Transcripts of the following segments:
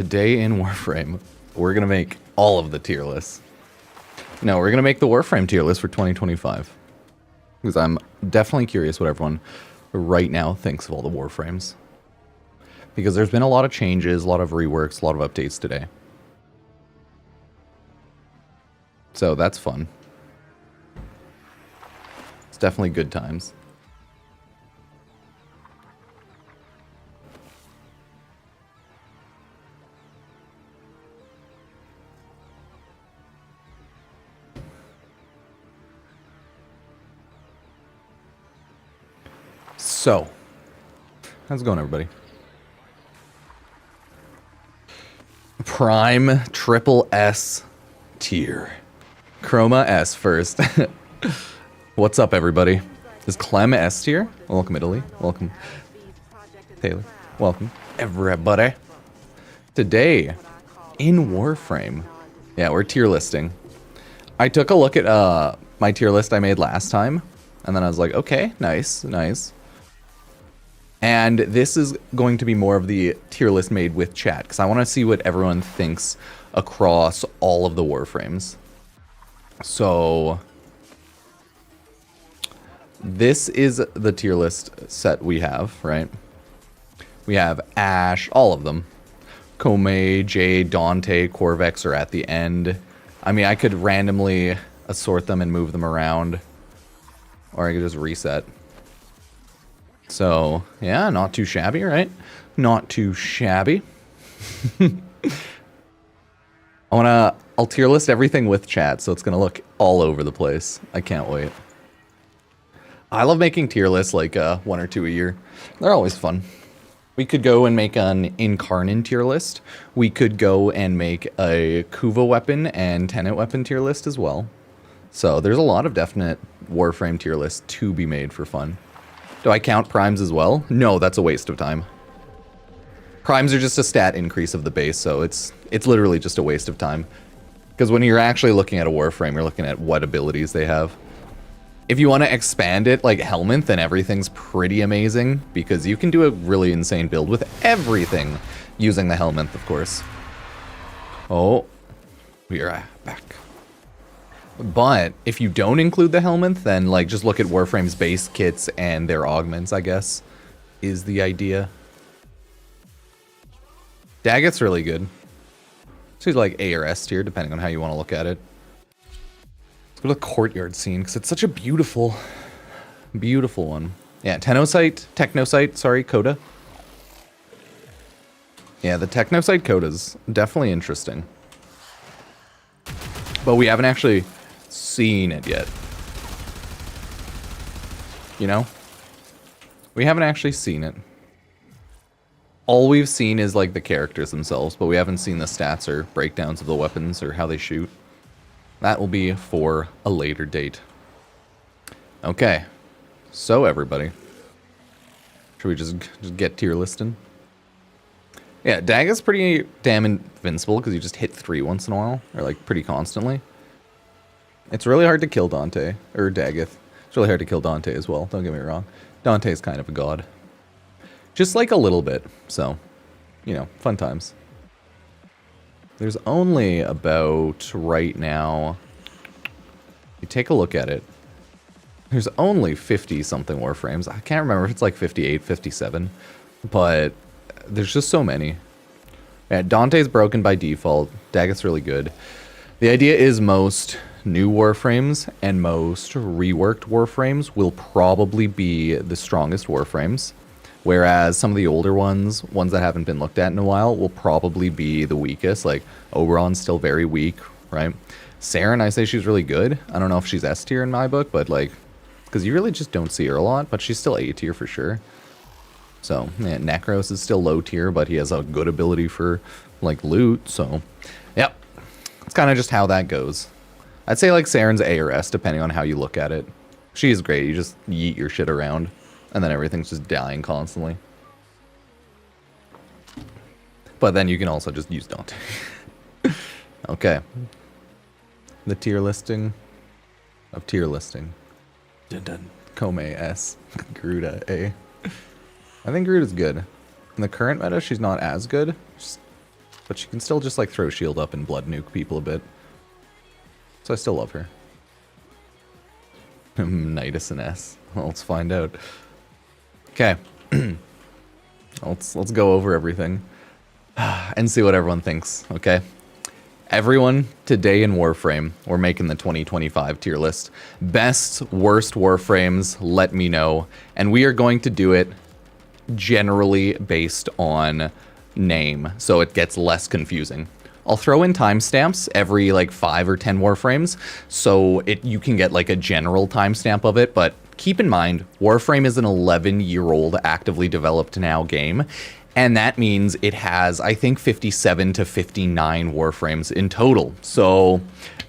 Today in Warframe, we're going to make all of the tier lists. No, we're going to make the Warframe tier list for 2025. Because I'm definitely curious what everyone right now thinks of all the Warframes. Because there's been a lot of changes, a lot of reworks, a lot of updates today. So that's fun. It's definitely good times. So, how's it going, everybody? Prime triple S tier. Chroma S first. What's up, everybody? Is Clem S tier? Welcome, Italy. Welcome, Taylor. Welcome, everybody. Today, in Warframe. Yeah, we're tier listing. I took a look at my tier list I made last time, and then I was like, okay, nice, nice. And this is going to be more of the tier list made with chat, because I want to see what everyone thinks across all of the Warframes. So, this is the tier list set we have, right? We have Ashe, all of them. Choma, Jade, Dante, Corvex are at the end. I mean, I could randomly assort them and move them around, or I could just reset. So, yeah, not too shabby, right? Not too shabby. I'll tier list everything with chat, so it's gonna look all over the place. I can't wait. I love making tier lists like 1 or 2 a year. They're always fun. We could go and make an Incarnin tier list. We could go and make a Kuva weapon and Tenet weapon tier list as well. So there's a lot of definite Warframe tier lists to be made for fun. Do I count primes as well? No, that's a waste of time. Primes are just a stat increase of the base, so it's literally just a waste of time. Because when you're actually looking at a Warframe, you're looking at what abilities they have. If you want to expand it like Helminth, then everything's pretty amazing, because you can do a really insane build with everything using the Helminth, of course. Oh, we are back. But if you don't include the Helminth, then like just look at Warframe's base kits and their augments, I guess, is the idea. Daggit's really good. She's like A or S tier, depending on how you want to look at it. Let's go to the courtyard scene, because it's such a beautiful, beautiful one. Yeah, Technosite, sorry, Coda. Yeah, the Technosite Coda's definitely interesting. But we haven't actually seen it yet. You know? We haven't actually seen it. All we've seen is like the characters themselves, but we haven't seen the stats or breakdowns of the weapons or how they shoot. That will be for a later date. Okay. So everybody. Should we just get tier listing? Yeah, Daggit's pretty damn invincible because you just hit 3 once in a while, or like pretty constantly. It's really hard to kill Dante, or Daggit. It's really hard to kill Dante as well, don't get me wrong. Dante's kind of a god. Just like a little bit, so, you know, fun times. There's only about, right now, you take a look at it, there's only 50-something Warframes. I can't remember if it's like 58, 57, but there's just so many. Yeah, Dante's broken by default. Daggit's really good. The idea is most new Warframes and most reworked Warframes will probably be the strongest Warframes, whereas some of the older ones that haven't been looked at in a while, will probably be the weakest. Like, Oberon's still very weak, right? Saren, I say she's really good. I don't know if she's S tier in my book, but like, because you really just don't see her a lot, but she's still A tier for sure. So, yeah, Necros is still low tier, but he has a good ability for, like, loot, so, yep. It's kind of just how that goes. I'd say, like, Saren's A or S, depending on how you look at it. She is great. You just yeet your shit around, and then everything's just dying constantly. But then you can also just use Dante. Okay. The tier listing of tier listing. Dun dun. Choma S. Garuda A. I think Garuda's good. In the current meta, she's not as good. but she can still just like throw shield up and blood nuke people a bit. So I still love her. Nidus and S. Well, let's find out. Okay. let's go over everything and see what everyone thinks, okay? Everyone, today in Warframe, we're making the 2025 tier list. Best, worst Warframes, let me know. And we are going to do it generally based on name, so it gets less confusing. I'll throw in timestamps every like 5 or 10 Warframes, so you can get like a general timestamp of it, but keep in mind, Warframe is an 11-year-old actively developed now game, and that means it has, I think, 57 to 59 Warframes in total. So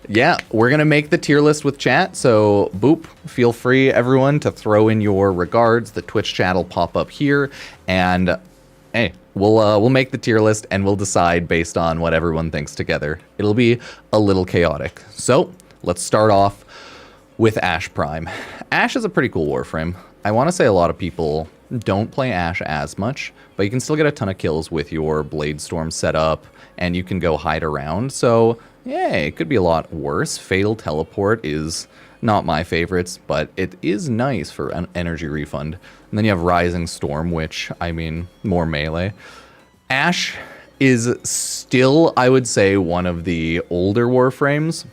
yeah, we're going to make the tier list with chat, so boop, feel free, everyone, to throw in your regards. The Twitch chat will pop up here, and hey, we'll make the tier list, and we'll decide based on what everyone thinks together. It'll be a little chaotic. So let's start off with Ashe Prime. Ashe is a pretty cool Warframe. I want to say a lot of people don't play Ashe as much, but you can still get a ton of kills with your Blade Storm setup, and you can go hide around. So yeah, it could be a lot worse. Fatal Teleport is not my favorites, but it is nice for an energy refund. And then you have Rising Storm, which, I mean, more melee. Ashe is still, I would say, one of the older Warframes.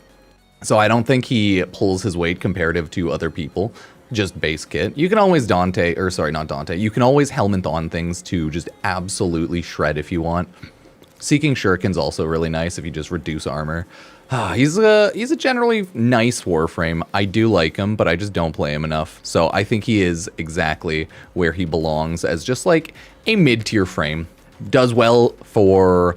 So I don't think he pulls his weight comparative to other people. Just base kit. You can always Dante, or sorry, not Dante. You can always helmet on things to just absolutely shred if you want. Seeking Shuriken's also really nice if you just reduce armor. He's a generally nice Warframe. I do like him, but I just don't play him enough. So I think he is exactly where he belongs as just like a mid-tier frame. Does well for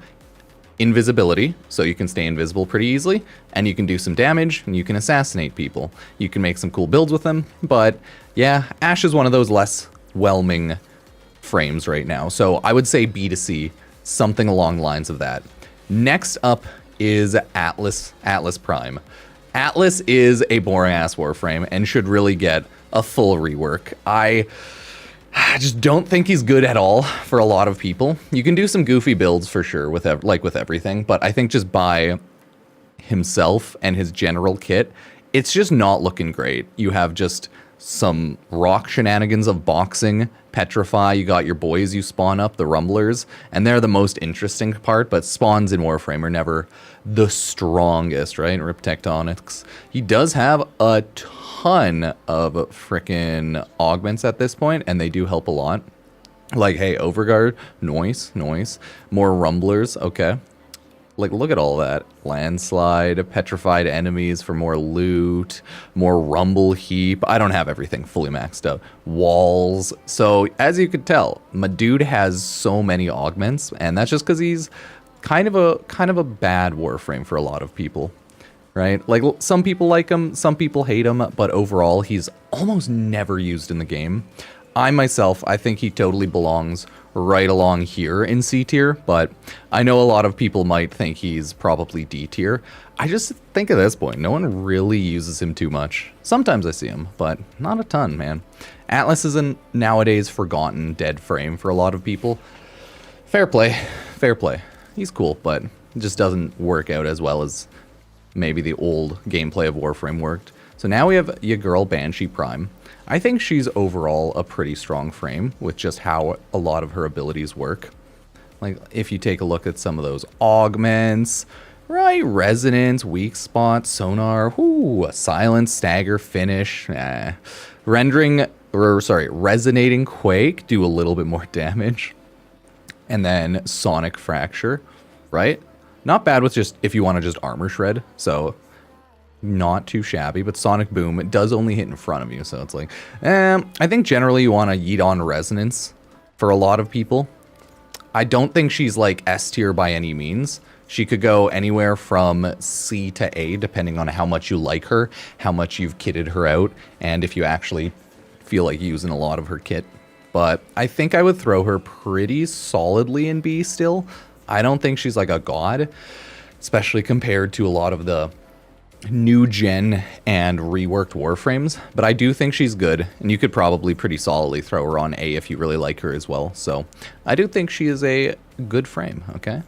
invisibility, so you can stay invisible pretty easily, and you can do some damage, and you can assassinate people. You can make some cool builds with them, but yeah, Ashe is one of those less whelming frames right now. So I would say B to C, something along the lines of that. Next up is Atlas Prime. Atlas is a boring-ass Warframe and should really get a full rework. I just don't think he's good at all for a lot of people. You can do some goofy builds for sure with everything, but I think just by himself and his general kit, it's just not looking great. You have just some rock shenanigans of boxing, petrify, you got your boys you spawn up, the rumblers, and they're the most interesting part, but spawns in Warframe are never the strongest, right? Rip Tectonics. He does have a ton of frickin' augments at this point, and they do help a lot. Like, hey, Overguard, noise. More rumblers, okay. Like, look at all that. Landslide, petrified enemies for more loot, more rumble heap. I don't have everything fully maxed out. Walls. So, as you could tell, my dude has so many augments, and that's just because he's kind of a bad Warframe for a lot of people, right? Like, some people like him, some people hate him, but overall, he's almost never used in the game. I think he totally belongs right along here in C tier, but I know a lot of people might think he's probably D tier. I just think at this point, no one really uses him too much. Sometimes I see him, but not a ton, man. Atlas is a nowadays forgotten dead frame for a lot of people. Fair play. He's cool, but it just doesn't work out as well as maybe the old gameplay of Warframe worked. So now we have your girl Banshee Prime. I think she's overall a pretty strong frame with just how a lot of her abilities work. Like, if you take a look at some of those augments, right? Resonance, weak spot, sonar, silence, stagger, finish, resonating quake, do a little bit more damage. And then sonic fracture, right? Not bad with just, if you want to just armor shred, so not too shabby, but Sonic Boom, it does only hit in front of you, so it's like, I think generally you want to yeet on Resonance for a lot of people. I don't think she's like S tier by any means. She could go anywhere from C to A, depending on how much you like her, how much you've kitted her out, and if you actually feel like using a lot of her kit. But I think I would throw her pretty solidly in B still. I don't think she's like a god, especially compared to a lot of the new gen and reworked Warframes, but I do think she's good, and you could probably pretty solidly throw her on A if you really like her as well. So I do think she is a good frame, okay?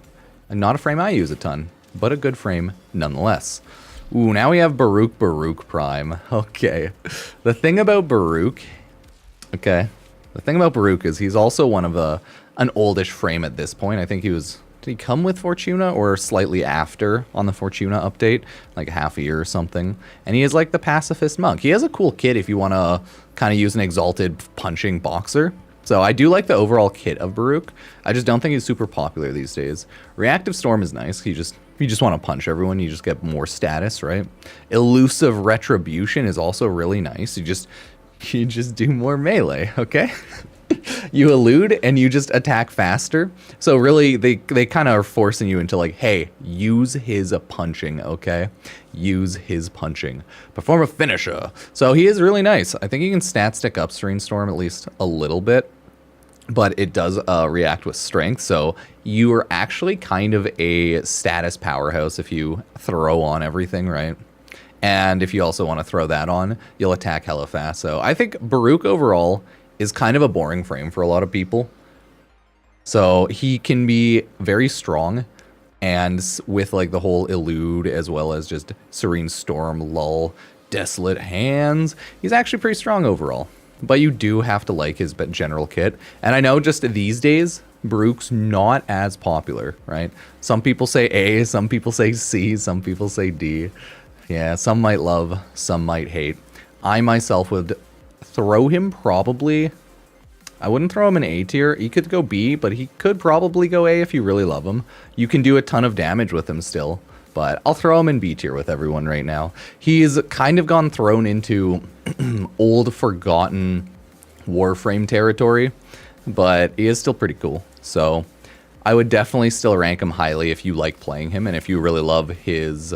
Not a frame I use a ton, but a good frame nonetheless. Ooh, now we have Baroo Prime. Okay. The thing about Baroo... Okay. The thing about Baroo is he's also one of an oldish frame at this point. I think he was... Did he come with Fortuna or slightly after on the Fortuna update? Like half a year or something. And he is like the pacifist monk. He has a cool kit if you want to kind of use an exalted punching boxer. So I do like the overall kit of Baroo. I just don't think he's super popular these days. Reactive Storm is nice. If you just want to punch everyone, you just get more status, right? Elusive Retribution is also really nice. You just do more melee, okay? You elude and you just attack faster. So really, they kind of are forcing you into like, hey, use his punching, okay? Use his punching. Perform a finisher. So he is really nice. I think you can stat stick up Serene Storm at least a little bit, but it does react with strength. So you are actually kind of a status powerhouse if you throw on everything, right? And if you also want to throw that on, you'll attack hella fast. So I think Baroo overall is kind of a boring frame for a lot of people. So he can be very strong, and with like the whole elude as well as just Serene Storm, lull, desolate hands, he's actually pretty strong overall. But you do have to like his general kit. And I know just these days, Baroo's not as popular, right? Some people say A, some people say C, some people say D. Yeah, some might love, some might hate. I myself would throw him probably... I wouldn't throw him in A tier. He could go B, but he could probably go A if you really love him. You can do a ton of damage with him still, but I'll throw him in B tier with everyone right now. He's kind of gone thrown into old, forgotten Warframe territory, but he is still pretty cool. So I would definitely still rank him highly if you like playing him and if you really love his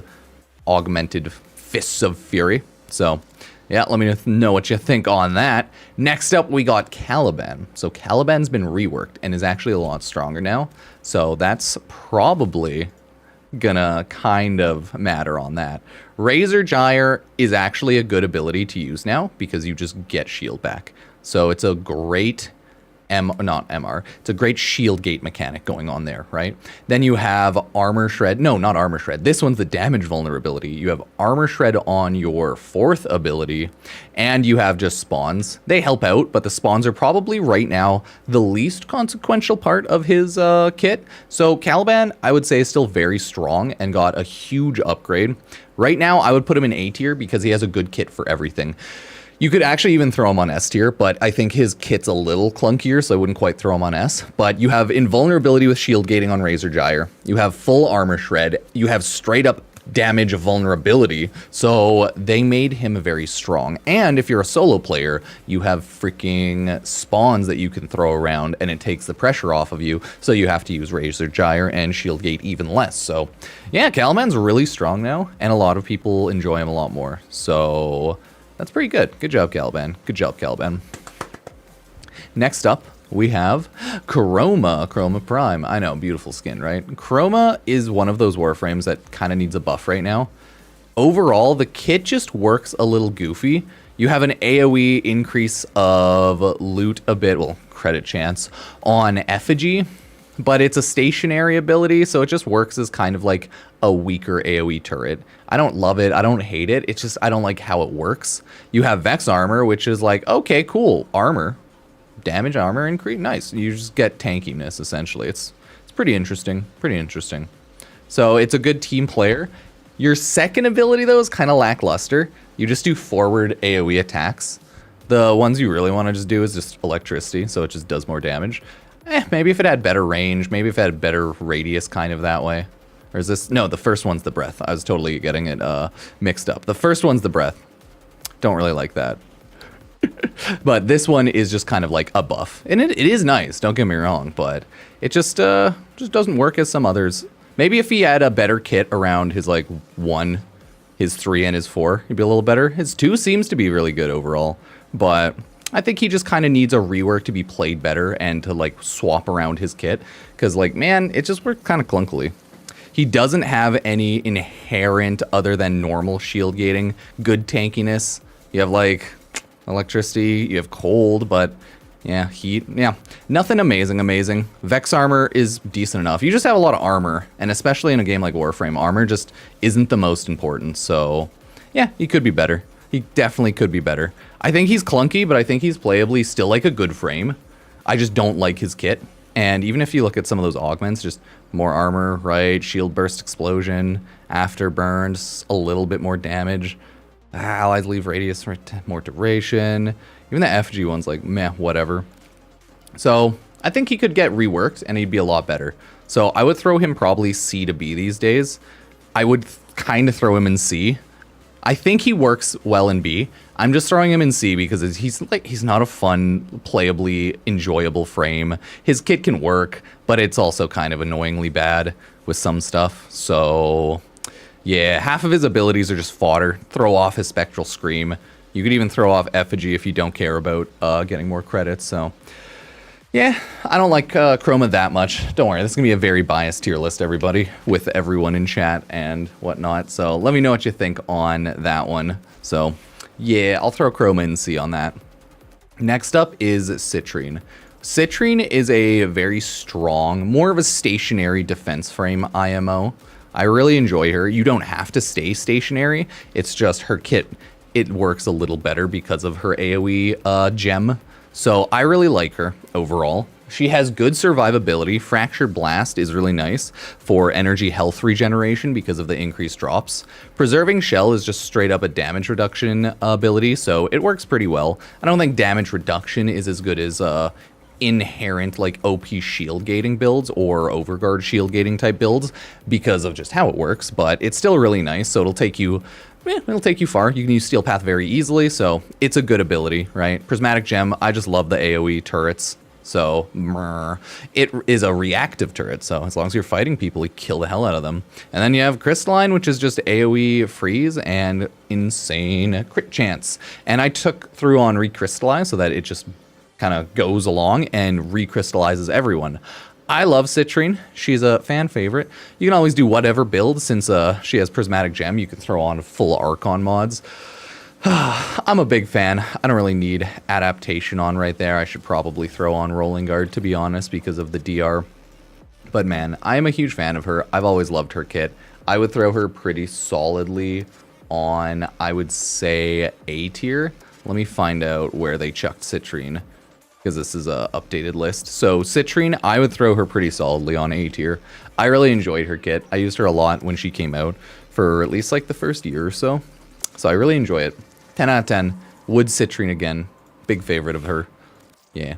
augmented Fists of Fury. So yeah, let me know what you think on that. Next up, we got Caliban. So Caliban's been reworked and is actually a lot stronger now. So that's probably gonna kind of matter on that. Razor Gyre is actually a good ability to use now because you just get shield back. So it's a great it's a great shield gate mechanic going on there, right? Then you have Armor Shred. No, not Armor Shred. This one's the damage vulnerability. You have Armor Shred on your 4th ability, and you have just spawns. They help out, but the spawns are probably right now the least consequential part of his kit. So Caliban, I would say, is still very strong and got a huge upgrade. Right now, I would put him in A tier because he has a good kit for everything. You could actually even throw him on S tier, but I think his kit's a little clunkier, so I wouldn't quite throw him on S. But you have invulnerability with shield gating on Razor Gyre. You have full armor shred. You have straight up damage vulnerability, so they made him very strong. And if you're a solo player, you have freaking spawns that you can throw around, and it takes the pressure off of you, so you have to use Razor Gyre and shield gate even less. So yeah, Caliban's really strong now, and a lot of people enjoy him a lot more. So that's pretty good. Good job, Caliban. Good job, Caliban. Next up, we have Choma Prime. I know, beautiful skin, right? Choma is one of those Warframes that kind of needs a buff right now. Overall, the kit just works a little goofy. You have an AoE increase of loot a bit, well, credit chance, on Effigy, but it's a stationary ability, so it just works as kind of like a weaker AoE turret. I don't love it. I don't hate it. It's just I don't like how it works. You have Vex Armor, which is like, okay, cool. Armor. Damage armor increase. Nice. You just get tankiness, essentially. It's pretty interesting. Pretty interesting. So it's a good team player. Your second ability, though, is kind of lackluster. You just do forward AoE attacks. The ones you really want to just do is just electricity, so it just does more damage. Maybe if it had better range, maybe if it had better radius kind of that way. Or is this? No, the first one's the breath. I was totally getting it mixed up. The first one's the breath. Don't really like that. But this one is just kind of like a buff. And it is nice, don't get me wrong, but it just doesn't work as some others. Maybe if he had a better kit around his like 1, his 3, and his 4, he'd be a little better. His 2 seems to be really good overall, but I think he just kind of needs a rework to be played better and to like swap around his kit. Because like, man, it just worked kind of clunkily. He doesn't have any inherent, other than normal shield gating, good tankiness. You have like electricity, you have cold, but Yeah, heat. Yeah, nothing amazing. Vex armor is decent enough. You just have a lot of armor, and especially in a game like Warframe, armor just isn't the most important. So, yeah, he could be better. He definitely could be better. I think he's clunky, but I think he's playably still like a good frame. I just don't like his kit. And even if you look at some of those augments, just more armor, right? Shield burst explosion, afterburns, a little bit more damage. Allies leave radius for more duration. Even the FG one's like, meh, whatever. So I think he could get reworked and he'd be a lot better. So I would throw him probably C to B these days. I would kind of throw him in C. I think he works well in B. I'm just throwing him in C because he's not a fun, playably enjoyable frame. His kit can work, but it's also kind of annoyingly bad with some stuff. So yeah, half of his abilities are just fodder. Throw off his Spectral Scream. You could even throw off Effigy if you don't care about getting more credits. So yeah, I don't like Chroma that much. Don't worry, this is going to be a very biased tier list, everybody, with everyone in chat and whatnot. So let me know what you think on that one. So yeah, I'll throw Chroma in C on that. Next up is Citrine. Citrine is a very strong, more of a stationary defense frame IMO. I really enjoy her. You don't have to stay stationary. It's just her kit, it works a little better because of her AoE gem. So I really like her overall. She has good survivability. Fractured Blast is really nice for energy health regeneration because of the increased drops. Preserving Shell is just straight up a damage reduction ability, so it works pretty well. I don't think damage reduction is as good as inherent like OP shield gating builds or overguard shield gating type builds because of just how it works, but it's still really nice. So it'll take you far. You can use Steel Path very easily, so it's a good ability, right? Prismatic Gem, I just love the AoE turrets. So it is a reactive turret, so as long as you're fighting people, you kill the hell out of them. And then you have Crystalline, which is just AoE freeze and insane crit chance. And I took through on Recrystallize so that it just kind of goes along and recrystallizes everyone. I love Citrine. She's a fan favorite. You can always do whatever build since she has Prismatic Gem. You can throw on full Archon mods. I'm a big fan. I don't really need adaptation on right there. I should probably throw on Rolling Guard, to be honest, because of the DR. But man, I am a huge fan of her. I've always loved her kit. I would throw her pretty solidly on, I would say, A tier. Let me find out where they chucked Citrine, because this is a updated list. So Citrine, I would throw her pretty solidly on A tier. I really enjoyed her kit. I used her a lot when she came out for at least like the first year or so. So I really enjoy it. 10 out of 10. Would Citrine again. Big favorite of her. Yeah.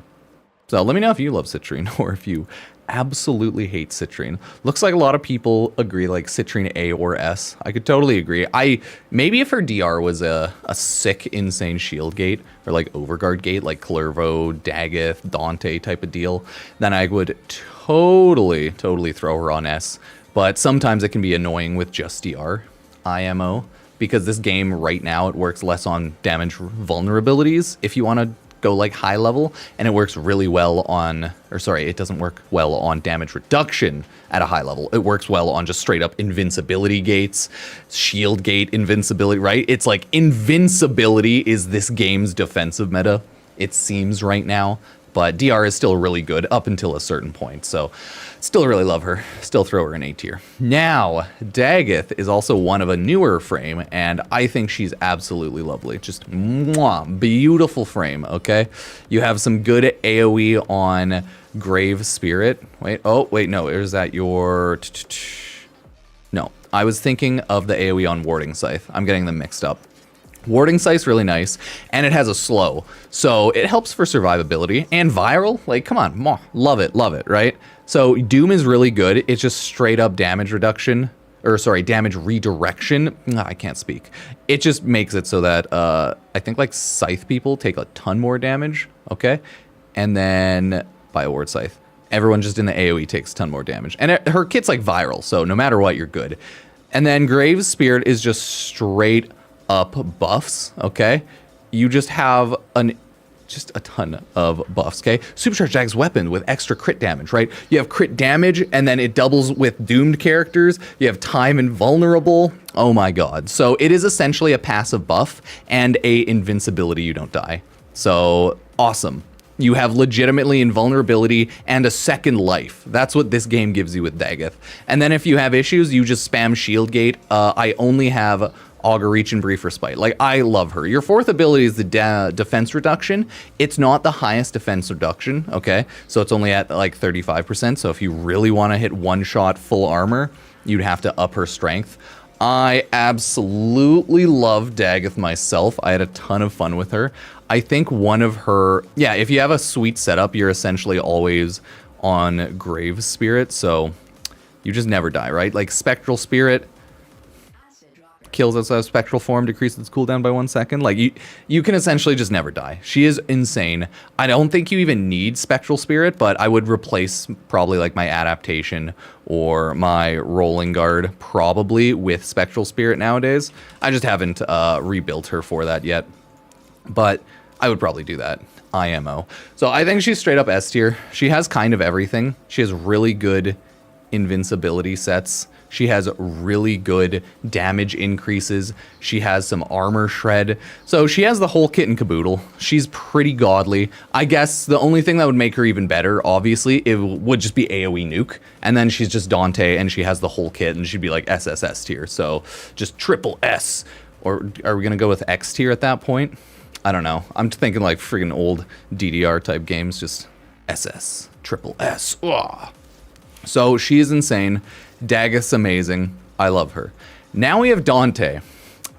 So let me know if you love Citrine or if you absolutely hate Citrine. Looks like a lot of people agree like Citrine A or S. I could totally agree. Maybe if her DR was a sick, insane shield gate or like overguard gate, like Clervo, Daggeth, Dante type of deal, then I would totally throw her on S. But sometimes it can be annoying with just DR, IMO. Because this game right now, it works less on damage vulnerabilities if you want to go like high level, and it works really well on, or sorry, it doesn't work well on damage reduction at a high level. It works well on just straight up invincibility gates, shield gate invincibility, right? It's like invincibility is this game's defensive meta, it seems right now. But DR is still really good up until a certain point, so still really love her. Still throw her in A tier. Now, Daggeth is also one of a newer frame, and I think she's absolutely lovely. Just mwah, beautiful frame, okay? You have some good AoE on Grave Spirit. Wait, no, is that your... No, I was thinking of the AoE on Warding Scythe. I'm getting them mixed up. Warding Scythe's really nice, and it has a slow, so it helps for survivability. And viral, like, come on, love it, right? So Doom is really good. It's just straight up damage reduction, or sorry, damage redirection. I can't speak. It just makes it so that I think like Scythe people take a ton more damage, okay? And then Bioward Scythe, everyone just in the AoE takes a ton more damage. And her kit's like viral, so no matter what, you're good. And then Grave's Spirit is just straight up buffs, okay? You just have just a ton of buffs, okay? Supercharged Dag's weapon with extra crit damage, right? You have crit damage, and then it doubles with doomed characters. You have time invulnerable. Oh my god. So it is essentially a passive buff and a invincibility, you don't die. So awesome. You have legitimately invulnerability and a second life. That's what this game gives you with Daggeth. And then if you have issues, you just spam Shield Gate. I only have Augur Reach and Brief Respite. Like, I love her. Your fourth ability is the defense reduction. It's not the highest defense reduction, okay? So it's only at like 35%. So if you really want to hit one-shot full armor, you'd have to up her strength. I absolutely love Daggeth myself. I had a ton of fun with her. I think one of her... Yeah, if you have a sweet setup, you're essentially always on Grave Spirit, so you just never die, right? Like, Spectral Spirit kills outside of spectral form, decreases its cooldown by 1 second. Like, you can essentially just never die. She is insane. I don't think you even need Spectral Spirit, but I would replace probably like my adaptation or my rolling guard probably with Spectral Spirit nowadays. I just haven't rebuilt her for that yet, but I would probably do that. IMO. So I think she's straight up S tier. She has kind of everything. She has really good invincibility sets. She has really good damage increases. She has some armor shred. So she has the whole kit and caboodle. She's pretty godly. I guess the only thing that would make her even better, obviously, it would just be AoE nuke. And then she's just Dante and she has the whole kit and she'd be like SSS tier. So just triple S. Or are we going to go with X tier at that point? I don't know. I'm thinking like friggin' old DDR type games. Just SS. Triple S. Ugh. So she is insane. Daggeth's amazing. I love her. Now we have Dante.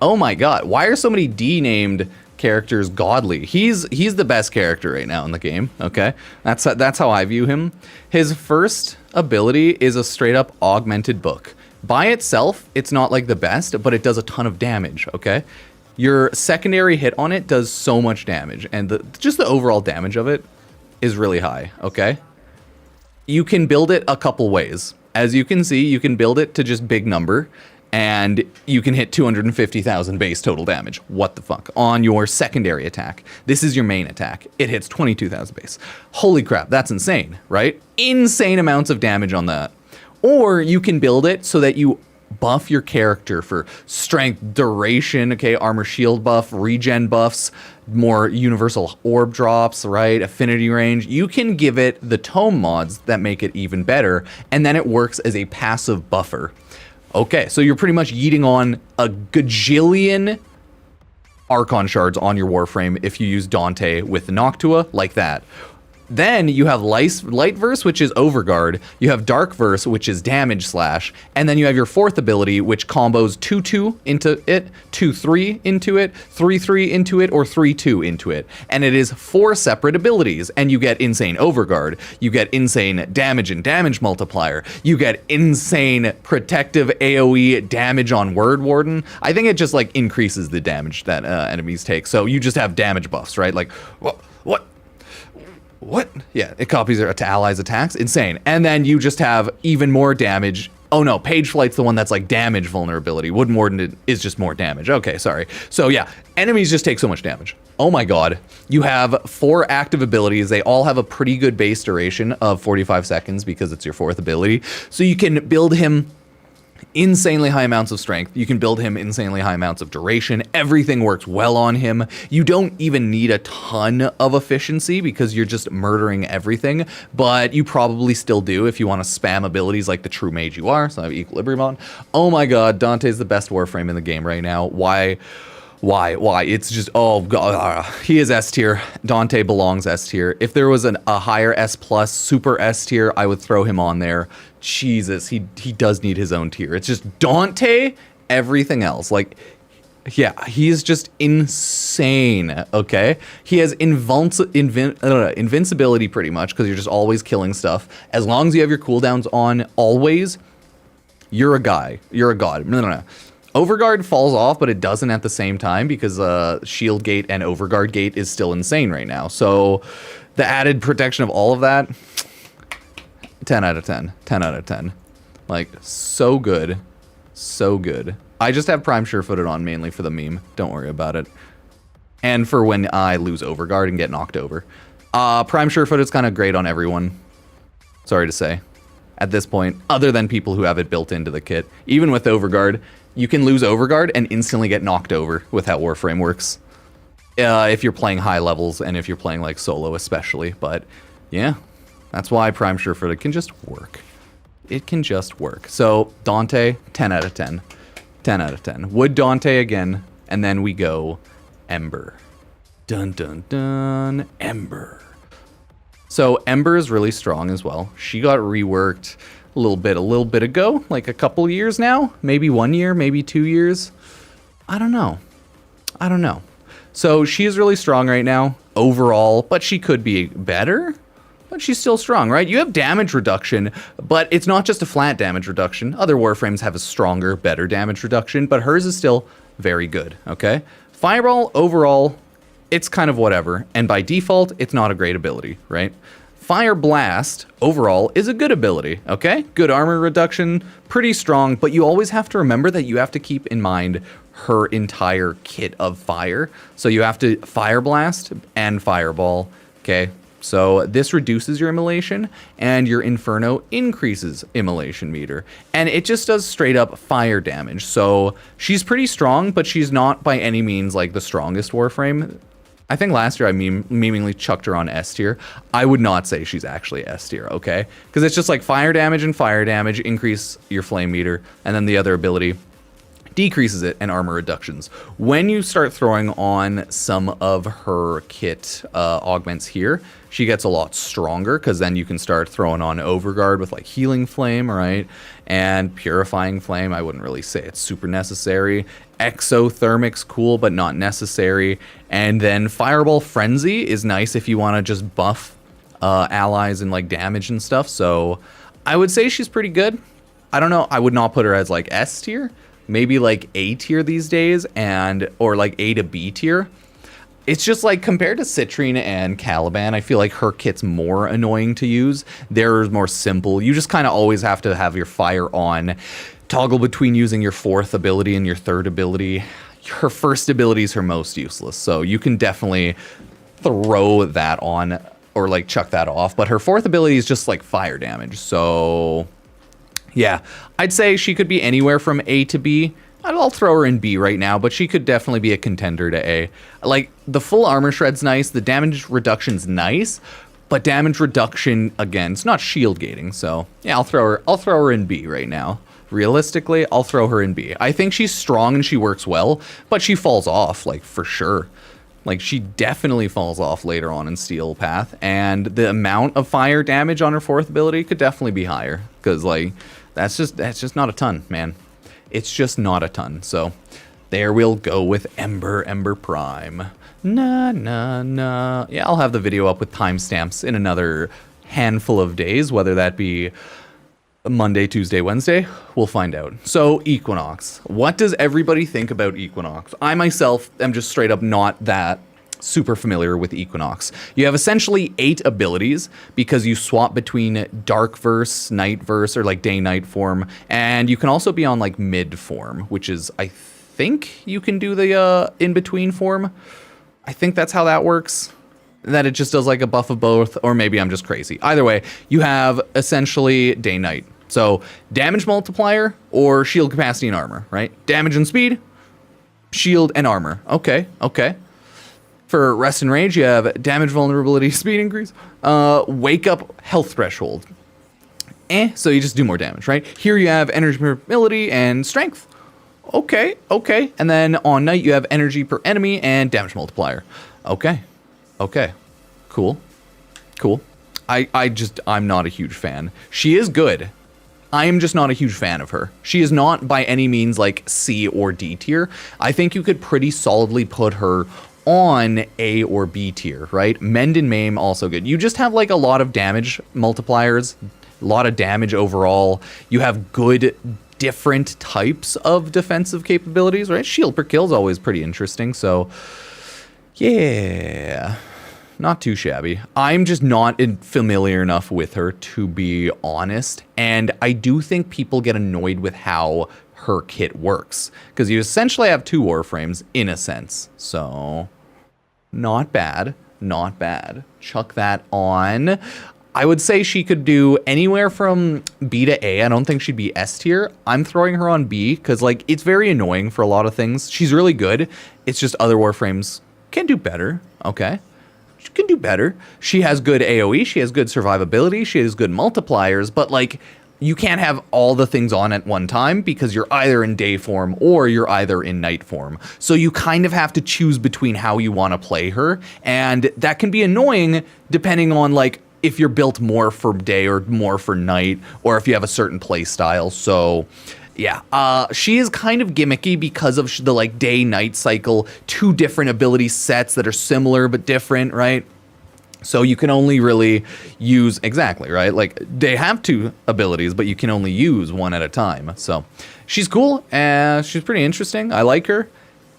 Oh my god, why are so many D-named characters godly? He's the best character right now in the game, okay? That's how I view him. His first ability is a straight-up augmented book. By itself, it's not like the best, but it does a ton of damage, okay? Your secondary hit on it does so much damage, and just the overall damage of it is really high, okay? You can build it a couple ways. As you can see, you can build it to just big number, and you can hit 250,000 base total damage. What the fuck? On your secondary attack. This is your main attack. It hits 22,000 base. Holy crap, that's insane, right? Insane amounts of damage on that. Or you can build it so that you buff your character for strength, duration, okay, armor shield buff, regen buffs, more universal orb drops, right, affinity range. You can give it the tome mods that make it even better, and then it works as a passive buffer. Okay, so you're pretty much yeeting on a gajillion Archon shards on your Warframe if you use Dante with Noctua like that. Then you have Light Verse, which is Overguard. You have Dark Verse, which is Damage Slash. And then you have your fourth ability, which combos 2-2 into it, 2-3 into it, 3-3 into it, or 3-2 into it. And it is 4 separate abilities. And you get insane Overguard. You get insane damage and damage multiplier. You get insane protective AoE damage on Word Warden. I think it just like increases the damage that enemies take. So you just have damage buffs, right? Like, what? Yeah, it copies it to allies' attacks. Insane. And then you just have even more damage. Oh no, Page Flight's the one that's like damage vulnerability. Wooden Warden is just more damage. Okay, sorry. So yeah, enemies just take so much damage. Oh my god. You have 4 active abilities. They all have a pretty good base duration of 45 seconds because it's your 4th ability. So you can build him insanely high amounts of strength. You can build him insanely high amounts of duration. Everything works well on him. You don't even need a ton of efficiency because you're just murdering everything, but you probably still do if you want to spam abilities like the true mage you are. So I have Equilibrium on. Oh my god, Dante's the best Warframe in the game right now. Why? It's just, oh god, he is S tier. Dante belongs S tier. If there was a higher S plus, super S tier, I would throw him on there. Jesus, he does need his own tier. It's just Dante, everything else. Like, yeah, he is just insane, okay? He has invincibility pretty much because you're just always killing stuff. As long as you have your cooldowns on always, you're a guy. You're a god. No. Overguard falls off, but it doesn't at the same time because Shield Gate and Overguard Gate is still insane right now. So the added protection of all of that, 10 out of 10. 10 out of 10. Like, so good. So good. I just have Prime Surefooted on mainly for the meme. Don't worry about it. And for when I lose Overguard and get knocked over. Prime Surefooted is kind of great on everyone. Sorry to say. At this point, other than people who have it built into the kit. Even with Overguard, you can lose Overguard and instantly get knocked over with how Warframe works. if you're playing high levels and if you're playing like solo especially. But yeah, that's why Prime Surefoot, it can just work. It can just work. So Dante, 10 out of 10. 10 out of 10. Would Dante again, and then we go Ember. Dun dun dun, Ember. So Ember is really strong as well. She got reworked a little bit ago, like a couple years now, maybe 1 year, maybe 2 years. I don't know. So she is really strong right now overall, but she could be better. But she's still strong, right? You have damage reduction, but it's not just a flat damage reduction. Other Warframes have a stronger, better damage reduction, but hers is still very good, okay? Fireball, overall, it's kind of whatever. And by default, it's not a great ability, right? Fire Blast, overall, is a good ability, okay? Good armor reduction, pretty strong, but you always have to remember that you have to keep in mind her entire kit of fire. So you have to Fire Blast and Fireball, okay? So this reduces your immolation, and your Inferno increases immolation meter. And it just does straight up fire damage. So she's pretty strong, but she's not by any means like the strongest Warframe. I think last year I memeingly chucked her on S tier. I would not say she's actually S tier, okay? Because it's just like fire damage and fire damage increase your flame meter, and then the other ability decreases it, and armor reductions. When you start throwing on some of her kit augments here, she gets a lot stronger, because then you can start throwing on Overguard with like Healing Flame, right? And Purifying Flame, I wouldn't really say it's super necessary. Exothermic's cool, but not necessary. And then Fireball Frenzy is nice if you want to just buff allies and like damage and stuff. So I would say she's pretty good. I don't know, I would not put her as like S tier. Maybe like A tier these days, or like A to B tier. It's just like compared to Citrine and Caliban, I feel like her kit's more annoying to use. They're more simple. You just kind of always have to have your fire on. Toggle between using your fourth ability and your third ability. Her first ability is her most useless, so you can definitely throw that on or like chuck that off. But her fourth ability is just like fire damage, so yeah, I'd say she could be anywhere from A to B. I'll throw her in B right now, but she could definitely be a contender to A. Like, the full armor shred's nice, the damage reduction's nice, but damage reduction, again, it's not shield gating, so yeah, I'll throw her in B right now. Realistically, I'll throw her in B. I think she's strong and she works well, but she falls off, like, for sure. Like, she definitely falls off later on in Steel Path, and the amount of fire damage on her fourth ability could definitely be higher, because, like, that's just not a ton, man. It's just not a ton. So there we'll go with Ember Prime. Yeah, I'll have the video up with timestamps in another handful of days, whether that be Monday, Tuesday, Wednesday. We'll find out. So Equinox. What does everybody think about Equinox? I myself am just straight up not that super familiar with Equinox. You have essentially 8 abilities because you swap between dark verse, night verse, or like day-night form, and you can also be on like mid form, which is, I think you can do the in-between form. I think that's how that works. That it just does like a buff of both, or maybe I'm just crazy. Either way, you have essentially day-night. So damage multiplier or shield capacity and armor, right? Damage and speed, shield and armor. Okay. For Rest and Rage, you have damage, vulnerability, speed increase, wake up, health threshold. So you just do more damage, right? Here you have energy per ability and strength. Okay. And then on night, you have energy per enemy and damage multiplier. Okay. Cool. I'm not a huge fan. She is good. I am just not a huge fan of her. She is not by any means like C or D tier. I think you could pretty solidly put her on A or B tier, right? Mend and Maim, also good. You just have like a lot of damage multipliers, a lot of damage overall. You have good different types of defensive capabilities, right? Shield per kill is always pretty interesting, so yeah, not too shabby. I'm just not familiar enough with her, to be honest, and I do think people get annoyed with how her kit works, because you essentially have 2 Warframes in a sense. So not bad. Chuck that on. I would say she could do anywhere from B to A. I don't think she'd be S tier. I'm throwing her on B because like it's very annoying for a lot of things. She's really good. It's just other Warframes can do better, okay? She can do better. She has good AoE, she has good survivability, she has good multipliers, but like, you can't have all the things on at one time because you're either in day form or you're either in night form. So you kind of have to choose between how you want to play her, and that can be annoying depending on like if you're built more for day or more for night, or if you have a certain play style. So yeah, she is kind of gimmicky because of the like day-night cycle, two different ability sets that are similar but different, right? So you can only really use, exactly, right? Like, they have two abilities, but you can only use one at a time. So she's cool, and she's pretty interesting. I like her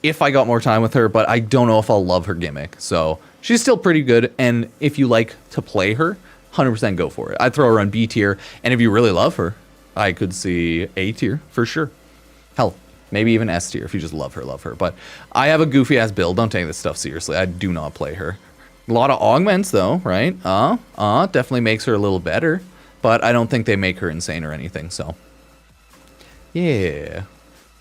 if I got more time with her, but I don't know if I'll love her gimmick. So she's still pretty good, and if you like to play her, 100% go for it. I'd throw her on B tier, and if you really love her, I could see A tier for sure. Hell, maybe even S tier if you just love her. But I have a goofy ass build. Don't take this stuff seriously. I do not play her. A lot of augments though, right? Definitely makes her a little better, but I don't think they make her insane or anything. So yeah,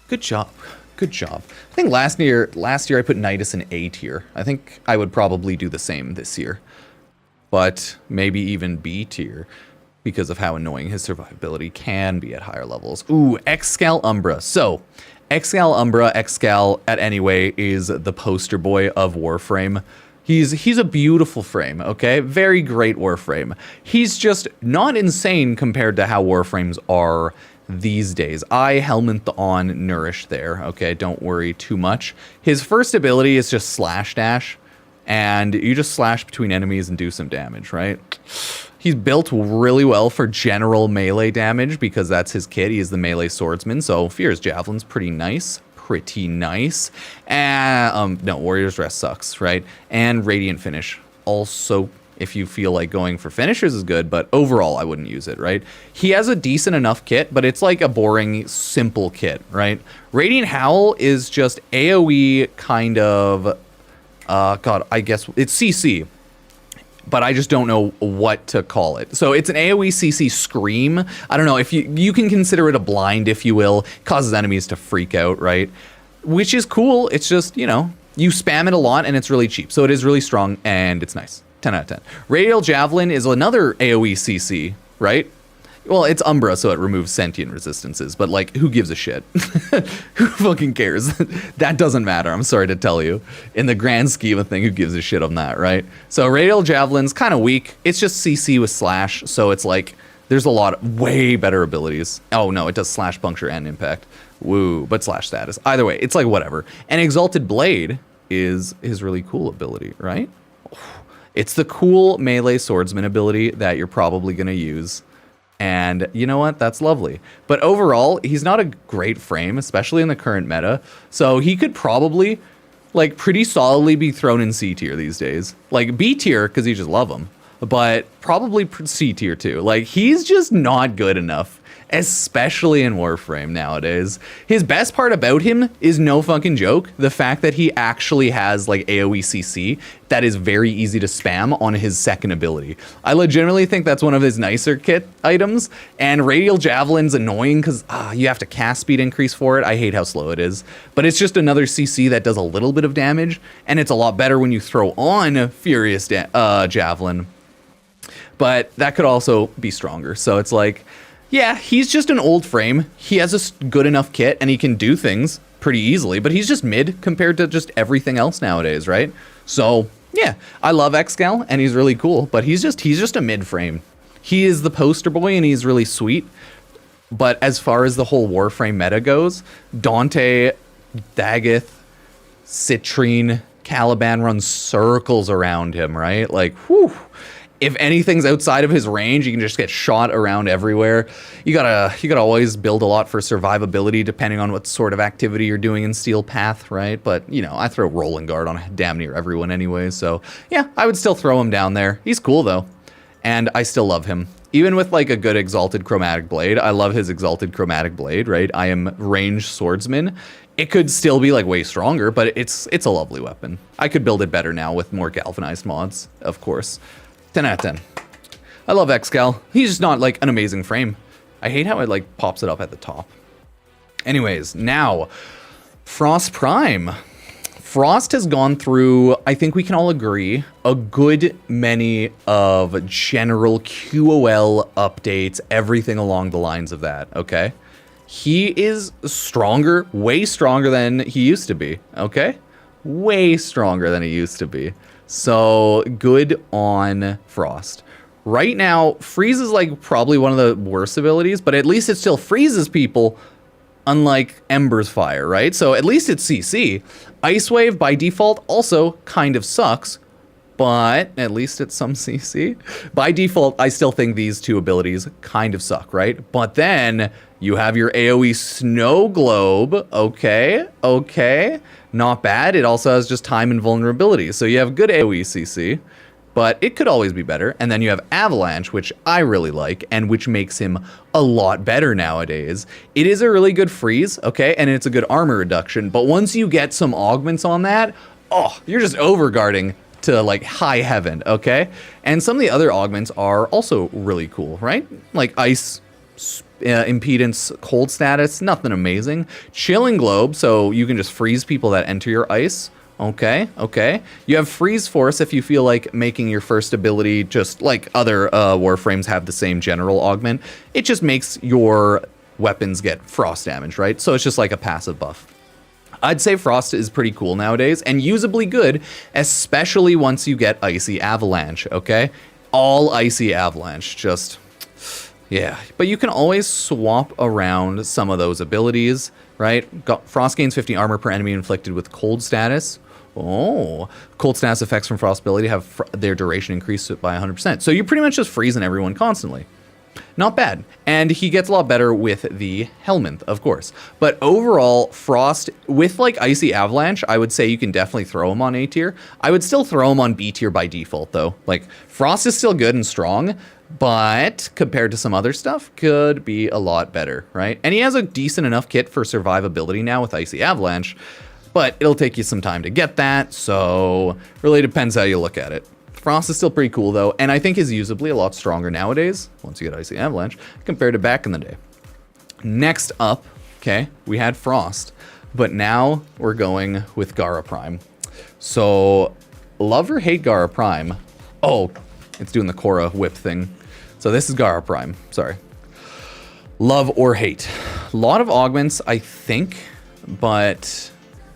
good job. Good job. I think last year I put Nidus in A tier. I think I would probably do the same this year, but maybe even B tier, because of how annoying his survivability can be at higher levels. Ooh, Excal Umbra. So, Excal Umbra, Excal at Anyway is the poster boy of Warframe. He's a beautiful frame, okay? Very great Warframe. He's just not insane compared to how Warframes are these days. I helmet on Nourish there, okay? Don't worry too much. His first ability is just slash dash, and you just slash between enemies and do some damage, right? He's built really well for general melee damage because that's his kit. He is the melee swordsman, so Fear's Javelin's pretty nice. Pretty nice. And, no, Warrior's Rest sucks, right? And Radiant Finish. Also, if you feel like going for finishers is good, but overall, I wouldn't use it, right? He has a decent enough kit, but it's like a boring, simple kit, right? Radiant Howl is just AoE kind of, God, I guess it's CC. But I just don't know what to call it. So it's an AoE CC Scream. I don't know, if you can consider it a blind, if you will. Causes enemies to freak out, right? Which is cool. It's just, you know, you spam it a lot and it's really cheap. So it is really strong and it's nice. 10 out of 10. Radial Javelin is another AoE CC, right? Well, it's Umbra, so it removes sentient resistances, but like, who gives a shit? Who fucking cares? That doesn't matter, I'm sorry to tell you. In the grand scheme of thing, who gives a shit on that, right? So Radial Javelin's kind of weak. It's just CC with Slash, so it's like, there's a lot of way better abilities. Oh no, it does Slash, Puncture, and Impact. Woo, but Slash status. Either way, it's like whatever. And Exalted Blade is his really cool ability, right? It's the cool melee swordsman ability that you're probably gonna use. And you know what? That's lovely. But overall, he's not a great frame, especially in the current meta. So he could probably, like, pretty solidly be thrown in C tier these days. Like, B tier, because you just love him. But probably C tier too. Like, he's just not good enough. Especially in Warframe nowadays. His best part about him is no fucking joke. The fact that he actually has like AoE CC that is very easy to spam on his second ability. I legitimately think that's one of his nicer kit items. And Radial Javelin's annoying because you have to cast speed increase for it. I hate how slow it is. But it's just another CC that does a little bit of damage. And it's a lot better when you throw on Furious Javelin. But that could also be stronger. So it's like, yeah, he's just an old frame. He has a good enough kit and he can do things pretty easily, but he's just mid compared to just everything else nowadays, right? So yeah, I love Excal and he's really cool, but he's just a mid frame. He is the poster boy and he's really sweet. But as far as the whole Warframe meta goes, Dante, Daggith, Citrine, Caliban run circles around him, right? Like, whew. If anything's outside of his range, you can just get shot around everywhere. You gotta always build a lot for survivability, depending on what sort of activity you're doing in Steel Path, right? But, you know, I throw Rolling Guard on damn near everyone anyway, so yeah, I would still throw him down there. He's cool, though, and I still love him. Even with, like, a good Exalted Chromatic Blade, I love his Exalted Chromatic Blade, right? I am ranged swordsman. It could still be, like, way stronger, but it's a lovely weapon. I could build it better now with more galvanized mods, of course. 10 out of 10. I love Excal. He's just not like an amazing frame. I hate how it like pops it up at the top. Anyways, now Frost Prime. Frost has gone through, I think we can all agree, a good many of general QOL updates, everything along the lines of that, okay? He is stronger, way stronger than he used to be, okay? Way stronger than he used to be. So, good on Frost. Right now, Freeze is like probably one of the worst abilities, but at least it still freezes people, unlike Ember's Fire, right? So at least it's CC. Ice Wave by default also kind of sucks, but at least it's some CC. By default, I still think these two abilities kind of suck, right? But then you have your AoE Snow Globe. Okay. Not bad. It also has just time and vulnerability. So you have good AoE CC, but it could always be better. And then you have Avalanche, which I really like, and which makes him a lot better nowadays. It is a really good freeze, okay? And it's a good armor reduction. But once you get some augments on that, oh, you're just overguarding to like high heaven, okay? And some of the other augments are also really cool, right? Like Ice, impedance, cold status, nothing amazing. Chilling Globe, so you can just freeze people that enter your ice. Okay. You have Freeze Force if you feel like making your first ability, just like other Warframes have the same general augment. It just makes your weapons get frost damage, right? So it's just like a passive buff. I'd say Frost is pretty cool nowadays and usably good, especially once you get Icy Avalanche, okay? All Icy Avalanche, just... yeah, but you can always swap around some of those abilities, right? Frost gains 50 armor per enemy inflicted with cold status. Oh, cold status effects from Frost ability have their duration increased by 100%. So you're pretty much just freezing everyone constantly. Not bad. And he gets a lot better with the Helminth, of course. But overall, Frost, with like Icy Avalanche, I would say you can definitely throw him on A tier. I would still throw him on B tier by default, though. Like, Frost is still good and strong, but compared to some other stuff, could be a lot better, right? And he has a decent enough kit for survivability now with Icy Avalanche, but it'll take you some time to get that, so really depends how you look at it. Frost is still pretty cool, though, and I think is usably a lot stronger nowadays, once you get Icy Avalanche, compared to back in the day. Next up, okay, we had Frost, but now we're going with Gar Prime. So, love or hate Gar Prime? Oh, it's doing the Korra whip thing. So this is Gar Prime, sorry. Love or hate? A lot of augments, I think, but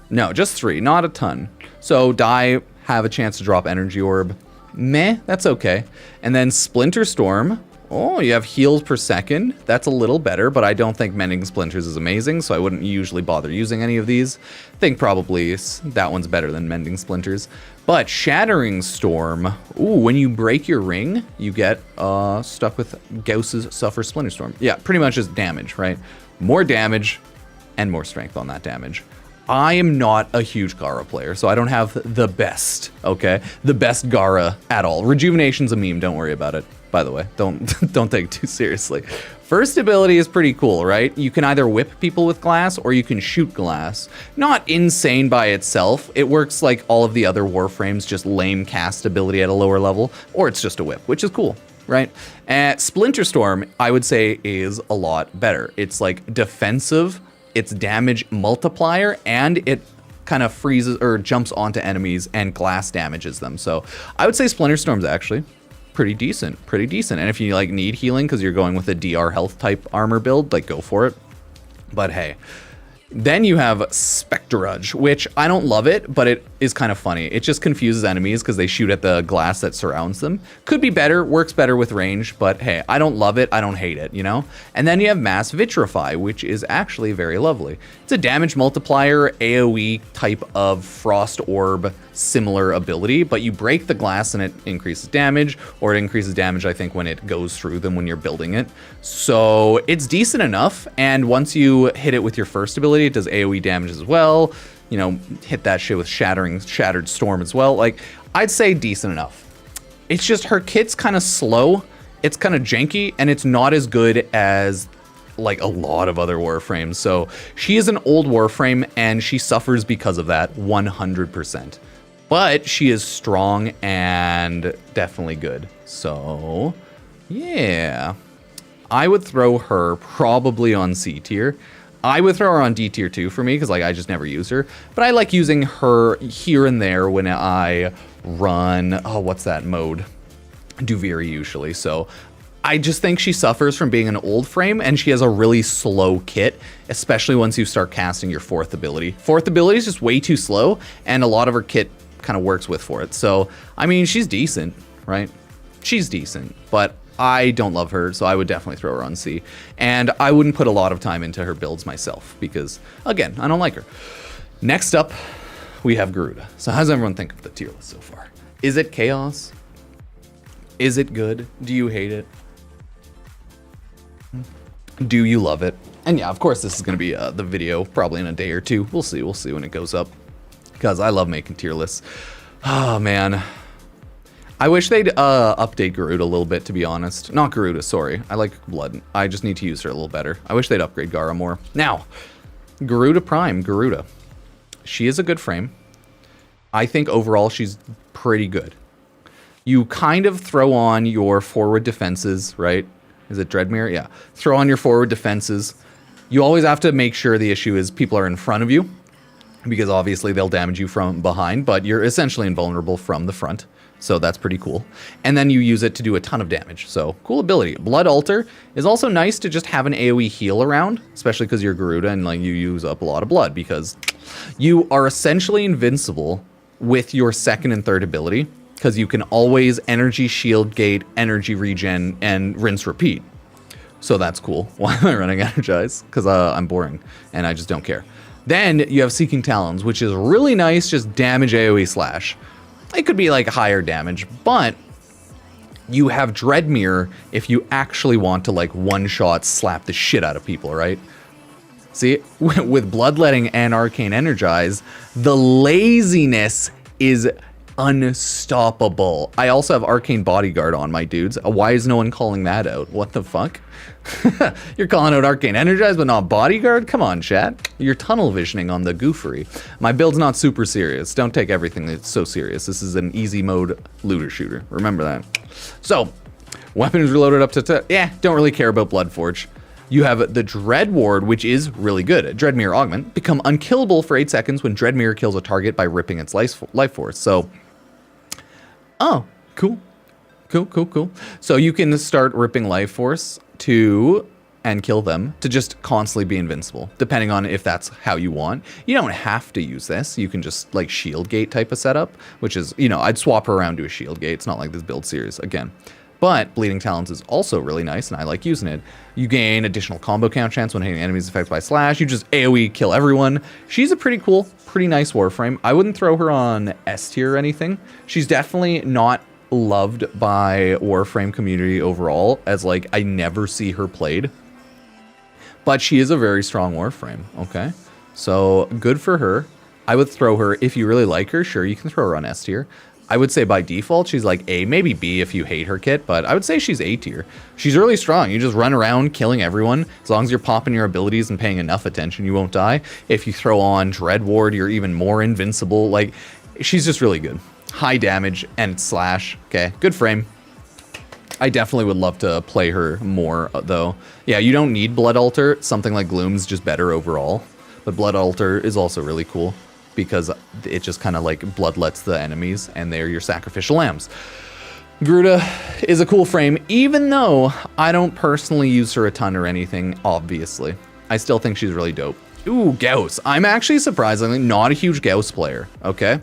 no, just 3, not a ton. So die, have a chance to drop Energy Orb. Meh, that's okay. And then Splinter Storm. Oh, you have heals per second. That's a little better, but I don't think Mending Splinters is amazing, so I wouldn't usually bother using any of these. I think probably that one's better than Mending Splinters. But Shattering Storm, ooh, when you break your ring, you get stuck with Gauss's Suffer Splinter Storm. Yeah, pretty much just damage, right? More damage and more strength on that damage. I am not a huge Gara player, so I don't have the best, okay? The best Gara at all. Rejuvenation's a meme, don't worry about it. By the way, don't take it too seriously. First ability is pretty cool, right? You can either whip people with glass or you can shoot glass. Not insane by itself. It works like all of the other Warframes, just lame cast ability at a lower level, or it's just a whip, which is cool, right? Splinter Storm, I would say, is a lot better. It's like defensive, it's damage multiplier, and it kind of freezes or jumps onto enemies and glass damages them. So I would say Splinter Storm's actually pretty decent. And if you like need healing because you're going with a DR health type armor build, like go for it. But hey, then you have Spectrudge, which I don't love it, but it is kind of funny. It just confuses enemies because they shoot at the glass that surrounds them. Could be better, works better with range, but hey, I don't love it, I don't hate it, you know? And then you have Mass Vitrify, which is actually very lovely. It's a damage multiplier, AoE type of Frost Orb similar ability, but you break the glass and it increases damage, or it increases damage, I think, when it goes through them when you're building it. So it's decent enough, and once you hit it with your first ability, it does AoE damage as well. You know, hit that shit with Shattered Storm as well. Like, I'd say decent enough. It's just her kit's kind of slow, it's kind of janky, and it's not as good as like a lot of other Warframes. So she is an old Warframe, and she suffers because of that 100%. But she is strong and definitely good. So, yeah. I would throw her probably on C tier. I would throw her on D tier 2 for me, because like I just never use her. But I like using her here and there when I run, oh, what's that mode? Duviri usually. So I just think she suffers from being an old frame, and she has a really slow kit, especially once you start casting your 4th ability. 4th ability is just way too slow, and a lot of her kit kind of works for it. So, I mean, she's decent, right? She's decent, but I don't love her, so I would definitely throw her on C. And I wouldn't put a lot of time into her builds myself, because, again, I don't like her. Next up, we have Garuda. So how does everyone think of the tier list so far? Is it chaos? Is it good? Do you hate it? Do you love it? And yeah, of course, this is going to be the video probably in a day or two. We'll see when it goes up, because I love making tier lists. Oh, man. I wish they'd update Garuda a little bit, to be honest. Not Garuda, sorry. I like Blood. I just need to use her a little better. I wish they'd upgrade Gara more. Now, Garuda Prime, Garuda. She is a good frame. I think overall she's pretty good. You kind of throw on your forward defenses, right? Is it Dreadmere? Yeah. Throw on your forward defenses. You always have to make sure the issue is people are in front of you, because obviously they'll damage you from behind, but you're essentially invulnerable from the front. So that's pretty cool. And then you use it to do a ton of damage. So cool ability. Blood Altar is also nice to just have an AoE heal around, especially because you're Garuda and like you use up a lot of blood, because you are essentially invincible with your 2nd and 3rd ability, because you can always energy shield gate, energy regen, and rinse repeat. So that's cool. Why am I running energize? Because I'm boring and I just don't care. Then you have Seeking Talons, which is really nice, just damage AoE slash. It could be like higher damage, but you have Dreadmere if you actually want to like one-shot slap the shit out of people, right? See, with Bloodletting and Arcane Energize, the laziness is unstoppable. I also have Arcane Bodyguard on, my dudes. Why is no one calling that out? What the fuck? You're calling out Arcane Energize but not Bodyguard? Come on, chat. You're tunnel visioning on the goofery. My build's not super serious. Don't take everything that's so serious. This is an easy mode looter shooter. Remember that. So, weapons reloaded up to... yeah, don't really care about Bloodforge. You have the Dread Ward, which is really good. Dreadmere Augment. Become unkillable for 8 seconds when Dreadmere kills a target by ripping its life force. So, oh, cool. Cool. So you can start ripping life force and kill them to just constantly be invincible, depending on if that's how you want. You don't have to use this. You can just like shield gate type of setup, which is, you know, I'd swap her around to a shield gate. It's not like this build series again. But Bleeding Talons is also really nice, and I like using it. You gain additional combo count chance when hitting enemies affected by slash. You just AoE kill everyone. She's a pretty cool, pretty nice Warframe. I wouldn't throw her on S tier or anything. She's definitely not loved by Warframe community overall, as like I never see her played. But she is a very strong Warframe, okay? So good for her. I would throw her, if you really like her, sure, you can throw her on S tier. I would say by default, she's like A, maybe B if you hate her kit, but I would say she's A tier. She's really strong. You just run around killing everyone. As long as you're popping your abilities and paying enough attention, you won't die. If you throw on Dread Ward, you're even more invincible. Like, she's just really good. High damage and slash. Okay, good frame. I definitely would love to play her more, though. Yeah, you don't need Blood Altar. Something like Gloom's just better overall. But Blood Altar is also really cool, because it just kind of like bloodlets the enemies, and they're your sacrificial lambs. Garuda is a cool frame, even though I don't personally use her a ton or anything, obviously. I still think she's really dope. Ooh, Gauss. I'm actually surprisingly not a huge Gauss player, okay?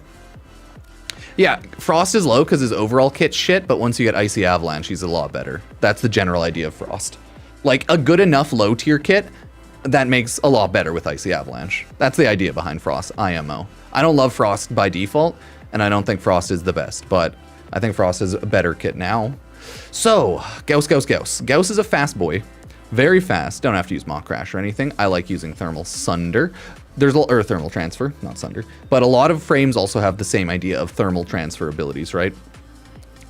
Yeah, Frost is low because his overall kit's shit, but once you get Icy Avalanche, he's a lot better. That's the general idea of Frost. Like, a good enough low tier kit that makes a lot better with Icy Avalanche. That's the idea behind Frost, IMO. I don't love Frost by default, and I don't think Frost is the best, but I think Frost is a better kit now. So, Gauss. Gauss is a fast boy. Very fast. Don't have to use Mock Crash or anything. I like using Thermal Sunder. There's Thermal Transfer, not Sunder. But a lot of frames also have the same idea of thermal transfer abilities, right?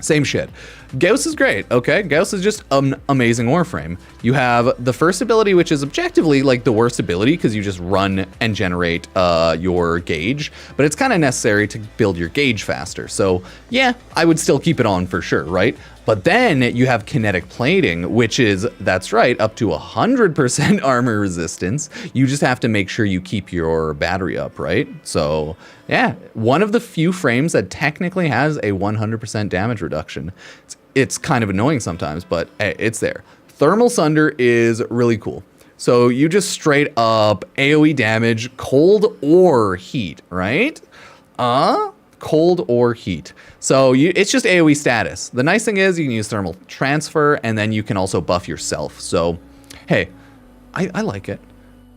Same shit. Gauss is great, okay? Gauss is just an amazing Warframe. You have the first ability, which is objectively like the worst ability, because you just run and generate your gauge, but it's kind of necessary to build your gauge faster. So yeah, I would still keep it on for sure, right? But then you have kinetic plating, which is, that's right, up to 100% armor resistance. You just have to make sure you keep your battery up, right? So yeah, one of the few frames that technically has a 100% damage reduction. It's kind of annoying sometimes, but hey, it's there. Thermal Sunder is really cool. So you just straight up AoE damage, cold or heat, right? Cold or heat. So it's just AoE status. The nice thing is you can use thermal transfer, and then you can also buff yourself. So, hey, I like it.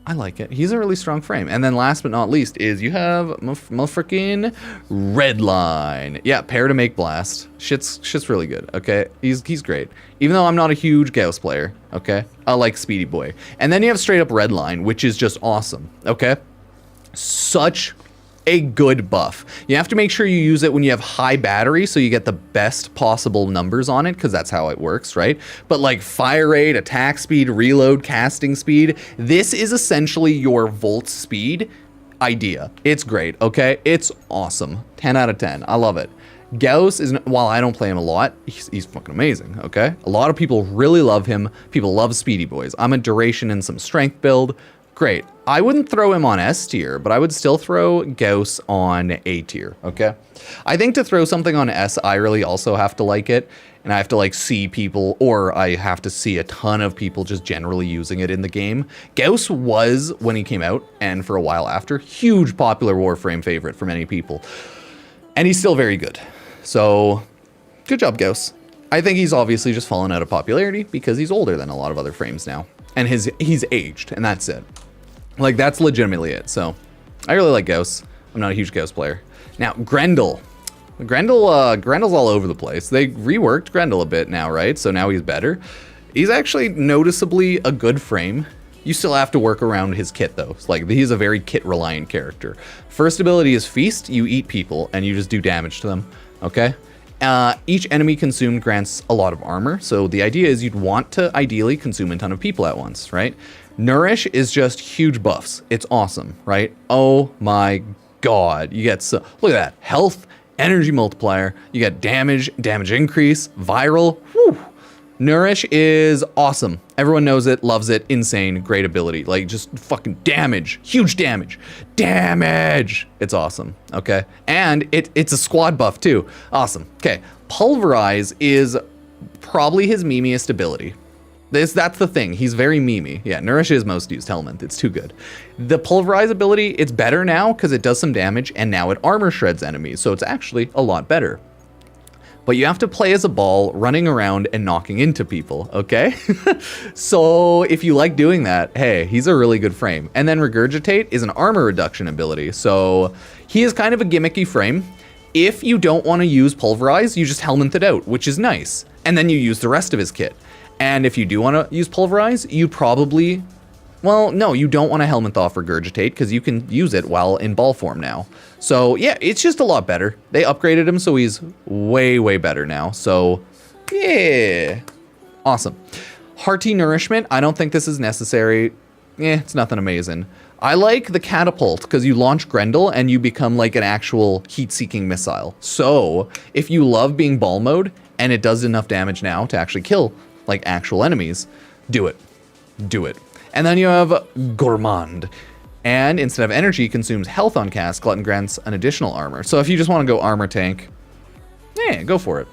I like it. He's a really strong frame. And then last but not least is you have freaking Redline. Yeah, pair to make blast. Shit's really good, okay? He's great. Even though I'm not a huge Gauss player, okay? I like Speedy Boy. And then you have straight up Redline, which is just awesome, okay? Such a good buff. You have to make sure you use it when you have high battery so you get the best possible numbers on it, because that's how it works, right? But like fire rate, attack speed, reload, casting speed, this is essentially your volt speed idea. It's great, okay? It's awesome. 10 out of 10. I love it. Gauss is, while I don't play him a lot, he's fucking amazing, okay? A lot of people really love him. People love Speedy Boys. I'm a duration and some strength build. Great. I wouldn't throw him on S tier, but I would still throw Gauss on A tier, okay? I think to throw something on S, I really also have to like it, and I have to like see people, or I have to see a ton of people just generally using it in the game. Gauss was, when he came out, and for a while after, huge popular Warframe favorite for many people. And he's still very good. So, good job, Gauss. I think he's obviously just fallen out of popularity because he's older than a lot of other frames now. And he's aged, and that's it. Like, that's legitimately it. So, I really like Gauss. I'm not a huge Gauss player. Now, Grindle. Grindle's all over the place. They reworked Grindle a bit now, right? So now he's better. He's actually noticeably a good frame. You still have to work around his kit, though. It's like, he's a very kit-reliant character. First ability is Feast. You eat people, and you just do damage to them, okay? Each enemy consumed grants a lot of armor, so the idea is you'd want to ideally consume a ton of people at once, right? Nourish is just huge buffs. It's awesome, right? Oh my god. You get so, look at that. Health, energy multiplier. You get damage increase, viral. Whew. Nourish is awesome. Everyone knows it, loves it, insane, great ability. Like, just fucking damage, huge damage. Damage! It's awesome, okay? And it's a squad buff too. Awesome. Okay, Pulverize is probably his memeiest ability. That's the thing, he's very memey. Yeah, Nourish is most used Helminth, it's too good. The Pulverize ability, it's better now because it does some damage, and now it armor shreds enemies, so it's actually a lot better. But you have to play as a ball, running around and knocking into people, okay? So if you like doing that, hey, he's a really good frame. And then Regurgitate is an armor reduction ability, so he is kind of a gimmicky frame. If you don't want to use Pulverize, you just Helminth it out, which is nice. And then you use the rest of his kit. And if you do want to use Pulverize, you probably... Well, no, you don't want to Helminth off Regurgitate because you can use it while in ball form now. So, yeah, it's just a lot better. They upgraded him, so he's way, way better now. So, yeah. Awesome. Hearty Nourishment, I don't think this is necessary. It's nothing amazing. I like the Catapult because you launch Grindle and you become like an actual heat-seeking missile. So, if you love being ball mode and it does enough damage now to actually kill like actual enemies, do it. Do it. And then you have Gourmand. And instead of energy, consumes health on cast. Glutton grants an additional armor. So if you just want to go armor tank, yeah, go for it.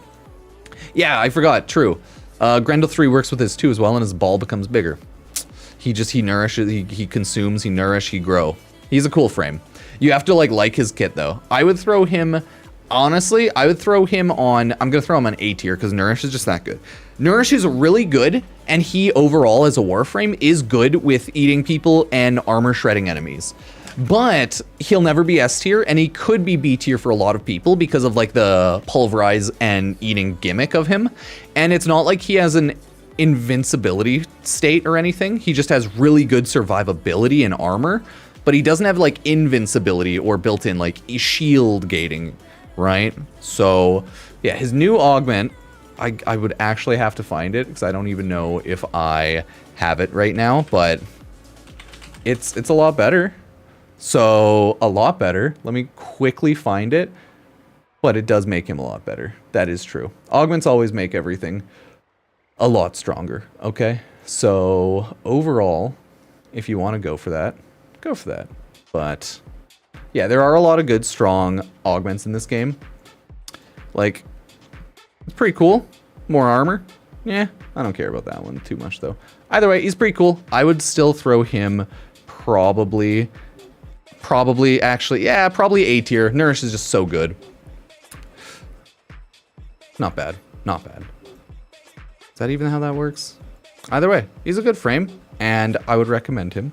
Yeah, I forgot. True. Grendel 3 works with his too as well, and his ball becomes bigger. He nourishes, he consumes, he nourish, he grow. He's a cool frame. You have to like his kit though. I would throw him, honestly, I would throw him on, I'm going to throw him on A tier because Nourish is just that good. Nourish is really good, and he overall as a Warframe is good with eating people and armor shredding enemies. But he'll never be S tier, and he could be B tier for a lot of people because of like the Pulverize and eating gimmick of him. And it's not like he has an invincibility state or anything. He just has really good survivability and armor, but he doesn't have like invincibility or built-in like shield gating, right? So yeah, his new augment, I would actually have to find it because I don't even know if I have it right now, but it's a lot better. So a lot better. Let me quickly find it. but it does make him a lot better. That is true. Augments always make everything a lot stronger, okay? So overall, if you want to go for that, go for that. But yeah, there are a lot of good, strong augments in this game. Like, it's pretty cool. More armor. Yeah, I don't care about that one too much, though. Either way, he's pretty cool. I would still throw him probably actually, yeah, probably A tier. Nourish is just so good. Not bad. Not bad. Is that even how that works? Either way, he's a good frame, and I would recommend him.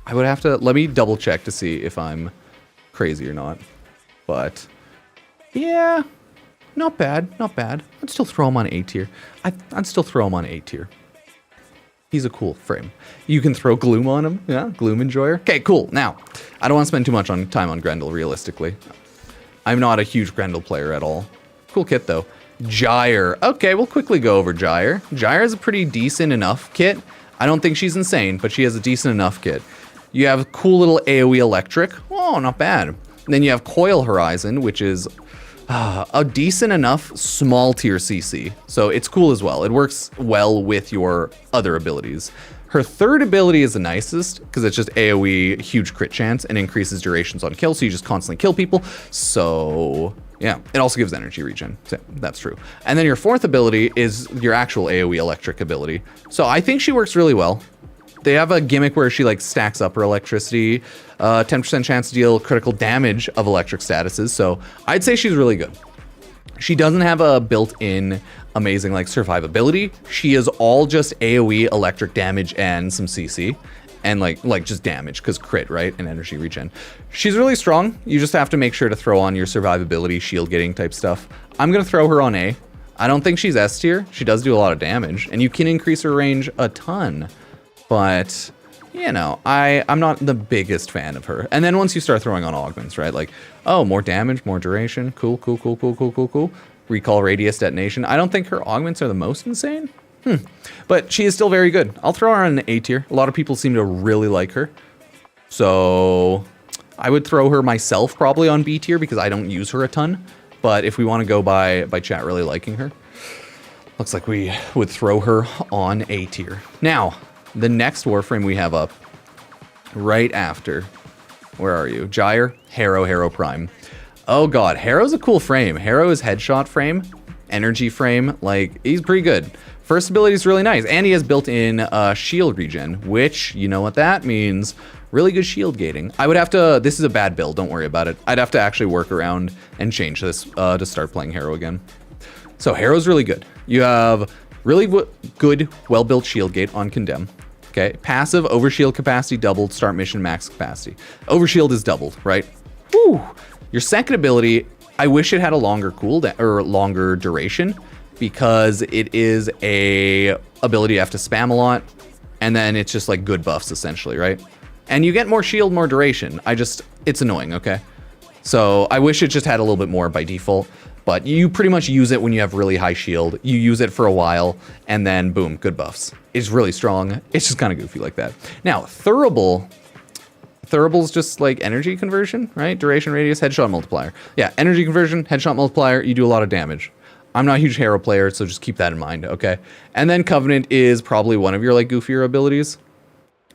I would have to, let me double check to see if I'm crazy or not. But, yeah, not bad, not bad. I'd still throw him on A tier. I'd still throw him on A tier. He's a cool frame. You can throw Gloom on him. Yeah, Gloom Enjoyer. Okay, cool. Now, I don't want to spend too much time on Grindle, realistically. I'm not a huge Grindle player at all. Cool kit, though. Gyre. Okay, we'll quickly go over Gyre. Gyre is a pretty decent enough kit. I don't think she's insane, but she has a decent enough kit. You have cool little AoE Electric. Oh, not bad. And then you have Coil Horizon, which is a decent enough small tier CC. So it's cool as well. It works well with your other abilities. Her third ability is the nicest because it's just AoE, huge crit chance, and increases durations on kill, so you just constantly kill people. So yeah, it also gives energy regen. So that's true. And then your fourth ability is your actual AoE electric ability. So I think she works really well. They have a gimmick where she like stacks up her electricity, 10% chance to deal critical damage of electric statuses. So I'd say she's really good. She doesn't have a built-in amazing like survivability. She is all just AoE electric damage and some CC. And like just damage, because crit, right? And energy regen. She's really strong. You just have to make sure to throw on your survivability, shield getting type stuff. I'm going to throw her on A. I don't think she's S tier. She does do a lot of damage, and you can increase her range a ton. But, you know, I'm not the biggest fan of her. And then once you start throwing on augments, right? Like, oh, more damage, more duration. Cool, cool, cool, cool, cool, cool, cool. Recall radius detonation. I don't think her augments are the most insane. But she is still very good. I'll throw her on an A tier. A lot of people seem to really like her. So I would throw her myself probably on B tier because I don't use her a ton. But if we want to go by chat really liking her, looks like we would throw her on A tier. Now, the next Warframe we have up right after, where are you? Gyre, Harrow Prime. Oh god, Harrow's a cool frame. Harrow is headshot frame, energy frame, like he's pretty good. First ability is really nice, and he has built-in shield regen, which, you know what that means, really good shield gating. I would have to, this is a bad build, don't worry about it. I'd have to actually work around and change this to start playing Harrow again. So Harrow's really good. You have really good, well-built shield gate on Condemn. Okay, passive overshield capacity doubled, start mission max capacity. Overshield is doubled, right? Woo! Your second ability, I wish it had a longer cooldown or longer duration, because it is a ability you have to spam a lot, and then it's just like good buffs essentially, right? And you get more shield, more duration. It's annoying, okay? So I wish it just had a little bit more by default, but you pretty much use it when you have really high shield. You use it for a while, and then boom, good buffs. It's really strong. It's just kind of goofy like that. Now, Thurible's just like energy conversion, right? Duration, radius, headshot multiplier. Yeah, energy conversion, headshot multiplier, you do a lot of damage. I'm not a huge Harrow player, so just keep that in mind, okay? And then Covenant is probably one of your like goofier abilities,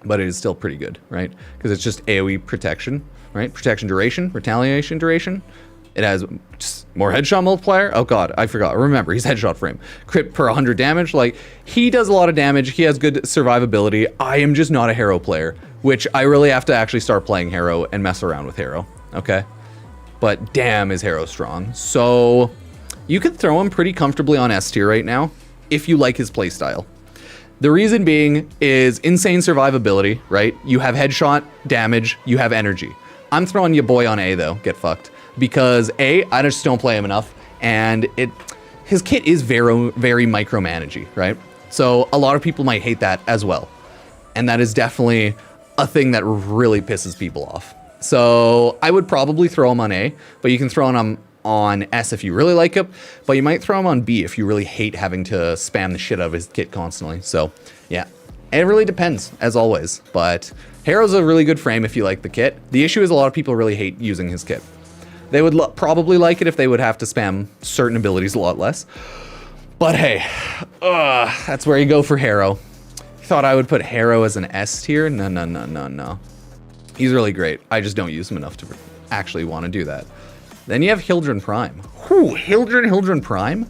but it is still pretty good, right? Because it's just AoE protection, right? Protection duration, retaliation duration. It has just more headshot multiplier. Oh god, I forgot. Remember, he's headshot frame. Crit per 100 damage. Like, he does a lot of damage. He has good survivability. I am just not a Harrow player, which I really have to actually start playing Harrow and mess around with Harrow, okay? But damn, is Harrow strong. So you could throw him pretty comfortably on S tier right now if you like his playstyle. The reason being is insane survivability, right? You have headshot, damage, you have energy. I'm throwing your boy on A though, get fucked. Because A, I just don't play him enough, and his kit is very, very micromanagey, right? So a lot of people might hate that as well. And that is definitely a thing that really pisses people off. So I would probably throw him on A, but you can throw him on S if you really like him, but you might throw him on B if you really hate having to spam the shit out of his kit constantly. So yeah, it really depends, as always. But Harrow's a really good frame if you like the kit. The issue is a lot of people really hate using his kit. They would probably like it if they would have to spam certain abilities a lot less. But hey, that's where you go for Harrow. Thought I would put Harrow as an S tier? No, no, no, no, no. He's really great. I just don't use him enough to actually want to do that. Then you have Hilda Prime. Whew, Hilda Prime?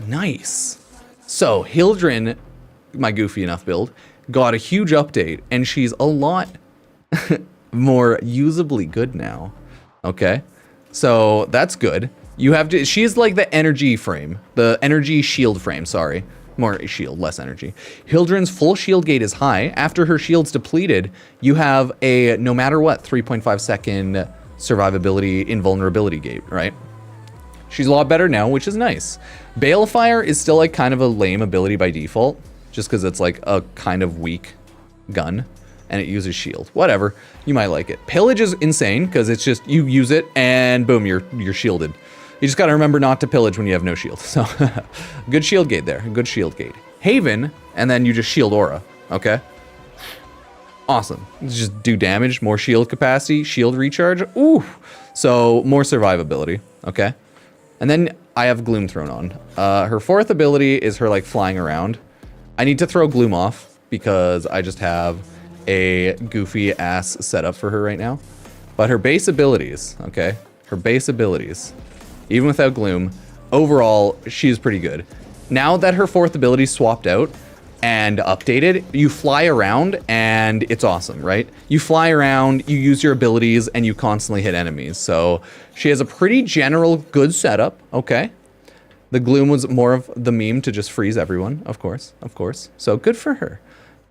Nice. So, Hilda, my goofy enough build, got a huge update, and she's a lot more usably good now. Okay? So, that's good. You have to, she's like the energy frame. The energy shield frame, sorry. More shield, less energy. Hildra's full shield gate is high. After her shield's depleted, you have a, no matter what, 3.5 second survivability invulnerability gate, right? She's a lot better now, which is nice. Balefire is still like kind of a lame ability by default, just because it's like a kind of weak gun, and it uses shield. Whatever, you might like it. Pillage is insane, because it's just, you use it, and boom, you're shielded. You just gotta remember not to pillage when you have no shield. So, good shield gate there, good shield gate. Haven, and then you just shield aura, okay? Awesome. Just do damage, more shield capacity, shield recharge. Ooh, so more survivability, okay? And then I have Gloom thrown on. Her fourth ability is her like flying around. I need to throw Gloom off because I just have a goofy ass setup for her right now. But her base abilities, okay? Her base abilities, even without Gloom, overall, she's pretty good. Now that her fourth ability swapped out and updated, you fly around and it's awesome, right? You fly around, you use your abilities, and you constantly hit enemies. So she has a pretty general good setup, okay? The Gloom was more of the meme to just freeze everyone, of course, of course. So good for her,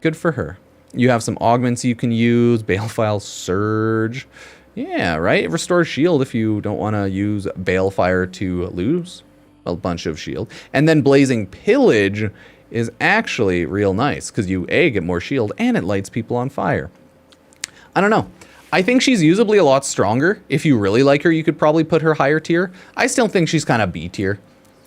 good for her. You have some augments you can use, Balefire Surge. Yeah, right? Restore shield if you don't want to use Balefire to lose a bunch of shield. And then Blazing Pillage is actually real nice because you, A, get more shield and it lights people on fire. I don't know. I think she's usably a lot stronger. If you really like her, you could probably put her higher tier. I still think she's kind of B tier.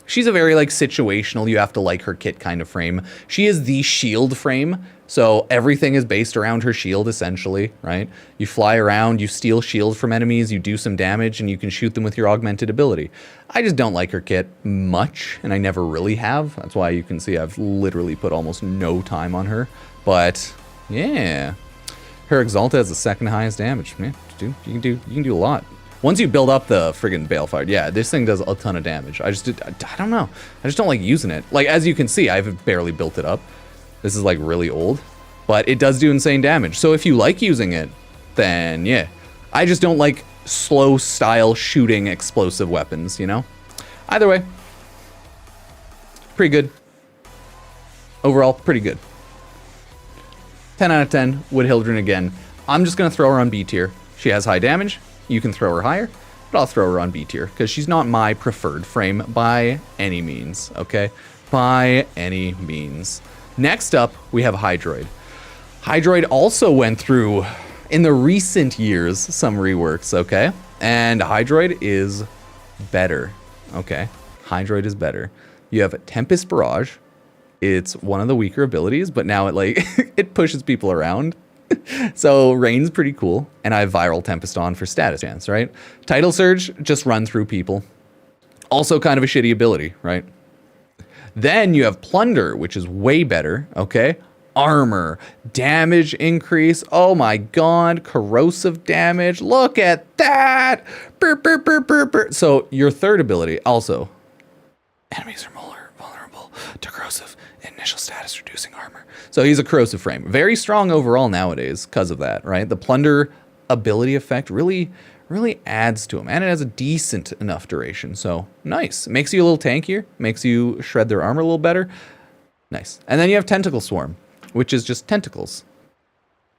She's a very like situational, you have to like her kit kind of frame. She is the shield frame, so everything is based around her shield essentially, right? You fly around, you steal shield from enemies, you do some damage, and you can shoot them with your augmented ability. I just don't like her kit much, and I never really have. That's why you can see I've literally put almost no time on her. But yeah, her Exalta has the second highest damage. Man, you can do a lot. Once you build up the friggin' Balefire, yeah, this thing does a ton of damage. I don't know. I just don't like using it. Like, as you can see, I've barely built it up. This is, like, really old. But it does do insane damage. So if you like using it, then, yeah. I just don't like slow style shooting explosive weapons, you know? Either way. Pretty good. Overall, pretty good. 10 out of 10, would Hildren again. I'm just gonna throw her on B tier. She has high damage. You can throw her higher, but I'll throw her on B tier because she's not my preferred frame by any means, okay? By any means. Next up, we have Hydroid. Hydroid also went through, in the recent years, some reworks, okay? And Hydroid is better, okay? Hydroid is better. You have Tempest Barrage. It's one of the weaker abilities, but now it like it pushes people around. So Rain's pretty cool, and I have Viral Tempest on for status chance, right? Tidal Surge, just run through people. Also kind of a shitty ability, right? Then you have Plunder, which is way better, okay? Armor, damage increase, oh my god, corrosive damage, look at that! Burr, burr, burr, burr, burr. So your third ability, also, enemies are more vulnerable to corrosive initial status reducing armor. So he's a corrosive frame. Very strong overall nowadays because of that, right? The Plunder ability effect really adds to him. And it has a decent enough duration. So nice. Makes you a little tankier. Makes you shred their armor a little better. Nice. And then you have Tentacle Swarm, which is just tentacles.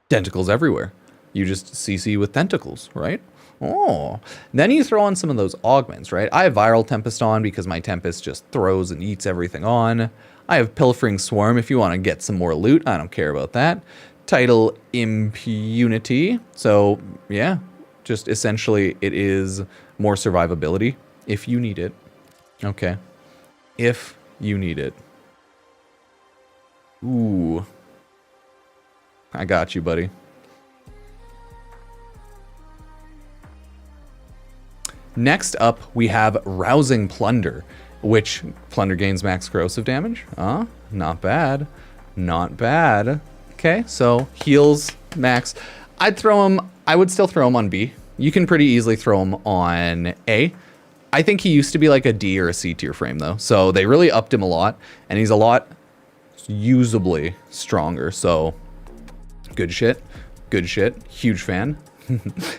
Tentacles everywhere. You just CC with tentacles, right? Oh. Then you throw on some of those augments, right? I have Viral Tempest on because my Tempest just throws and eats everything on. I have Pilfering Swarm if you want to get some more loot. I don't care about that. Tidal Impunity. So, yeah. Just essentially, it is more survivability if you need it. Okay. If you need it. Ooh. I got you, buddy. Next up, we have Rousing Plunder, which Plunder gains max corrosive damage. Not bad. Not bad. Okay, so heals max. I would still throw him on B. You can pretty easily throw him on A. I think he used to be like a D or a C tier frame though. So they really upped him a lot, and he's a lot usably stronger. So good shit. Good shit. Huge fan.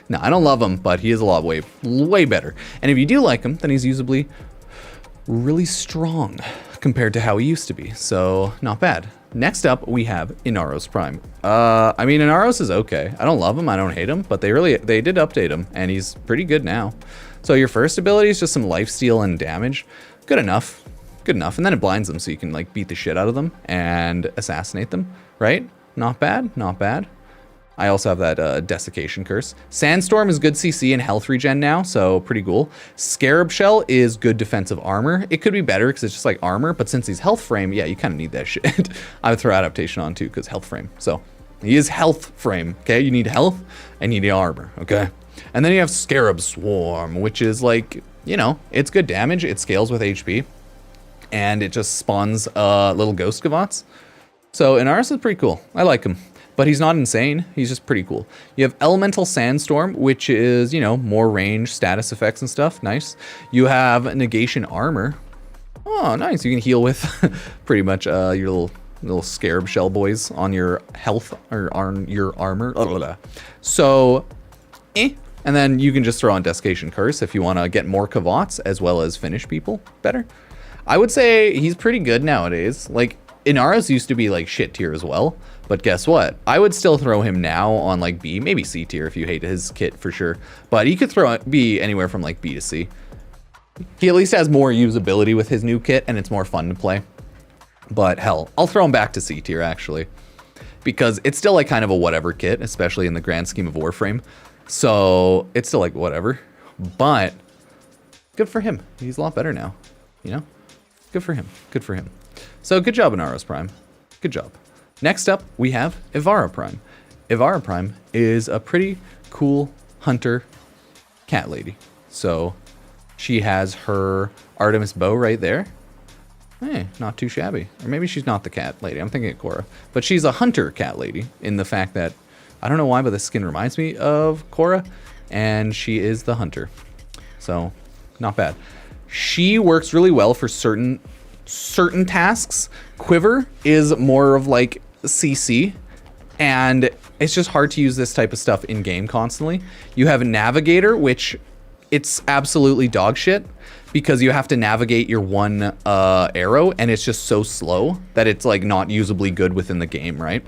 No, I don't love him, but he is a lot way better. And if you do like him, then he's usably really strong compared to how he used to be. So not bad. Next up, we have Inaros Prime. I mean, Inaros is okay. I don't love him, I don't hate him, but they did update him, and he's pretty good now. So your first ability is just some lifesteal and damage. Good enough. Good enough. And then it blinds them so you can like beat the shit out of them and assassinate them, right? Not bad, not bad. I also have that Desiccation Curse. Sandstorm is good CC and health regen now, so pretty cool. Scarab Shell is good defensive armor. It could be better because it's just like armor, but since he's health frame, yeah, you kind of need that shit. I would throw adaptation on too because health frame. So he is health frame, okay? You need health and you need armor, okay? And then you have Scarab Swarm, which is like, you know, it's good damage. It scales with HP and it just spawns little ghost gavots. So Inaros is pretty cool. I like him. But he's not insane. He's just pretty cool. You have Elemental Sandstorm, which is, you know, more range, status effects and stuff. Nice. You have Negation Armor. Oh, nice. You can heal with pretty much your little Scarab Shell boys on your health or on your armor. So, And then you can just throw on Desiccation Curse if you want to get more Kavots as well as finish people better. I would say he's pretty good nowadays. Like, Inaros used to be like shit tier as well. But guess what? I would still throw him now on like B, maybe C tier if you hate his kit for sure. But he could be anywhere from like B to C. He at least has more usability with his new kit and it's more fun to play. But hell, I'll throw him back to C tier actually. Because it's still like kind of a whatever kit, especially in the grand scheme of Warframe. So it's still like whatever. But good for him. He's a lot better now, you know? Good for him. Good for him. So good job, Inaros Prime. Good job. Next up, we have Ivara Prime. Ivara Prime is a pretty cool hunter cat lady. So she has her Artemis bow right there. Hey, not too shabby. Or maybe she's not the cat lady. I'm thinking of Korra. But she's a hunter cat lady in the fact that, I don't know why, but the skin reminds me of Korra. And she is the hunter. So, not bad. She works really well for certain tasks. Quiver is more of like CC, and it's just hard to use this type of stuff in game constantly. You have a Navigator, which it's absolutely dog shit because you have to navigate your one arrow, and it's just so slow that it's like not usably good within the game, right?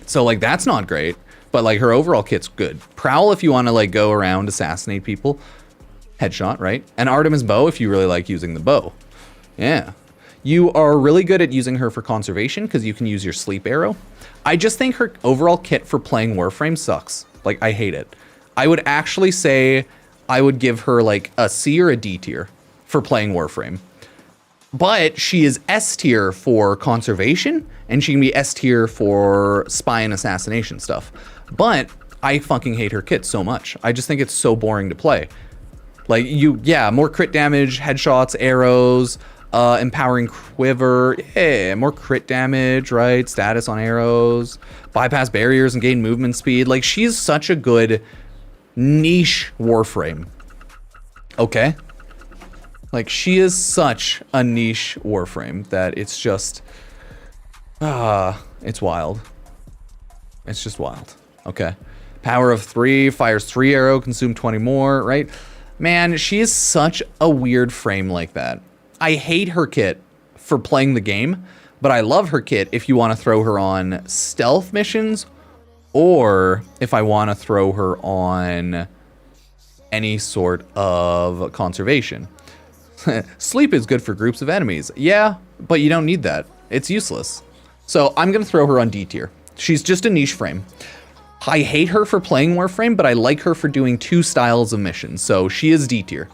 So like that's not great, but like her overall kit's good. Prowl if you want to like go around assassinate people, headshot, right? And Artemis bow if you really like using the bow. Yeah. You are really good at using her for conservation because you can use your sleep arrow. I just think her overall kit for playing Warframe sucks. Like, I hate it. I would actually say I would give her like a C or a D tier for playing Warframe. But she is S tier for conservation, and she can be S tier for spy and assassination stuff. But I fucking hate her kit so much. I just think it's so boring to play. Like, more crit damage, headshots, arrows, empowering quiver, yeah, more crit damage, right? Status on arrows, bypass barriers and gain movement speed. Like, she's such a good niche Warframe. Okay? Like, she is such a niche Warframe that it's just, it's wild. It's just wild. Okay. Power of 3, fires 3 arrow, consume 20 more, right? Man, she is such a weird frame like that. I hate her kit for playing the game, but I love her kit if you want to throw her on stealth missions or if I want to throw her on any sort of conservation. Sleep is good for groups of enemies. Yeah, but you don't need that. It's useless. So I'm going to throw her on D tier. She's just a niche frame. I hate her for playing Warframe, but I like her for doing 2 styles of missions. So she is D tier.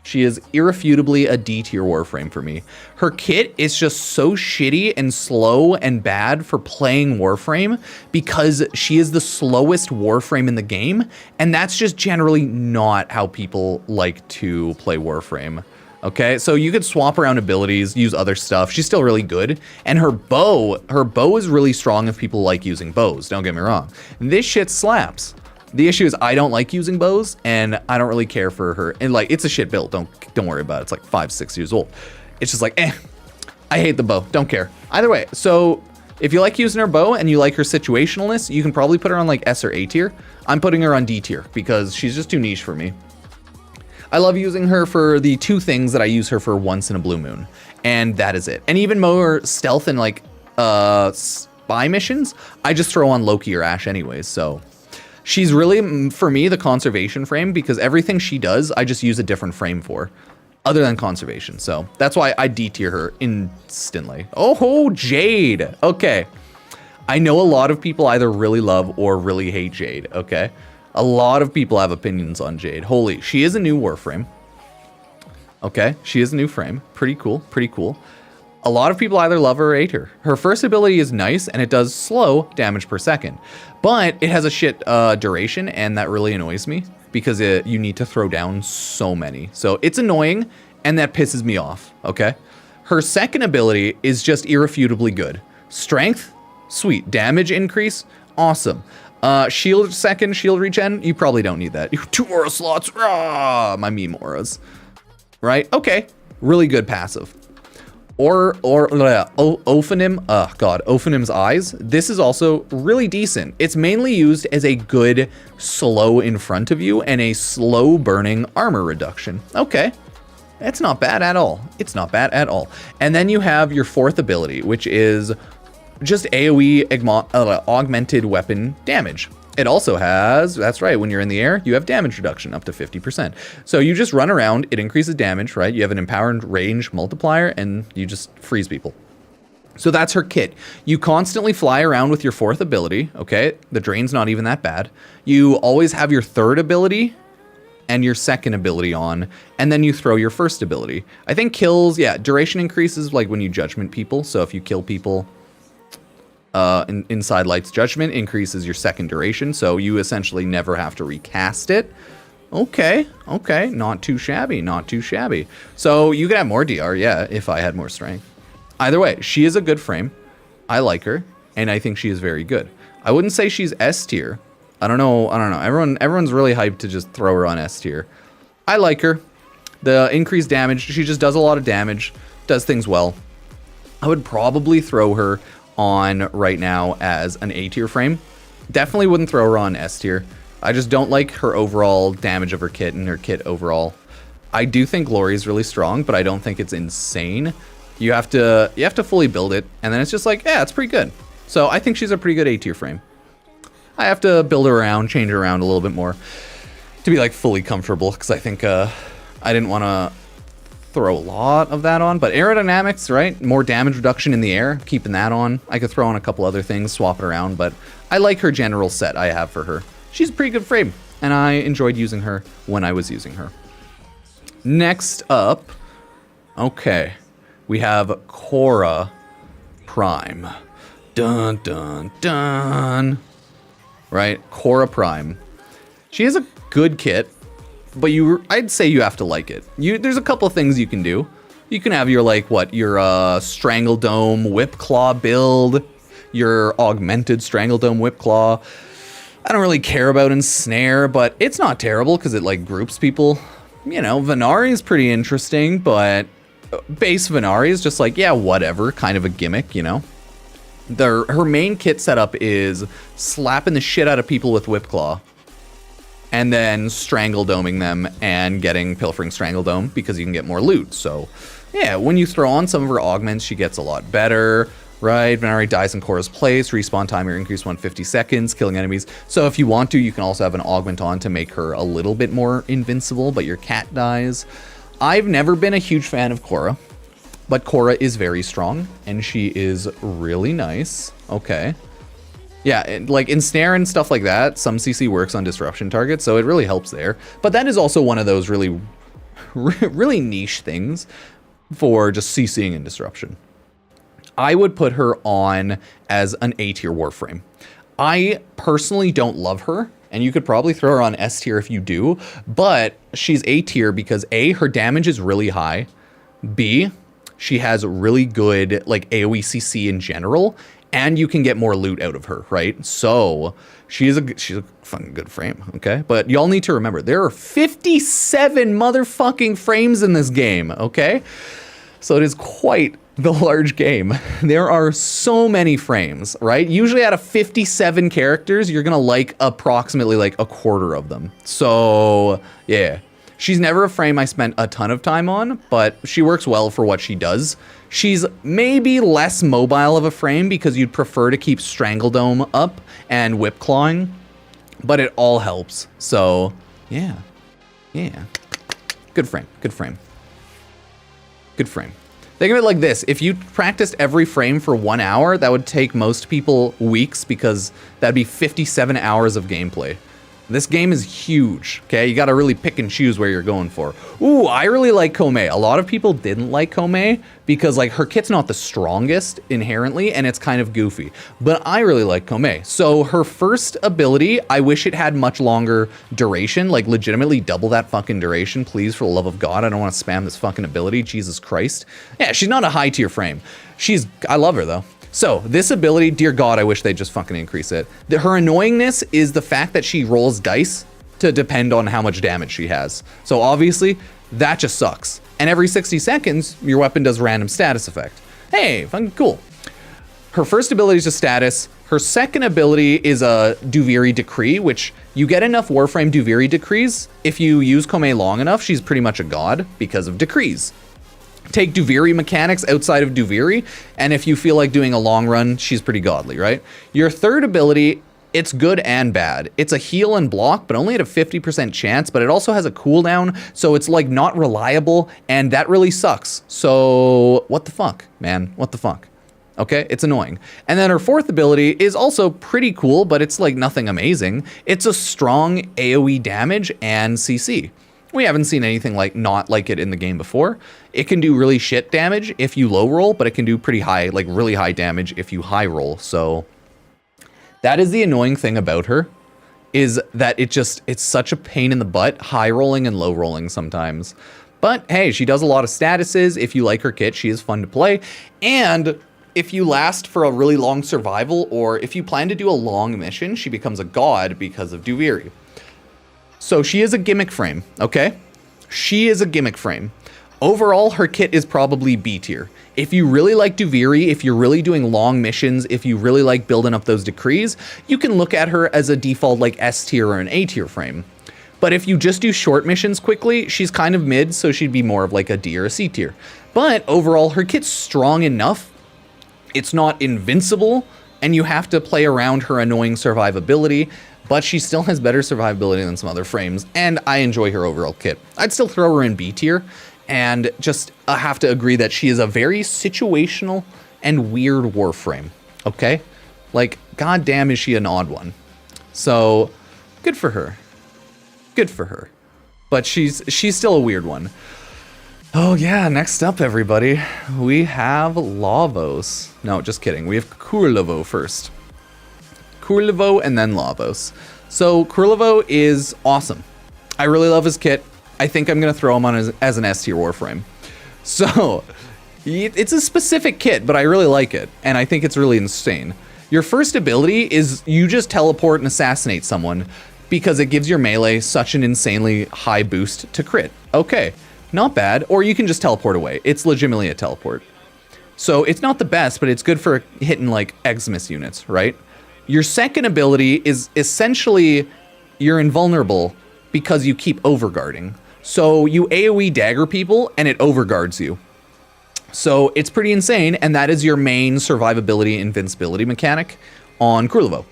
She is irrefutably a D tier Warframe for me. Her kit is just so shitty and slow and bad for playing Warframe because she is the slowest Warframe in the game, and that's just generally not how people like to play Warframe. Okay, so you could swap around abilities, use other stuff. She's still really good, and her bow is really strong if people like using bows. Don't get me wrong. This shit slaps. The issue is I don't like using bows, and I don't really care for her. And like, it's a shit build. Don't worry about it. It's like 5-6 years old. It's just like, I hate the bow. Don't care. Either way, so if you like using her bow and you like her situationalness, you can probably put her on like S or A tier. I'm putting her on D tier because she's just too niche for me. I love using her for the 2 things that I use her for once in a blue moon, and that is it. And even more stealth and like spy missions, I just throw on Loki or Ashe anyways, so. She's really, for me, the conservation frame because everything she does, I just use a different frame for, other than conservation. So that's why I D tier her instantly. Oh, Jade. Okay. I know a lot of people either really love or really hate Jade, okay? A lot of people have opinions on Jade. Holy, she is a new Warframe. Okay, she is a new frame. Pretty cool, pretty cool. A lot of people either love her or hate her. Her first ability is nice, and it does slow damage per second. But it has a shit duration, and that really annoys me, because you need to throw down so many. So it's annoying, and that pisses me off, okay? Her second ability is just irrefutably good. Strength, sweet. Damage increase, awesome. Shield second, shield regen, you probably don't need that. 2 aura slots, rah, my meme auras. Right, okay, really good passive. Ophanim, Ophanim's Eyes. This is also really decent. It's mainly used as a good slow in front of you and a slow burning armor reduction. Okay, it's not bad at all. It's not bad at all. And then you have your 4th ability, which is just AoE augmented weapon damage. It also has, that's right, when you're in the air, you have damage reduction up to 50%. So you just run around, it increases damage, right? You have an empowered range multiplier, and you just freeze people. So that's her kit. You constantly fly around with your 4th ability, okay? The drain's not even that bad. You always have your 3rd ability and your 2nd ability on, and then you throw your 1st ability. I think kills, yeah, duration increases like when you judgment people. So if you kill people, inside Light's Judgment increases your 2nd duration, so you essentially never have to recast it. Okay, not too shabby, not too shabby. So you could have more DR, yeah, if I had more strength. Either way, she is a good frame. I like her, and I think she is very good. I wouldn't say she's S tier. I don't know. Everyone's really hyped to just throw her on S tier. I like her. The increased damage, she just does a lot of damage, does things well. I would probably throw her on right now as an A tier frame. Definitely wouldn't throw her on S tier. I just don't like her overall damage of her kit and her kit overall. I do think Glory is really strong, but I don't think it's insane. You have to fully build it, and then it's just like, yeah, it's pretty good. So I think she's a pretty good A tier frame. I have to build her around, change her around a little bit more to be like fully comfortable, because I think I didn't want to throw a lot of that on, but aerodynamics, right? More damage reduction in the air, keeping that on. I could throw on a couple other things, swap it around, but I like her general set I have for her. She's a pretty good frame, and I enjoyed using her when I was using her. Next up, okay, we have Gar Prime. Dun, dun, dun. Right, Gar Prime. She has a good kit, but I'd say you have to like it. There's a couple things you can do. You can have your, like, your Strangle Dome Whip Claw build, your augmented Strangle Dome Whip Claw. I don't really care about Ensnare, but it's not terrible because it, like, groups people. You know, Venari is pretty interesting, but base Venari is just like, yeah, whatever, kind of a gimmick, you know? Her main kit setup is slapping the shit out of people with Whip Claw, and then Strangle Doming them and getting Pilfering Strangle Dome because you can get more loot. So, yeah, when you throw on some of her augments, she gets a lot better, right? Venari dies in Korra's place, respawn timer increase 150 seconds, killing enemies. So if you want to, you can also have an augment on to make her a little bit more invincible, but your cat dies. I've never been a huge fan of Korra, but Korra is very strong, and she is really nice. Okay. Yeah, like Ensnare and stuff like that, some CC works on disruption targets, so it really helps there. But that is also one of those really, really niche things for just CCing and disruption. I would put her on as an A tier Warframe. I personally don't love her, and you could probably throw her on S tier if you do, but she's A tier because A, her damage is really high. B, she has really good like AoE CC in general, and you can get more loot out of her, right? So she's a fucking good frame, okay? But y'all need to remember, there are 57 motherfucking frames in this game, okay? So it is quite the large game. There are so many frames, right? Usually out of 57 characters, you're gonna like approximately like a quarter of them. So yeah, she's never a frame I spent a ton of time on, but she works well for what she does. She's maybe less mobile of a frame because you'd prefer to keep Strangledome up and Whip Clawing, but it all helps. So yeah, good frame, good frame, good frame. Think of it like this. If you practiced every frame for 1 hour, that would take most people weeks because that'd be 57 hours of gameplay. This game is huge, okay? You gotta really pick and choose where you're going for. Ooh, I really like Choma. A lot of people didn't like Choma because like her kit's not the strongest inherently and it's kind of goofy. But I really like Choma. So her first ability, I wish it had much longer duration, like legitimately double that fucking duration, please, for the love of God. I don't want to spam this fucking ability, Jesus Christ. Yeah, she's not a high tier frame. I love her though. So this ability, dear God, I wish they'd just fucking increase it. Her annoyingness is the fact that she rolls dice to depend on how much damage she has. So obviously that just sucks. And every 60 seconds, your weapon does random status effect. Hey, fucking cool. Her first ability is just status. Her second ability is a Duviri Decree, which you get enough Warframe Duviri Decrees. If you use Choma long enough, she's pretty much a god because of decrees. Take Duviri mechanics outside of Duviri, and if you feel like doing a long run, she's pretty godly, right? Your third ability, it's good and bad. It's a heal and block, but only at a 50% chance, but it also has a cooldown, so it's like not reliable, and that really sucks. So what the fuck, man? What the fuck? Okay, it's annoying. And then her fourth ability is also pretty cool, but it's like nothing amazing. It's a strong AoE damage and CC. We haven't seen anything not like it in the game before. It can do really shit damage if you low roll, but it can do pretty high, like really high damage if you high roll. So that is the annoying thing about her, is that it's such a pain in the butt, high rolling and low rolling sometimes. But hey, she does a lot of statuses. If you like her kit, she is fun to play. And if you last for a really long survival, or if you plan to do a long mission, she becomes a god because of Duviri. So she is a gimmick frame, okay? She is a gimmick frame. Overall, her kit is probably B tier. If you really like Duviri, if you're really doing long missions, if you really like building up those decrees, you can look at her as a default like S tier or an A tier frame. But if you just do short missions quickly, she's kind of mid, so she'd be more of like a D or a C tier. But overall, her kit's strong enough. It's not invincible, and you have to play around her annoying survivability, but she still has better survivability than some other frames, and I enjoy her overall kit. I'd still throw her in B tier, and just have to agree that she is a very situational and weird Warframe, okay? Like, goddamn is she an odd one. So, good for her. Good for her. But she's still a weird one. Oh yeah, next up, everybody, we have Lavos. No, just kidding. We have Kurlevo first. Kurlevo and then Lavos. So Kurlevo is awesome. I really love his kit. I think I'm going to throw him on as an S tier Warframe. So it's a specific kit, but I really like it. And I think it's really insane. Your first ability is you just teleport and assassinate someone because it gives your melee such an insanely high boost to crit. Okay, not bad. Or you can just teleport away. It's legitimately a teleport. So it's not the best, but it's good for hitting like Xmas units, right? Your second ability is essentially you're invulnerable because you keep overguarding. So you AoE dagger people and it overguards you. So it's pretty insane, and that is your main survivability invincibility mechanic on Kurlevo.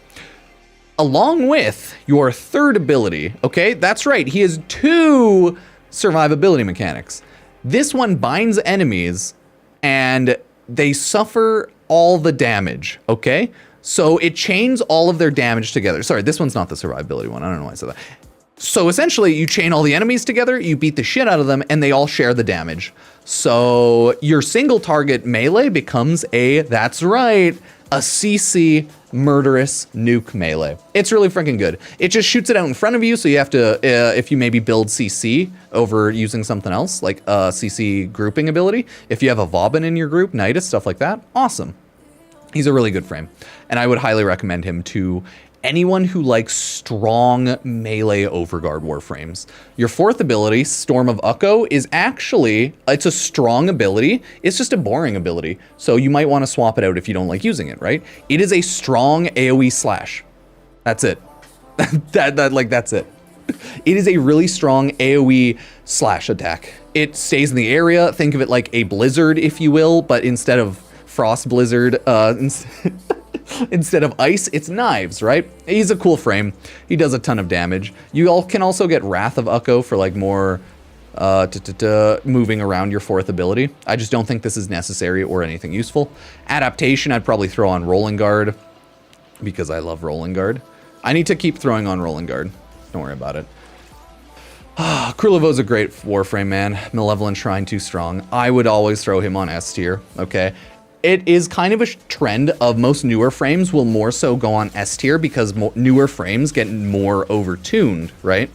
Along with your third ability, okay? That's right, he has 2 survivability mechanics. This one binds enemies and they suffer all the damage, okay? So it chains all of their damage together. Sorry, this one's not the survivability one. I don't know why I said that. So essentially, you chain all the enemies together, you beat the shit out of them, and they all share the damage. So your single target melee becomes that's right, a CC murderous nuke melee. It's really freaking good. It just shoots it out in front of you, so you have to, if you maybe build CC over using something else, like a CC grouping ability, if you have a Vauban in your group, Nidus, stuff like that, awesome. He's a really good frame, and I would highly recommend him to anyone who likes strong melee overguard warframes. Your fourth ability, Storm of Ukko, is actually, it's a strong ability. It's just a boring ability. So you might want to swap it out if you don't like using it, right? It is a strong AoE slash. That's it. That's it. It is a really strong AoE slash attack. It stays in the area. Think of it like a blizzard, if you will, but instead of frost blizzard, instead of ice, it's knives, right? He's a cool frame. He does a ton of damage. You all can also get Wrath of Ukko for like more moving around your fourth ability. I just don't think this is necessary or anything useful. Adaptation, I'd probably throw on Rolling Guard because I love Rolling Guard. I need to keep throwing on Rolling Guard. Don't worry about it. Krulovo's a great Warframe, man. Malevolent Shrine too strong. I would always throw him on S tier, okay? It is kind of a trend of most newer frames will more so go on S tier because newer frames get more overtuned, right?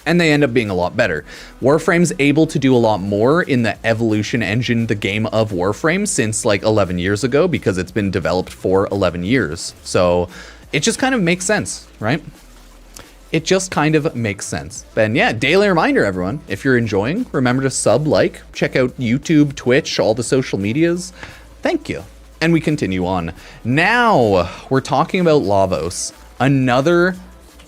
And they end up being a lot better. Warframe's able to do a lot more in the evolution engine, the game of Warframe, since like 11 years ago because it's been developed for 11 years. So it just kind of makes sense, right? It just kind of makes sense. And yeah, daily reminder, everyone, if you're enjoying, remember to sub, like, check out YouTube, Twitch, all the social medias. Thank you. And we continue on. Now, we're talking about Lavos, another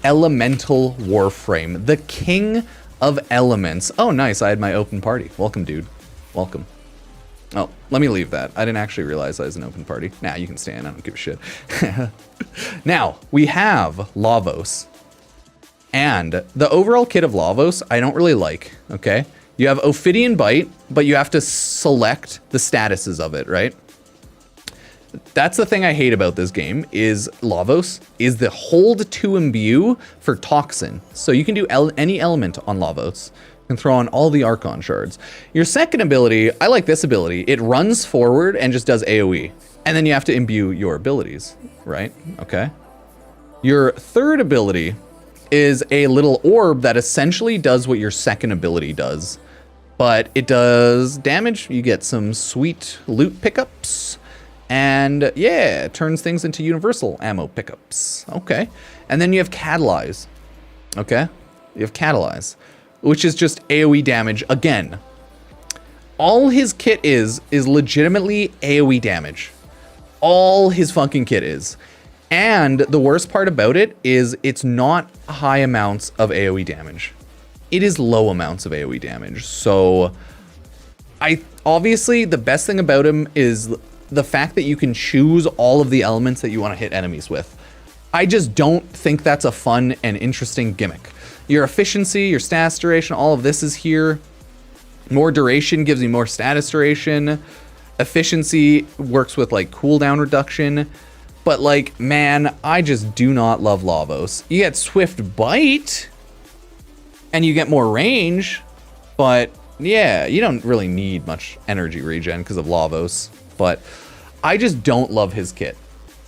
elemental warframe, the king of elements. Oh, nice. I had my open party. Welcome, dude. Welcome. Oh, let me leave that. I didn't actually realize I was an open party. Nah, you can stay in. I don't give a shit. Now, we have Lavos. And the overall kit of Lavos, I don't really like, okay? You have Ophidian Bite, but you have to select the statuses of it, right? That's the thing I hate about this game, is Lavos, is the hold to imbue for Toxin. So you can do any element on Lavos. You can throw on all the Archon shards. Your second ability, I like this ability. It runs forward and just does AoE. And then you have to imbue your abilities, right? Okay. Your third ability is a little orb that essentially does what your second ability does. But it does damage. You get some sweet loot pickups. And yeah, it turns things into universal ammo pickups. Okay. And then you have Catalyze. Okay. You have Catalyze, which is just AoE damage again. All his kit is legitimately AoE damage. All his fucking kit is. And the worst part about it is it's not high amounts of AoE damage. It is low amounts of AoE damage. So obviously the best thing about him is the fact that you can choose all of the elements that you want to hit enemies with. I just don't think that's a fun and interesting gimmick. Your efficiency, your status duration, all of this is here. More duration gives you more status duration. Efficiency works with like cooldown reduction. But like, man, I just do not love Lavos. You get Swift Bite and you get more range, but yeah, you don't really need much energy regen because of Lavos. But I just don't love his kit.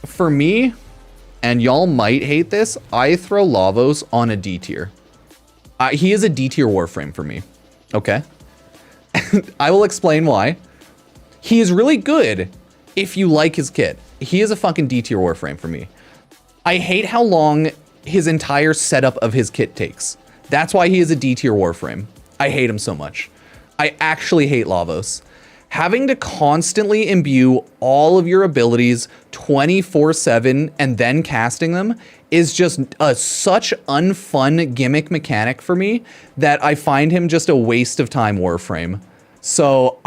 For me, and y'all might hate this, I throw Lavos on a D tier. He is a D tier Warframe for me. Okay. I will explain why. He is really good if you like his kit. He is a fucking D tier Warframe for me. I hate how long his entire setup of his kit takes. That's why he is a D tier Warframe. I hate him so much. I actually hate Lavos. Having to constantly imbue all of your abilities 24/7 and then casting them is just such unfun gimmick mechanic for me that I find him just a waste of time Warframe. So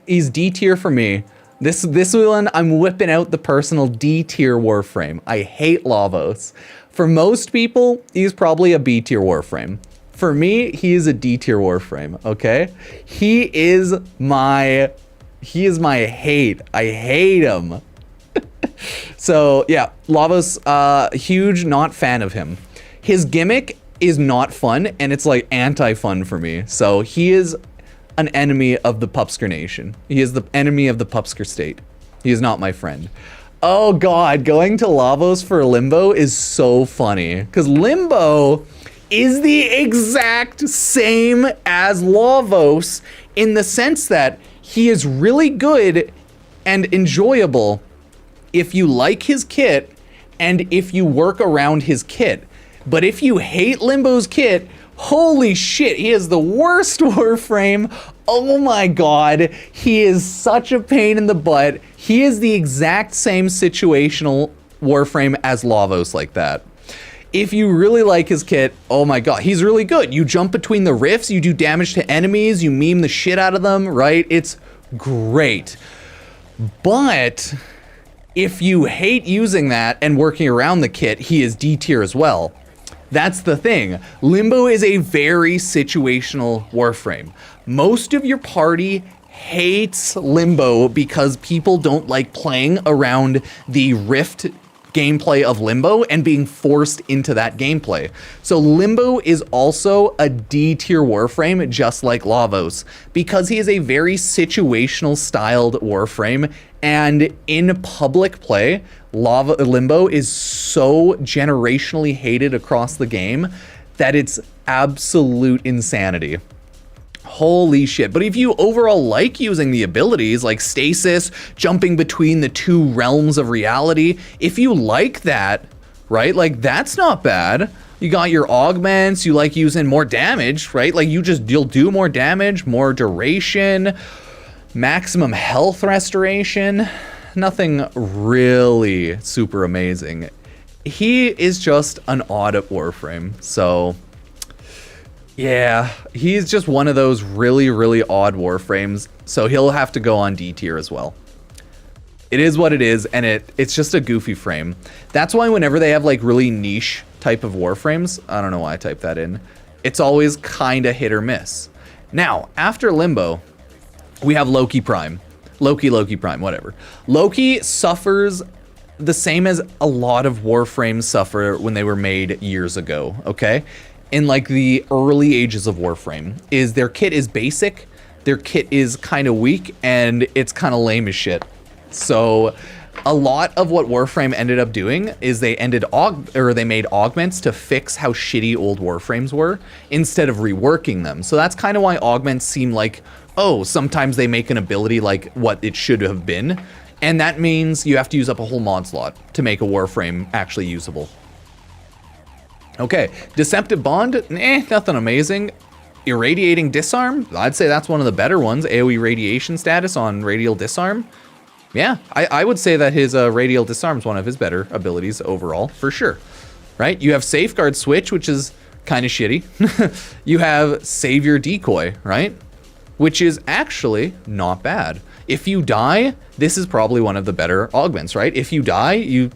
he's D tier for me. This one, I'm whipping out the personal D tier Warframe. I hate Lavos. For most people, he's probably a B tier Warframe. For me, he is a D tier Warframe, okay? He is my hate. I hate him. So yeah, Lavos, huge not fan of him. His gimmick is not fun, and it's like anti-fun for me. So he is an enemy of the Pupsker nation. He is the enemy of the Pupsker state. He is not my friend. Oh god, going to Lavos for Limbo is so funny, because Limbo is the exact same as Lavos in the sense that he is really good and enjoyable if you like his kit and if you work around his kit. But if you hate Limbo's kit, holy shit, he is the worst Warframe. Oh my god, he is such a pain in the butt. He is the exact same situational Warframe as Lavos like that. If you really like his kit, oh my god, he's really good. You jump between the rifts, you do damage to enemies, you meme the shit out of them, right? It's great. But if you hate using that and working around the kit, he is D tier as well. That's the thing. Limbo is a very situational Warframe. Most of your party hates Limbo because people don't like playing around the rift gameplay of Limbo and being forced into that gameplay. So Limbo is also a D tier Warframe, just like Lavos, because he is a very situational styled Warframe, and in public play, Limbo is so generationally hated across the game that it's absolute insanity. Holy shit. But if you overall like using the abilities like stasis, jumping between the two realms of reality, if you like that, right, like that's not bad. You got your augments, you like using more damage, right? Like you'll do more damage, more duration, maximum health restoration. Nothing really super amazing. He is just an odd Warframe, so yeah, he's just one of those really, really odd Warframes, so he'll have to go on D tier as well. It is what it is, and it's just a goofy frame. That's why whenever they have like really niche type of Warframes, I don't know why I typed that in, it's always kind of hit or miss. Now, after Limbo, we have Loki Prime. Loki Prime, whatever. Loki suffers the same as a lot of Warframes suffer when they were made years ago, okay? In like the early ages of Warframe, is their kit is basic, their kit is kind of weak, and it's kind of lame as shit. So a lot of what Warframe ended up doing is they made augments to fix how shitty old Warframes were instead of reworking them. So that's kind of why augments seem like, oh, sometimes they make an ability like what it should have been. And that means you have to use up a whole mod slot to make a Warframe actually usable. Okay, Deceptive Bond, nothing amazing. Irradiating Disarm, I'd say that's one of the better ones. AoE radiation status on Radial Disarm. Yeah, I would say that his Radial Disarm is one of his better abilities overall, for sure. Right? You have Safeguard Switch, which is kind of shitty. You have Savior Decoy, right? Which is actually not bad. If you die, this is probably one of the better augments, right? If you die, you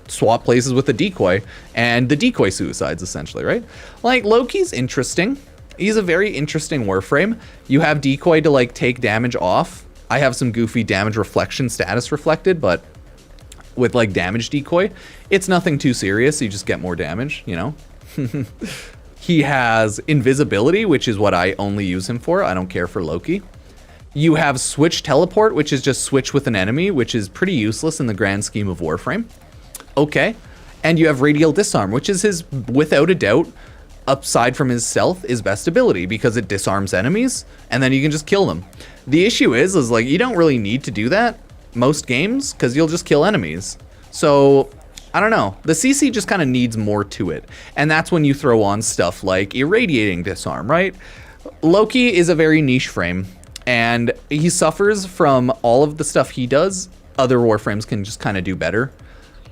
swap places with the decoy, and the decoy suicides, essentially, right? Like, Loki's interesting. He's a very interesting Warframe. You have decoy to, like, take damage off. I have some goofy damage reflection status reflected, but with, like, damage decoy, it's nothing too serious. You just get more damage, you know? He has invisibility, which is what I only use him for. I don't care for Loki. You have Switch Teleport, which is just switch with an enemy, which is pretty useless in the grand scheme of Warframe. Okay. And you have Radial Disarm, which is his, without a doubt, aside from his stealth, his best ability, because it disarms enemies, and then you can just kill them. The issue is like, you don't really need to do that most games, because you'll just kill enemies. So, I don't know. The CC just kind of needs more to it. And that's when you throw on stuff like Irradiating Disarm, right? Loki is a very niche frame, and he suffers from all of the stuff he does. Other Warframes can just kind of do better.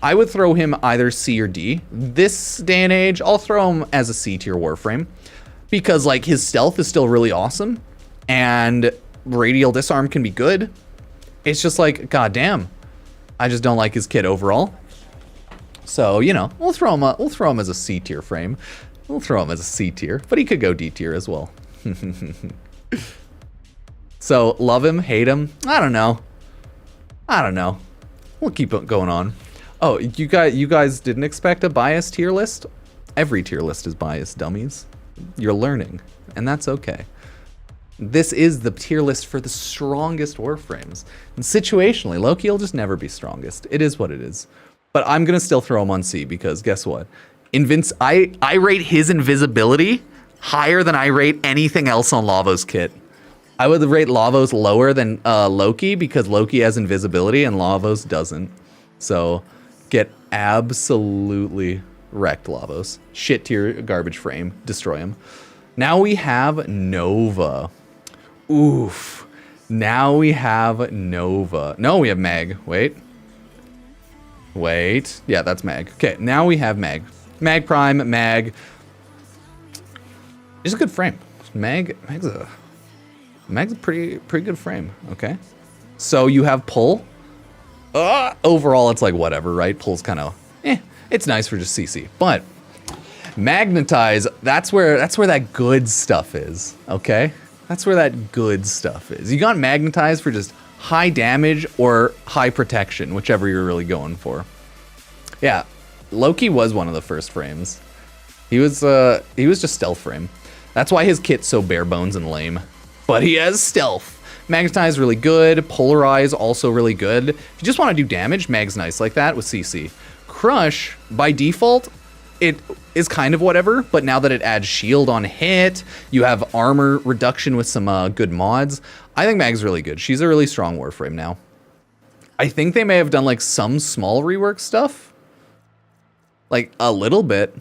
I would throw him either C or D. This day and age, I'll throw him as a C tier Warframe, because like his stealth is still really awesome, and Radial Disarm can be good. It's just like, goddamn, I just don't like his kit overall. So, you know, we'll throw him as a C tier frame. We'll throw him as a C tier, but he could go D tier as well. So, love him, hate him, I don't know. We'll keep going on. Oh, you guys didn't expect a biased tier list? Every tier list is biased, dummies. You're learning, and that's okay. This is the tier list for the strongest Warframes. And situationally, Loki will just never be strongest. It is what it is. But I'm going to still throw him on C because guess what? I rate his invisibility higher than I rate anything else on Lavo's kit. I would rate Lavos lower than Loki because Loki has invisibility and Lavos doesn't. So get absolutely wrecked, Lavos. Shit tier garbage frame. Destroy him. Now we have Nova. Oof. Now we have Nova. No, we have Mag. Wait. Yeah, that's Mag. Okay, now we have Mag. Mag Prime, Mag. It's a good frame. Mag's a pretty good frame. Okay. So you have Pull. Overall, it's like whatever, right? Pull's kind of it's nice for just CC. But Magnetize, that's where that good stuff is. Okay? That's where that good stuff is. You got Magnetize for just high damage or high protection, whichever you're really going for. Yeah, Loki was one of the first frames. He was just stealth frame. That's why his kit's so bare bones and lame. But he has stealth. Magnetize really good. Polarize also really good. If you just want to do damage, Mag's nice like that with CC. Crush, by default, it is kind of whatever, but now that it adds shield on hit, you have armor reduction with some good mods. I think Mag's really good. She's a really strong Warframe now. I think they may have done like some small rework stuff. Like a little bit,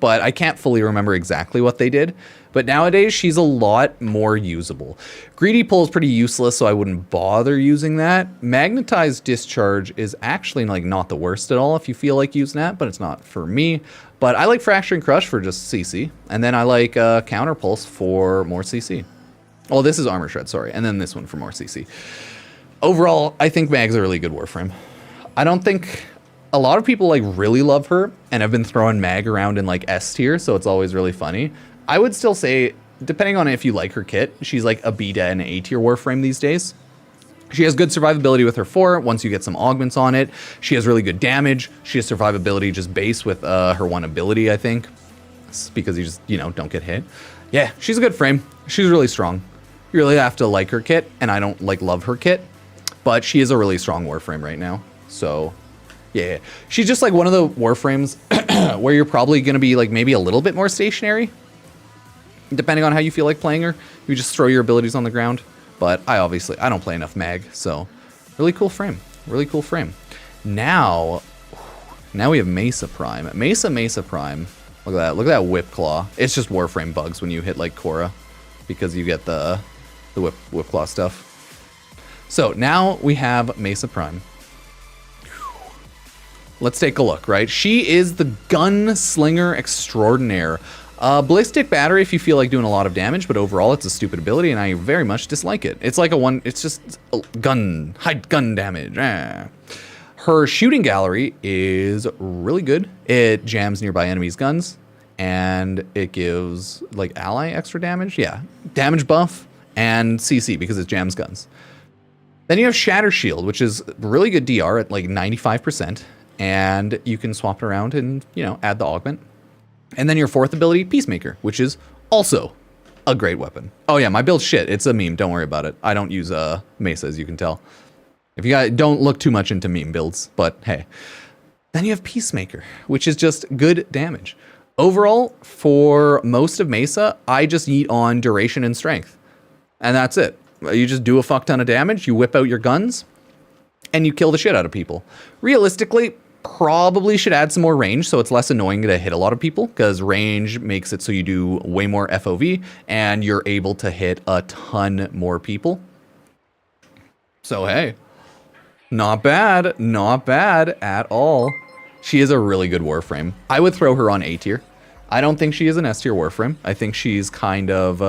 but I can't fully remember exactly what they did. But nowadays, she's a lot more usable. Greedy Pull is pretty useless, so I wouldn't bother using that. Magnetized Discharge is actually like not the worst at all if you feel like using that, but it's not for me. But I like Fracturing Crush for just CC, and then I like Counter Pulse for more CC. Oh, this is Armor Shred, sorry, and then this one for more CC. Overall, I think Mag's a really good Warframe. I don't think... A lot of people like really love her and have been throwing Mag around in like S tier, so it's always really funny. I would still say, depending on if you like her kit, she's like a B to an A tier Warframe these days. She has good survivability with her 4 once you get some augments on it. She has really good damage. She has survivability just base with her 1 ability, I think. It's because you just, don't get hit. Yeah, she's a good frame. She's really strong. You really have to like her kit, and I don't love her kit, but she is a really strong Warframe right now. So... yeah, she's just like one of the Warframes where you're probably going to be like maybe a little bit more stationary. Depending on how you feel like playing her. You just throw your abilities on the ground. But I don't play enough Mag, so really cool frame. Really cool frame. Now we have Mesa Prime. Mesa Prime. Look at that. Look at that Whip Claw. It's just Warframe bugs when you hit like Korra. Because you get the Whip Claw stuff. So now we have Mesa Prime. Let's take a look, right? She is the gunslinger extraordinaire. Ballistic battery if you feel like doing a lot of damage, but overall it's a stupid ability and I very much dislike it. It's like it's just high gun damage. Her shooting gallery is really good. It jams nearby enemies' guns and it gives like ally extra damage. Yeah, damage buff and CC because it jams guns. Then you have Shatter Shield, which is really good DR at like 95%. And you can swap it around and, add the augment. And then your 4th ability, Peacemaker, which is also a great weapon. Oh yeah, my build's shit. It's a meme. Don't worry about it. I don't use Mesa, as you can tell. If you guys don't look too much into meme builds, but hey. Then you have Peacemaker, which is just good damage. Overall, for most of Mesa, I just eat on duration and strength. And that's it. You just do a fuck ton of damage, you whip out your guns, and you kill the shit out of people. Realistically, probably should add some more range so it's less annoying to hit a lot of people because range makes it so you do way more FOV and you're able to hit a ton more people. So hey, not bad at all. She is a really good Warframe. I would throw her on A tier. I don't think she is an S tier Warframe. I think she's kind of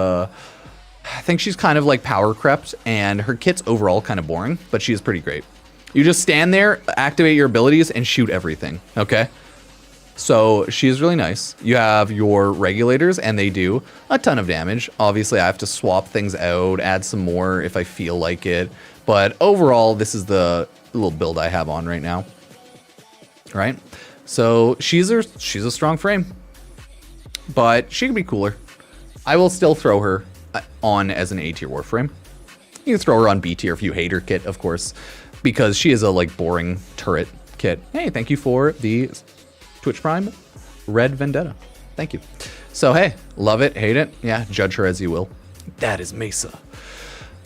like power crept and her kit's overall kind of boring, but she is pretty great. You just stand there, activate your abilities, and shoot everything, okay? So she is really nice. You have your regulators, and they do a ton of damage. Obviously, I have to swap things out, add some more if I feel like it. But overall, this is the little build I have on right now. Right? So she's a strong frame. but she could be cooler. I will still throw her on as an A tier Warframe. You can throw her on B tier if you hate her kit, of course, because she is a like boring turret kit. Hey, thank you for the Twitch Prime Red Vendetta. Thank you. So hey, love it, hate it, yeah, judge her as you will. That is Mesa.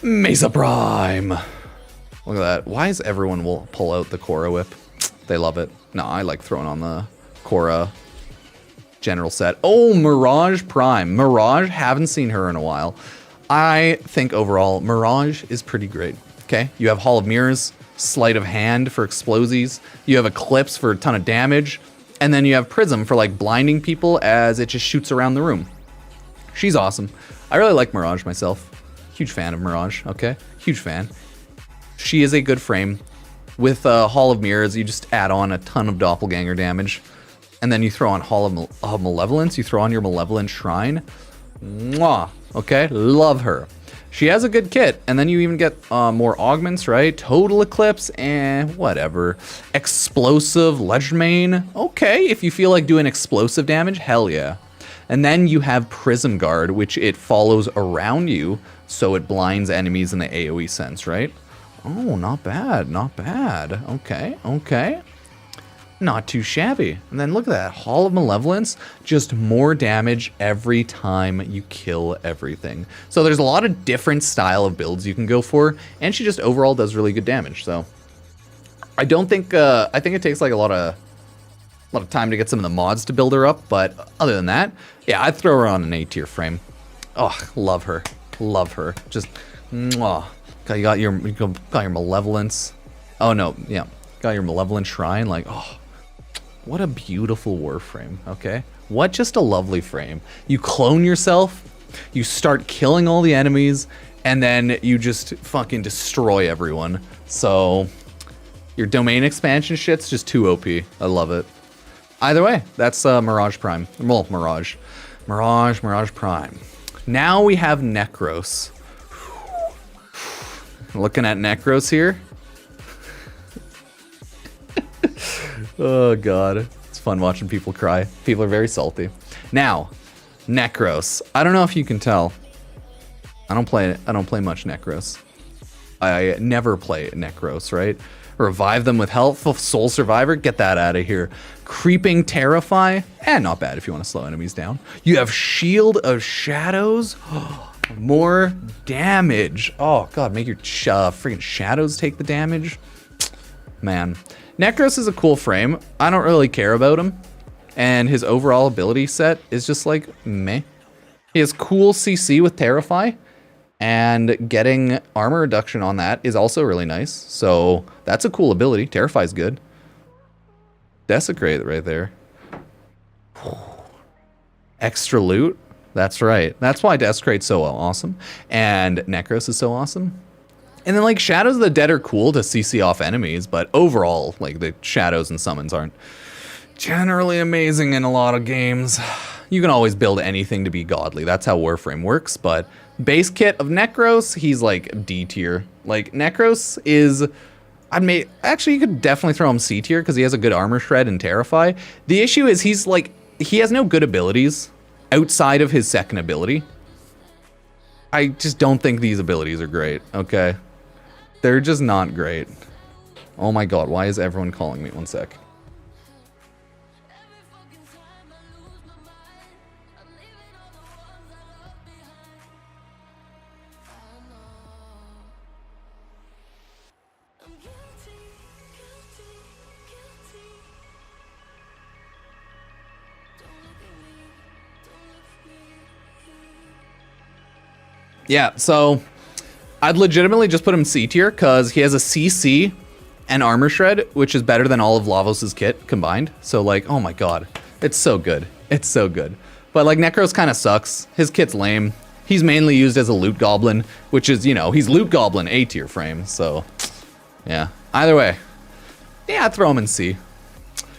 Mesa Prime. Look at that. Why is everyone will pull out the Korra whip? They love it. No, I like throwing on the Korra general set. Oh, Mirage Prime. Mirage, haven't seen her in a while. I think overall, Mirage is pretty great. Okay, you have Hall of Mirrors, Sleight of Hand for explosives. You have Eclipse for a ton of damage. And then you have Prism for like blinding people as it just shoots around the room. She's awesome. I really like Mirage myself. Huge fan of Mirage, okay? Huge fan. She is a good frame. With Hall of Mirrors, you just add on a ton of doppelganger damage. And then you throw on Hall of Malevolence. You throw on your Malevolent Shrine. Mwah. Okay, love her. She has a good kit, and then you even get more augments, right? Total Eclipse, and whatever. Explosive Legend Main. Okay, if you feel like doing explosive damage, hell yeah. And then you have Prism Guard, which it follows around you, so it blinds enemies in the AoE sense, right? Oh, not bad, not bad. Okay, okay. Not too shabby. And then look at that, Hall of Malevolence, just more damage every time you kill everything. So there's a lot of different style of builds you can go for, and she just overall does really good damage. So I don't think, I think it takes like a lot of time to get some of the mods to build her up, but other than that, yeah, I'd throw her on an A tier frame. Oh, love her, love her. Just, mwah. You got your Malevolence. Oh no, yeah, got your Malevolent Shrine. Like, oh, what a beautiful Warframe. Okay, what just a lovely frame. You clone yourself, you start killing all the enemies, and then you just fucking destroy everyone. So your domain expansion shit's just too OP. I love it. Either way, that's Mirage Prime. Well, Mirage Prime. Now we have Necros. Looking at Necros here. Oh god, it's fun watching people cry. People are very salty. Now, Necros. I don't know if you can tell. I don't play much Necros. I never play Necros, right? Revive them with health. Soul Survivor, get that out of here. Creeping Terrify, not bad if you want to slow enemies down. You have Shield of Shadows. More damage. Oh god, make your freaking shadows take the damage. Man, Necros is a cool frame. I don't really care about him, and his overall ability set is just like meh. He has cool CC with Terrify, and getting armor reduction on that is also really nice. So that's a cool ability. Terrify's good. Desecrate right there. Extra loot. That's right. That's why Desecrate's so awesome. And Necros is so awesome. And then like Shadows of the Dead are cool to CC off enemies, but overall, like the shadows and summons aren't generally amazing in a lot of games. You can always build anything to be godly. That's how Warframe works, but base kit of Necros, he's like D tier. Like Necros is, actually you could definitely throw him C tier because he has a good armor shred and Terrify. The issue is he has no good abilities outside of his second ability. I just don't think these abilities are great, okay? They're just not great. Oh my god, why is everyone calling me? One sec. Yeah, so I'd legitimately just put him C tier because he has a CC and armor shred, which is better than all of Lavos' kit combined. So like, oh my god, it's so good. It's so good. But like Necros kind of sucks. His kit's lame. He's mainly used as a loot goblin, which is, you know, he's loot goblin A tier frame. So yeah, either way, yeah, I'd throw him in C.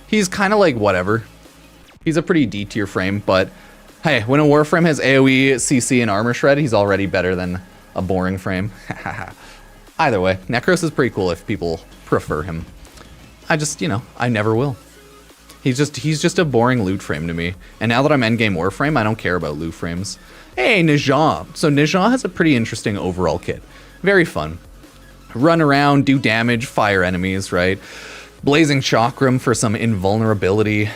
He's kind of like whatever. He's a pretty D tier frame, but hey, when a Warframe has AoE, CC, and armor shred, he's already better than a boring frame. Either way, Necros is pretty cool if people prefer him. I just, you know, I never will. He's just a boring loot frame to me. And now that I'm endgame Warframe, I don't care about loot frames. Hey, Nijah. So Nijah has a pretty interesting overall kit. Very fun. Run around, do damage, fire enemies, right? Blazing Chakram for some invulnerability.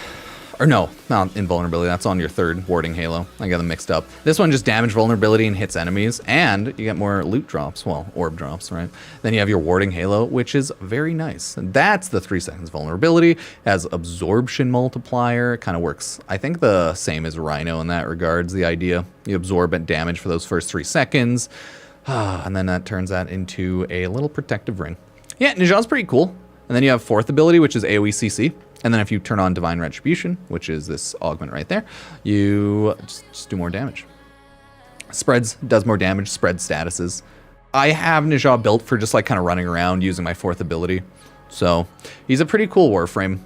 Or no, not invulnerability, that's on your third warding halo. I got them mixed up. This one just damage vulnerability and hits enemies, and you get more loot drops, well, orb drops, right? Then you have your warding halo, which is very nice. And that's the 3 seconds vulnerability. It has absorption multiplier, kind of works, I think the same as Rhino in that regards, the idea. You absorb damage for those first 3 seconds, and then that turns that into a little protective ring. Yeah, Nijah's pretty cool. And then you have 4th ability, which is AoE CC. And then if you turn on Divine Retribution, which is this augment right there, you just do more damage. Does more damage, spread statuses. I have Nijah built for just like kind of running around using my 4th ability. So he's a pretty cool Warframe,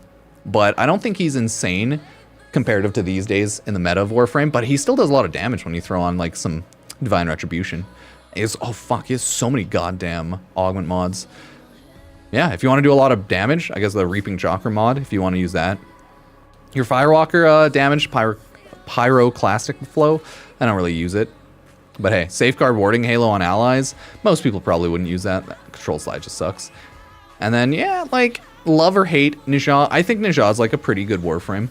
but I don't think he's insane comparative to these days in the meta of Warframe, but he still does a lot of damage when you throw on like some Divine Retribution. Oh fuck, he has so many goddamn augment mods. Yeah, if you want to do a lot of damage, I guess the Reaping Chakra mod, if you want to use that. Your Firewalker damage, Pyroclastic Flow, I don't really use it. But hey, Safeguard Warding Halo on allies, most people probably wouldn't use that. That control slide just sucks. And then, yeah, like, love or hate Nijah. I think Nijah is like a pretty good Warframe.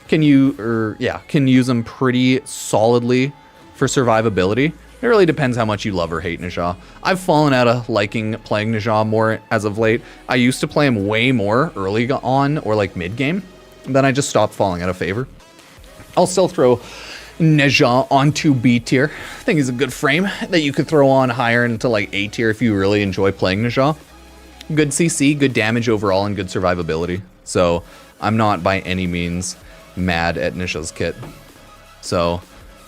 Can use them pretty solidly for survivability. It really depends how much you love or hate Nijah. I've fallen out of liking playing Nijah more as of late. I used to play him way more early on or like mid-game. Then I just stopped falling out of favor. I'll still throw Nijah onto B tier. I think he's a good frame that you could throw on higher into like A tier if you really enjoy playing Nijah. Good CC, good damage overall, and good survivability. So I'm not by any means mad at Nijah's kit. So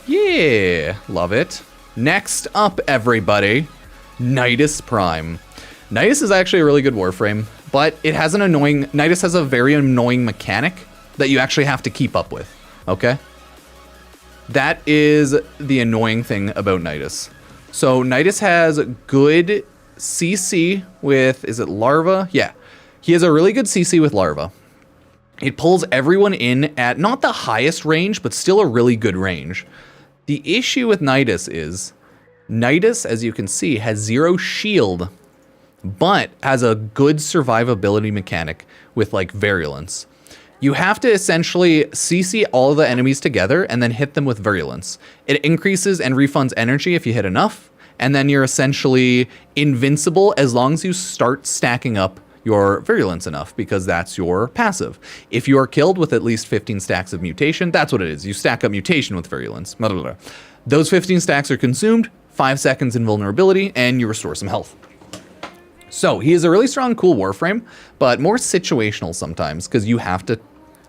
yeah, love it. Next up, everybody, Night's Prime. Night's is actually a really good Warframe, but it has an annoying... Night's has a very annoying mechanic that you actually have to keep up with, okay? That is the annoying thing about Night's. So Night's has good CC with... Is it Larva? Yeah. He has a really good CC with Larva. It pulls everyone in at not the highest range, but still a really good range. The issue with Night's is, Night's, as you can see, has 0 shield, but has a good survivability mechanic with like virulence. You have to essentially CC all of the enemies together and then hit them with virulence. It increases and refunds energy if you hit enough, and then you're essentially invincible as long as you start stacking up your virulence enough, because that's your passive. If you are killed with at least 15 stacks of mutation, that's what it is. You stack up mutation with virulence. Blah, blah, blah. Those 15 stacks are consumed, 5 seconds invulnerability, and you restore some health. So he is a really strong, cool Warframe, but more situational sometimes, because you have to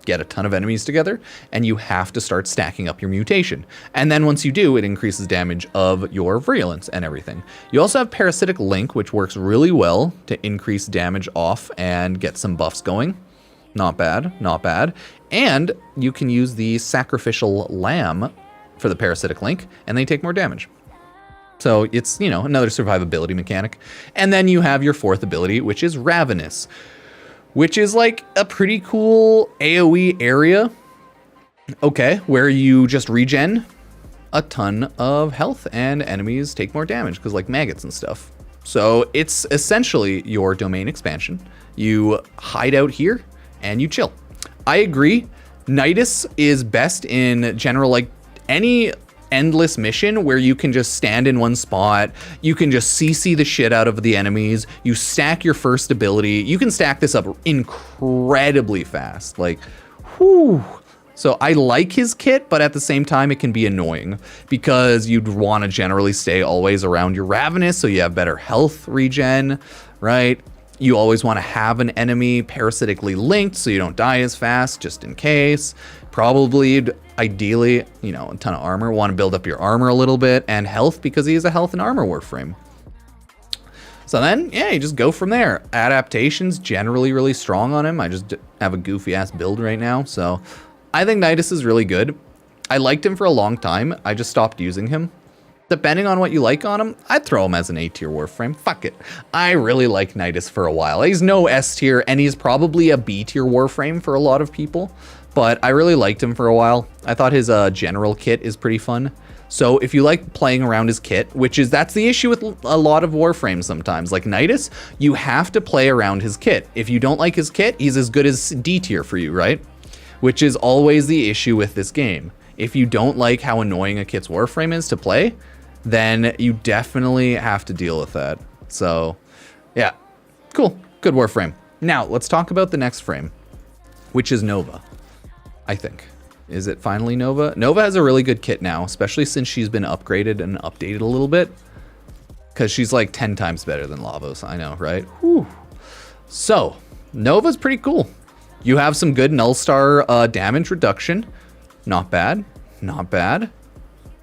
get a ton of enemies together, and you have to start stacking up your mutation. And then once you do, it increases damage of your virulence and everything. You also have Parasitic Link, which works really well to increase damage off and get some buffs going. Not bad, not bad. And you can use the Sacrificial Lamb for the Parasitic Link, and they take more damage. So it's, you know, another survivability mechanic. And then you have your 4th ability, which is Ravenous, which is like a pretty cool AoE area, okay, where you just regen a ton of health and enemies take more damage because like maggots and stuff. So it's essentially your domain expansion. You hide out here and you chill. I agree. Night's is best in general, like any endless mission where you can just stand in one spot, you can just CC the shit out of the enemies, you stack your first ability, you can stack this up incredibly fast, like, whew. So I like his kit, but at the same time it can be annoying because you'd want to generally stay always around your Ravenous so you have better health regen, right? You always want to have an enemy parasitically linked so you don't die as fast, just in case. Probably, ideally, you know, a ton of armor. Want to build up your armor a little bit, and health because he is a health and armor Warframe. So then, yeah, you just go from there. Adaptation's generally really strong on him. I just have a goofy ass build right now, so I think Night's is really good. I liked him for a long time. I just stopped using him. Depending on what you like on him, I'd throw him as an A tier Warframe. Fuck it. I really like Night's for a while. He's no S tier, and he's probably a B tier Warframe for a lot of people. but I really liked him for a while. I thought his general kit is pretty fun. So if you like playing around his kit, that's the issue with a lot of Warframes sometimes, like Nidus, you have to play around his kit. If you don't like his kit, he's as good as D tier for you, right? Which is always the issue with this game. If you don't like how annoying a kit's Warframe is to play, then you definitely have to deal with that. So yeah, cool, good Warframe. Now let's talk about the next frame, which is Nova, I think. Is it finally Nova? Nova has a really good kit now, especially since she's been upgraded and updated a little bit. Because she's like 10 times better than Lavos, I know, right? Whew. So, Nova's pretty cool. You have some good null star damage reduction. Not bad, not bad,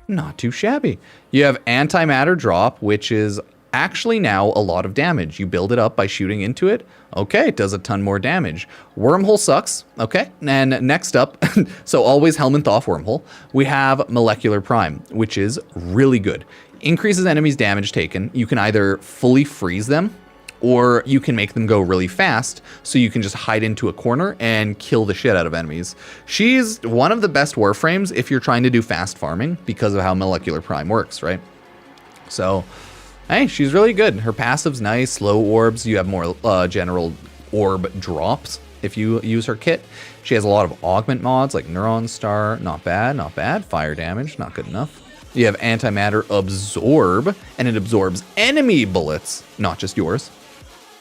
not too shabby. You have antimatter drop, which is actually now a lot of damage. You build it up by shooting into it. Okay, it does a ton more damage. Wormhole sucks. Okay, and next up, so always Helminth off Wormhole, we have Molecular Prime, which is really good. Increases enemies' damage taken. You can either fully freeze them, or you can make them go really fast, so you can just hide into a corner and kill the shit out of enemies. She's one of the best Warframes if you're trying to do fast farming, because of how Molecular Prime works, right? So, hey, she's really good. Her passive's nice, low orbs. You have more general orb drops if you use her kit. She has a lot of augment mods like Neuron Star. Not bad, not bad. Fire damage, not good enough. You have antimatter absorb, and it absorbs enemy bullets, not just yours.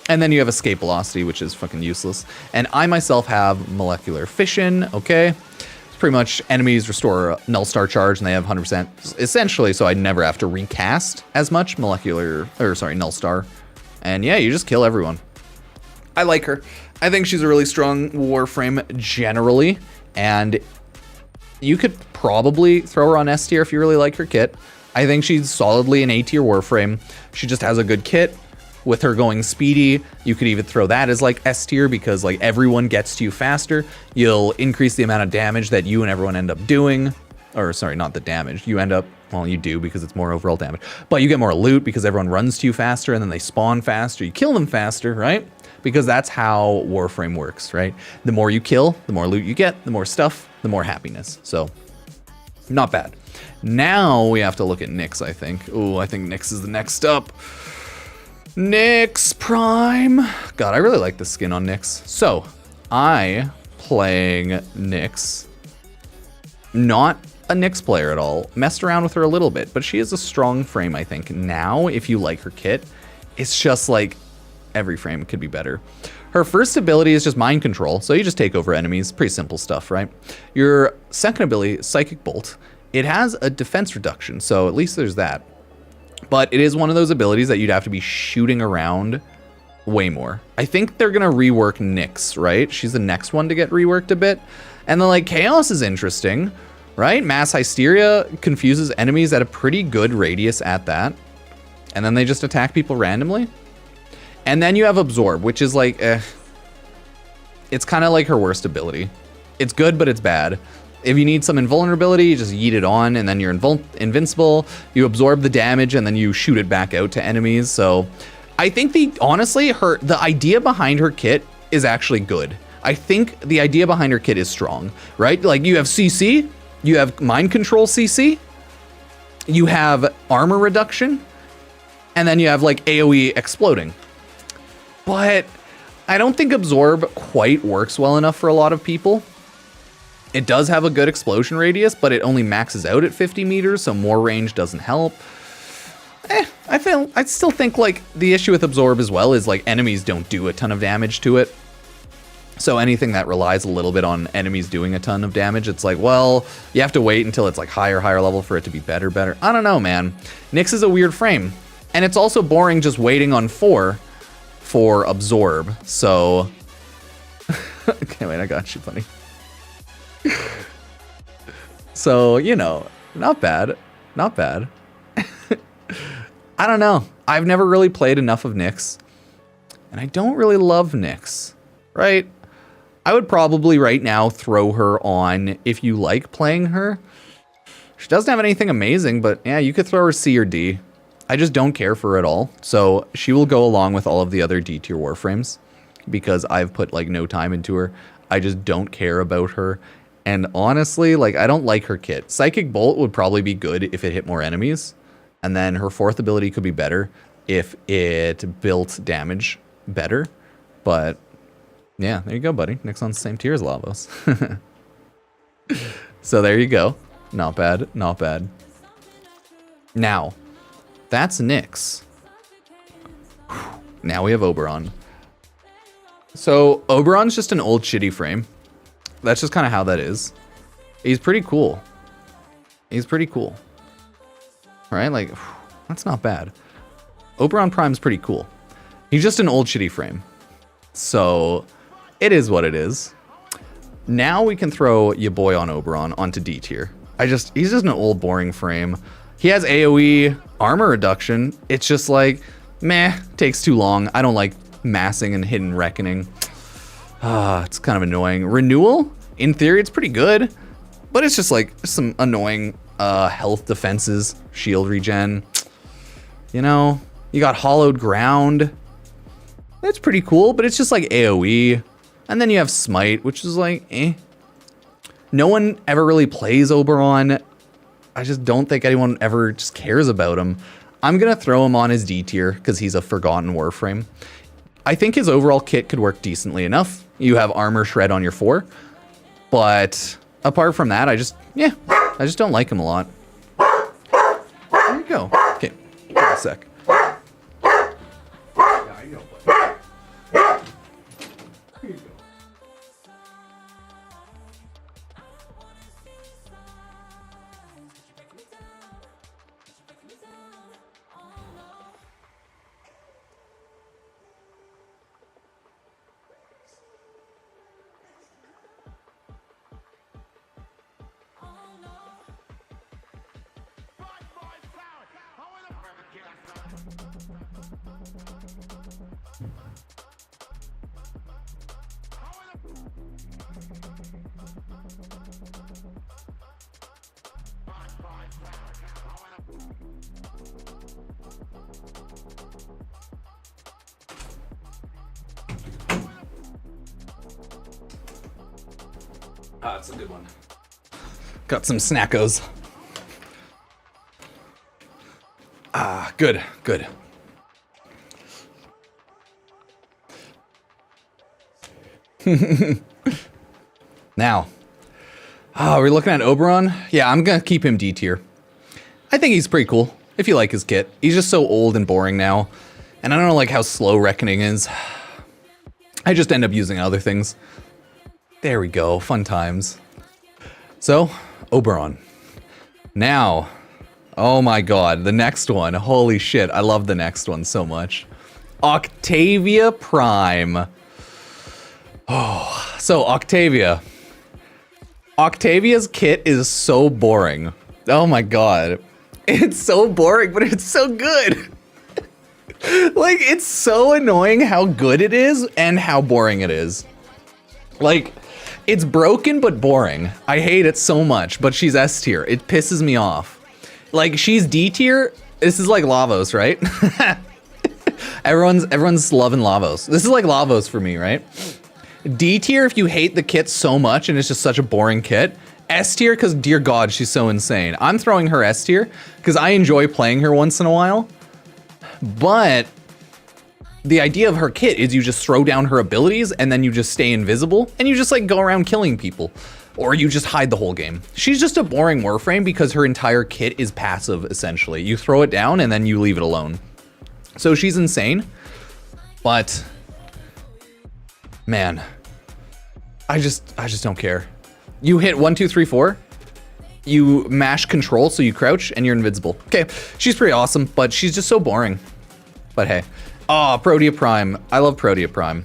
And then you have escape velocity, which is fucking useless. And I myself have molecular fission, okay? It's pretty much enemies restore null star charge and they have 100%, essentially, so I never have to recast as much null star. And yeah, you just kill everyone. I like her. I think she's a really strong Warframe generally, and you could probably throw her on S tier if you really like her kit. I think she's solidly an A tier Warframe. She just has a good kit. With her going speedy, you could even throw that as like S tier because like everyone gets to you faster. You'll increase the amount of damage that you and everyone end up doing. Or sorry, not the damage. You end up, well, you do because it's more overall damage. But you get more loot because everyone runs to you faster and then they spawn faster. You kill them faster, right? Because that's how Warframe works, right? The more you kill, the more loot you get, the more stuff, the more happiness. So, not bad. Now we have to look at Nyx, I think. Ooh, I think Nyx is the next up. Nyx Prime. God, I really like the skin on Nyx. So, playing Nyx. Not a Nyx player at all. Messed around with her a little bit, but she is a strong frame, I think. Now, if you like her kit, it's just like every frame could be better. Her first ability is just mind control, so you just take over enemies. Pretty simple stuff, right? Your second ability, Psychic Bolt, it has a defense reduction, so at least there's that. But it is one of those abilities that you'd have to be shooting around way more. I think they're gonna rework Nyx, right? She's the next one to get reworked a bit. And then like Chaos is interesting, right? Mass Hysteria confuses enemies at a pretty good radius at that. And then they just attack people randomly. And then you have Absorb, which is like, it's kind of like her worst ability. It's good, but it's bad. If you need some invulnerability, you just yeet it on and then you're invincible. You absorb the damage and then you shoot it back out to enemies. So I think honestly, the idea behind her kit is actually good. I think the idea behind her kit is strong, right? Like you have CC, you have mind control CC, you have armor reduction, and then you have like AoE exploding. But I don't think Absorb quite works well enough for a lot of people. It does have a good explosion radius, but it only maxes out at 50 meters, so more range doesn't help. I still think like the issue with Absorb as well is like enemies don't do a ton of damage to it. So anything that relies a little bit on enemies doing a ton of damage, it's like, well, you have to wait until it's like higher level for it to be better. I don't know, man. Nyx is a weird frame. And it's also boring just waiting on 4 for Absorb. So, okay, wait, I got you, buddy. So, you know, not bad. Not bad. I don't know. I've never really played enough of Nyx. And I don't really love Nyx, right? I would probably right now throw her on if you like playing her. She doesn't have anything amazing, but yeah, you could throw her C or D. I just don't care for her at all. So she will go along with all of the other D tier Warframes because I've put like no time into her. I just don't care about her. And honestly, like, I don't like her kit. Psychic Bolt would probably be good if it hit more enemies. And then her fourth ability could be better if it built damage better. But yeah, there you go, buddy. Nexon's the same tier as Lavos. So there you go. Not bad, not bad. Now, that's Nyx. Now we have Oberon. So Oberon's just an old shitty frame. That's just kind of how that is. He's pretty cool. He's pretty cool. Right? Like, that's not bad. Oberon Prime's pretty cool. He's just an old shitty frame. So, it is what it is. Now we can throw your boy on Oberon onto D tier. He's just an old boring frame. He has AoE armor reduction. It's just like, meh, takes too long. I don't like massing and hidden reckoning. It's kind of annoying. Renewal, in theory, it's pretty good, but it's just like some annoying health defenses, shield regen. You know, you got Hollowed Ground. That's pretty cool, but it's just like AoE. And then you have Smite, which is like, eh. No one ever really plays Oberon. I just don't think anyone ever just cares about him. I'm gonna throw him on his D tier because he's a forgotten Warframe. I think his overall kit could work decently enough. You have armor shred on your 4. But apart from that, I just don't like him a lot. There you go. Okay, give me a sec. That's a good one. Got some snackos. Good, good. Now, we're looking at Oberon. Yeah, I'm gonna keep him D tier. I think he's pretty cool, if you like his kit. He's just so old and boring now. And I don't know like how slow Reckoning is. I just end up using other things. There we go, fun times. So, Oberon. Now, oh my god, the next one. Holy shit, I love the next one so much. Octavia Prime. Oh, so Octavia. Octavia's kit is so boring. Oh my god. It's so boring, but it's so good. Like, it's so annoying how good it is and how boring it is. Like, it's broken but boring. I hate it so much, but she's S tier. It pisses me off. Like, she's D tier. This is like Lavos, right? Everyone's loving Lavos. This is like Lavos for me, right? D tier if you hate the kit so much and it's just such a boring kit. S tier because, dear God, she's so insane. I'm throwing her S tier because I enjoy playing her once in a while. But the idea of her kit is you just throw down her abilities and then you just stay invisible and you just like go around killing people. Or you just hide the whole game. She's just a boring Warframe because her entire kit is passive, essentially. You throw it down and then you leave it alone. So she's insane. But, man, I just don't care. You hit 1, 2, 3, 4. You mash control so you crouch and you're invincible. Okay, she's pretty awesome, but she's just so boring. But hey. Oh, Protea Prime. I love Protea Prime.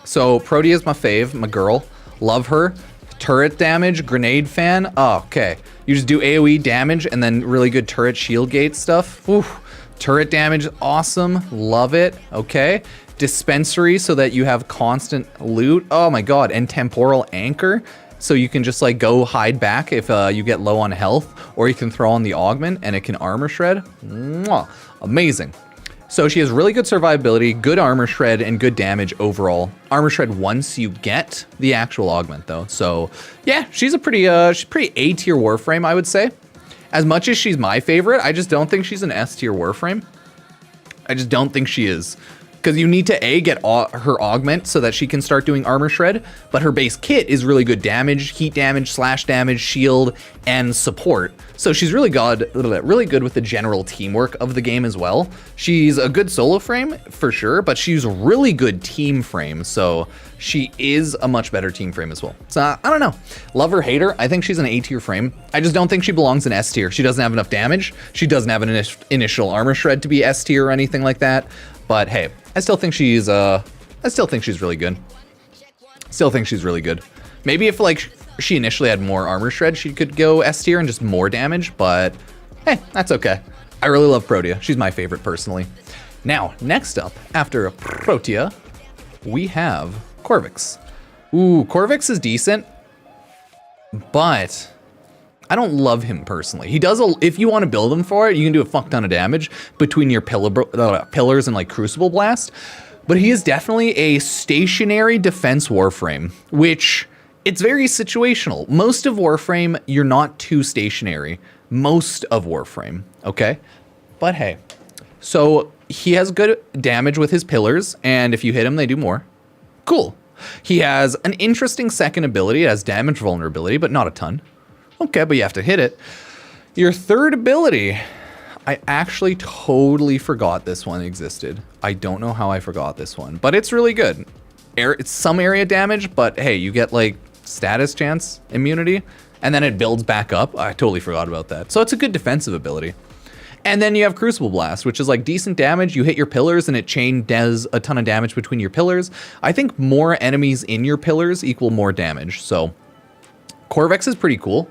So Protea's my fave, my girl. Love her. Turret damage, grenade fan. Oh, okay. You just do AoE damage and then really good turret shield gate stuff. Oof. Turret damage, awesome. Love it. Okay. Dispensary so that you have constant loot. Oh my god. And temporal anchor. So you can just like go hide back if you get low on health. Or you can throw on the augment and it can armor shred. Mwah. Amazing. So she has really good survivability, good armor shred, and good damage overall. Armor shred once you get the actual augment though. So yeah, she's pretty A tier Warframe, I would say. As much as she's my favorite, I just don't think she's an S tier Warframe. I just don't think she is. Because you need to get her augment so that she can start doing armor shred, but her base kit is really good damage, heat damage, slash damage, shield, and support. So she's really good with the general teamwork of the game as well. She's a good solo frame for sure, but she's really good team frame. So she is a much better team frame as well. So I don't know, love her, hate her. I think she's an A tier frame. I just don't think she belongs in S tier. She doesn't have enough damage. She doesn't have an initial armor shred to be S tier or anything like that. But hey, I still think she's really good. Still think she's really good. Maybe if like she initially had more armor shred, she could go S tier and just more damage, but hey, that's okay. I really love Protea. She's my favorite personally. Now, next up, after Protea, we have Corvix. Ooh, Corvix is decent, but I don't love him personally. He does, if you want to build him for it, you can do a fuck ton of damage between your pillars and like Crucible Blast. But he is definitely a stationary defense Warframe, which it's very situational. Most of Warframe, you're not too stationary. Most of Warframe, okay? But hey, so he has good damage with his pillars, and if you hit him, they do more. Cool. He has an interesting second ability. It has damage vulnerability, but not a ton. Okay, but you have to hit it. Your third ability, I actually totally forgot this one existed. I don't know how I forgot this one, but it's really good. It's some area damage, but hey, you get like status chance immunity, and then it builds back up. I totally forgot about that. So it's a good defensive ability. And then you have Crucible Blast, which is like decent damage. You hit your pillars and it does a ton of damage between your pillars. I think more enemies in your pillars equal more damage. So Corvix is pretty cool.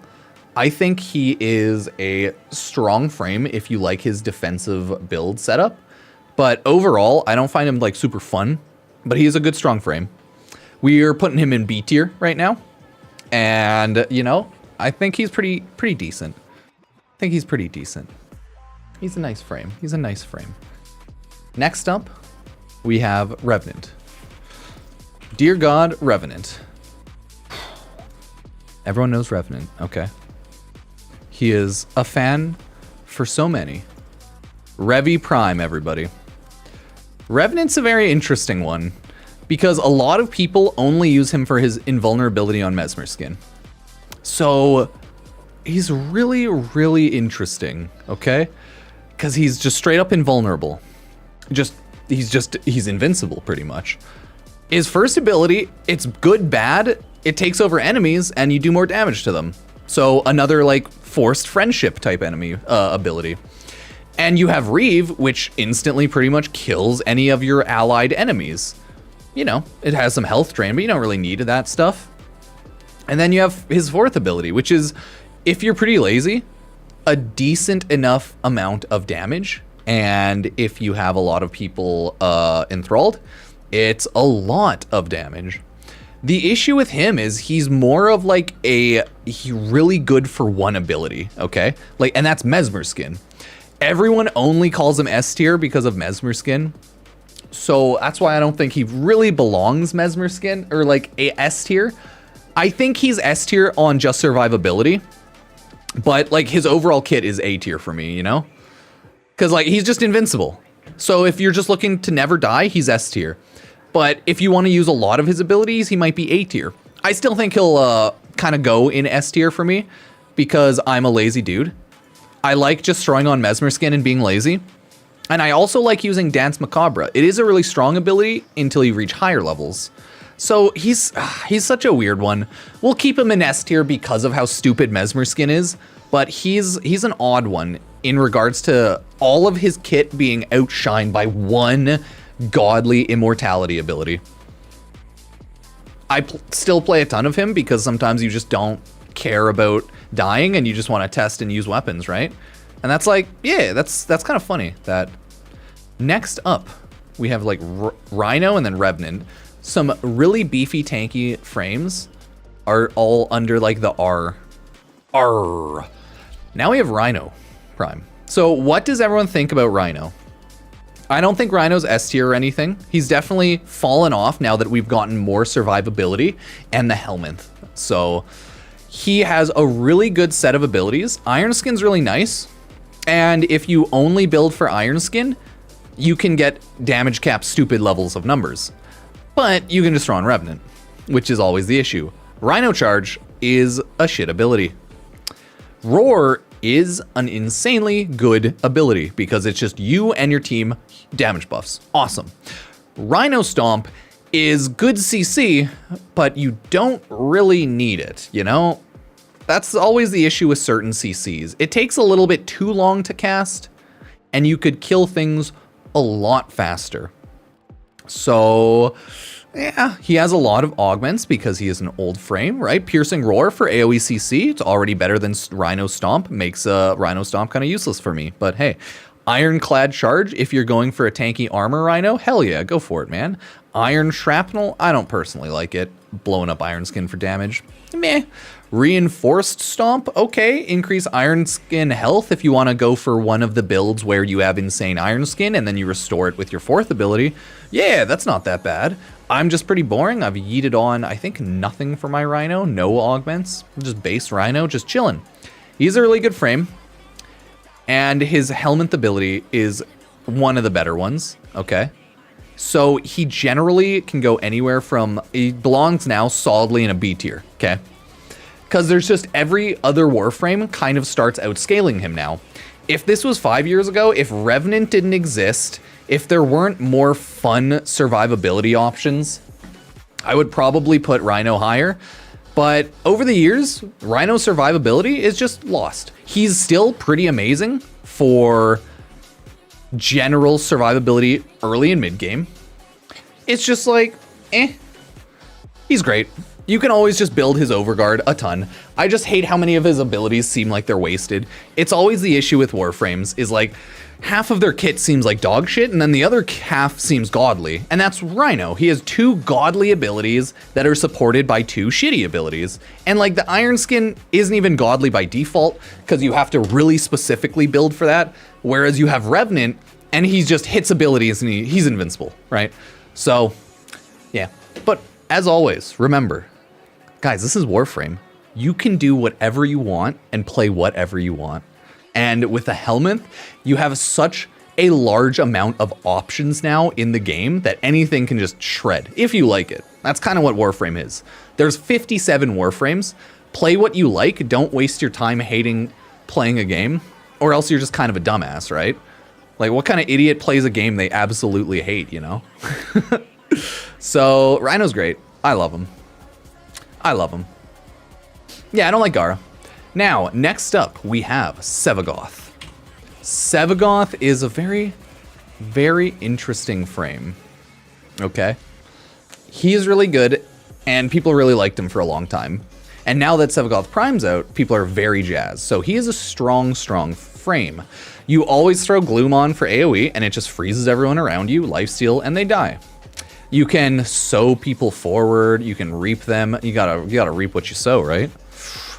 I think he is a strong frame if you like his defensive build setup. But overall, I don't find him like super fun, but he is a good strong frame. We are putting him in B tier right now. And, you know, I think he's pretty decent. I think he's pretty decent. He's a nice frame. He's a nice frame. Next up, we have Revenant. Dear God, Revenant. Everyone knows Revenant, okay. He is a fan for so many. Revi Prime, everybody. Revenant's a very interesting one because a lot of people only use him for his invulnerability on Mesmer Skin. So he's really, really interesting, okay? Because he's just straight up invulnerable. He's invincible pretty much. His first ability, it's good, bad. It takes over enemies and you do more damage to them. So another like forced friendship type enemy ability. And you have Reeve, which instantly pretty much kills any of your allied enemies. You know, it has some health drain, but you don't really need that stuff. And then you have his fourth ability, which is, if you're pretty lazy, a decent enough amount of damage. And if you have a lot of people enthralled, it's a lot of damage. The issue with him is he's more of like he's really good for one ability, okay? Like, and that's Mesmer Skin. Everyone only calls him S tier because of Mesmer Skin. So that's why I don't think he really belongs Mesmer Skin or like a S tier. I think he's S tier on just survivability, but like his overall kit is A tier for me, you know? Cause like he's just invincible. So if you're just looking to never die, he's S tier. But if you want to use a lot of his abilities, he might be A tier. I still think he'll kind of go in S tier for me because I'm a lazy dude. I like just throwing on Mesmer Skin and being lazy. And I also like using Dance Macabre. It is a really strong ability until you reach higher levels. So he's such a weird one. We'll keep him in S tier because of how stupid Mesmer Skin is, but he's an odd one in regards to all of his kit being outshined by one godly immortality ability. I still play a ton of him because sometimes you just don't care about dying and you just want to test and use weapons, right? And that's like, yeah, that's kind of funny. That next up, we have like Rhino and then Revenant. Some really beefy tanky frames are all under like the R. Now we have Rhino Prime. So what does everyone think about Rhino? I don't think Rhino's S tier or anything. He's definitely fallen off now that we've gotten more survivability and the helmet. So he has a really good set of abilities. Iron Skin's really nice. And if you only build for Iron Skin, you can get damage cap stupid levels of numbers. But you can just throw on Revenant, which is always the issue. Rhino Charge is a shit ability. Roar is an insanely good ability because it's just you and your team damage buffs. Awesome. Rhino Stomp is good CC, but you don't really need it, you know? That's always the issue with certain CCs. It takes a little bit too long to cast, and you could kill things a lot faster. So, yeah, he has a lot of augments because he is an old frame, right? Piercing Roar for AoE CC, it's already better than Rhino Stomp. Makes Rhino Stomp kind of useless for me, but hey. Ironclad Charge, if you're going for a tanky armor Rhino, hell yeah, go for it, man. Iron Shrapnel, I don't personally like it. Blowing up Iron Skin for damage, meh. Reinforced Stomp, okay. Increase Iron Skin health if you want to go for one of the builds where you have insane Iron Skin and then you restore it with your 4th ability. Yeah, that's not that bad. I'm just pretty boring. I've yeeted on, I think, nothing for my Rhino. No augments. Just base Rhino, just chilling. He's a really good frame. And his helmet ability is one of the better ones, okay? So he generally can go anywhere from, he belongs now solidly in a B tier, okay? Because there's just every other Warframe kind of starts outscaling him now. If this was 5 years ago, if Revenant didn't exist, if there weren't more fun survivability options, I would probably put Rhino higher. But over the years, Rhino's survivability is just lost. He's still pretty amazing for general survivability early and mid game. It's just like, he's great. You can always just build his Overguard a ton. I just hate how many of his abilities seem like they're wasted. It's always the issue with Warframes is like, half of their kit seems like dog shit, and then the other half seems godly. And that's Rhino. He has 2 godly abilities that are supported by 2 shitty abilities. And like the Iron Skin isn't even godly by default, because you have to really specifically build for that. Whereas you have Revenant, and he just hits abilities and he's invincible, right? So, yeah. But as always, remember, guys, this is Warframe. You can do whatever you want and play whatever you want. And with the helmet, you have such a large amount of options now in the game that anything can just shred, if you like it. That's kind of what Warframe is. There's 57 Warframes. Play what you like. Don't waste your time hating playing a game, or else you're just kind of a dumbass, right? Like, what kind of idiot plays a game they absolutely hate, you know? So, Rhino's great. I love him. I love him. Yeah, I don't like Gara. Now, next up, we have Sevagoth. Sevagoth is a very, very interesting frame. Okay? He is really good, and people really liked him for a long time. And now that Sevagoth Prime's out, people are very jazzed. So he is a strong, strong frame. You always throw Gloom on for AoE, and it just freezes everyone around you, lifesteal, and they die. You can sow people forward, you can reap them. You gotta reap what you sow, right?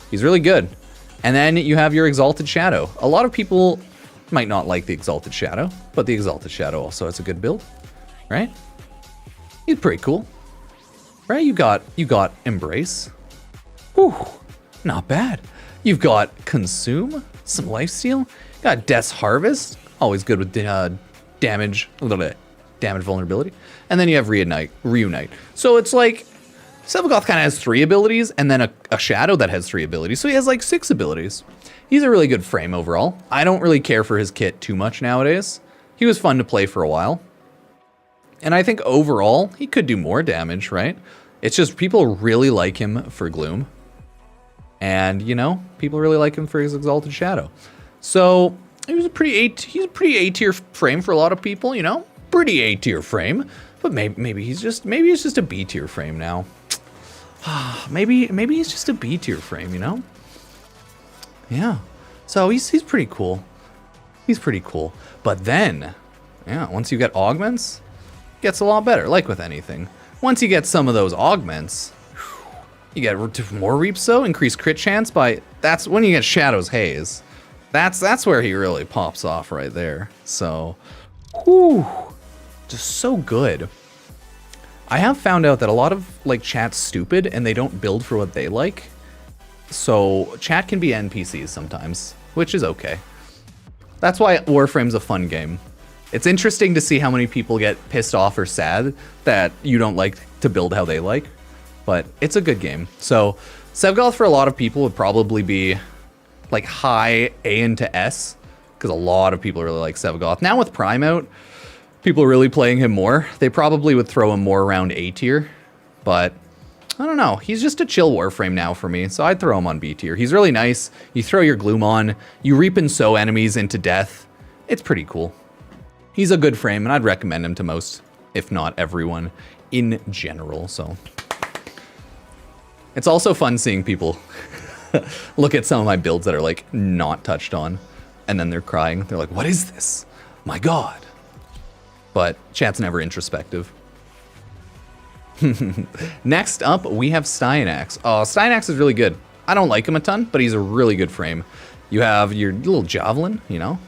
He's really good. And then you have your Exalted Shadow. A lot of people might not like the Exalted Shadow, but the Exalted Shadow also has a good build, right? He's pretty cool, right? You got Embrace. Whew, not bad. You've got Consume, some lifesteal. Got Death's Harvest, always good with damage, a little bit damage vulnerability. And then you have Reunite. So it's like, Sevagoth kind of has 3 abilities, and then a Shadow that has 3 abilities, so he has like 6 abilities. He's a really good frame overall. I don't really care for his kit too much nowadays. He was fun to play for a while. And I think overall, he could do more damage, right? It's just people really like him for Gloom. And, you know, people really like him for his Exalted Shadow. So, he's a pretty A tier frame for a lot of people, you know? Pretty A tier frame. But maybe he's just a B tier frame now. maybe he's just a B tier frame, you know? Yeah. So he's pretty cool. He's pretty cool. But then, yeah, once you get augments, it gets a lot better, like with anything. Once you get some of those augments, you get more reap so, increased crit chance by, that's when you get Shadow's Haze. That's where he really pops off right there. So, whew. Just so good. I have found out that a lot of like chat's stupid and they don't build for what they like. So chat can be NPCs sometimes, which is okay. That's why Warframe's a fun game. It's interesting to see how many people get pissed off or sad that you don't like to build how they like, but it's a good game. So Sevgoth for a lot of people would probably be like high A into S, because a lot of people really like Sevgoth. Now with Prime out, people are really playing him more. They probably would throw him more around A tier, but I don't know. He's just a chill Warframe now for me, so I'd throw him on B tier. He's really nice. You throw your Gloom on, you reap and sow enemies into death. It's pretty cool. He's a good frame, and I'd recommend him to most, if not everyone, in general, so. It's also fun seeing people look at some of my builds that are, like, not touched on, and then they're crying. They're like, what is this? My God. But chat's never introspective. Next up, we have Styanax. Oh, Styanax is really good. I don't like him a ton, but he's a really good frame. You have your little Javelin, you know?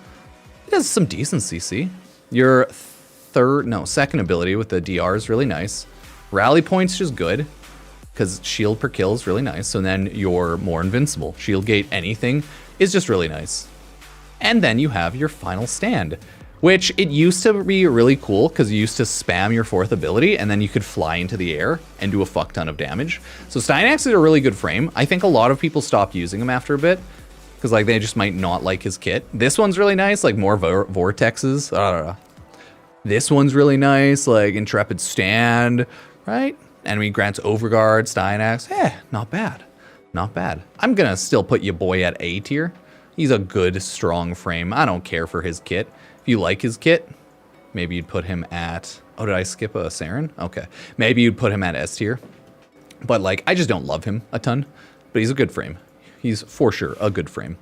It has some decent CC. Your second ability with the DR is really nice. Rally point's just good, because shield per kill is really nice. So then you're more invincible. Shield gate anything is just really nice. And then you have your final stand, which it used to be really cool because you used to spam your fourth ability and then you could fly into the air and do a fuck ton of damage. So Styanax is a really good frame. I think a lot of people stopped using him after a bit because like they just might not like his kit. This one's really nice, like more vortexes. I don't know. This one's really nice, like Intrepid Stand, right? Enemy grants Overguard, Styanax. Not bad. Not bad. I'm gonna still put your boy at A tier. He's a good, strong frame. I don't care for his kit. If you like his kit, maybe you'd put him at... Oh, did I skip a Saren? Okay. Maybe you'd put him at S tier. But, like, I just don't love him a ton. But he's a good frame. He's, for sure, a good frame.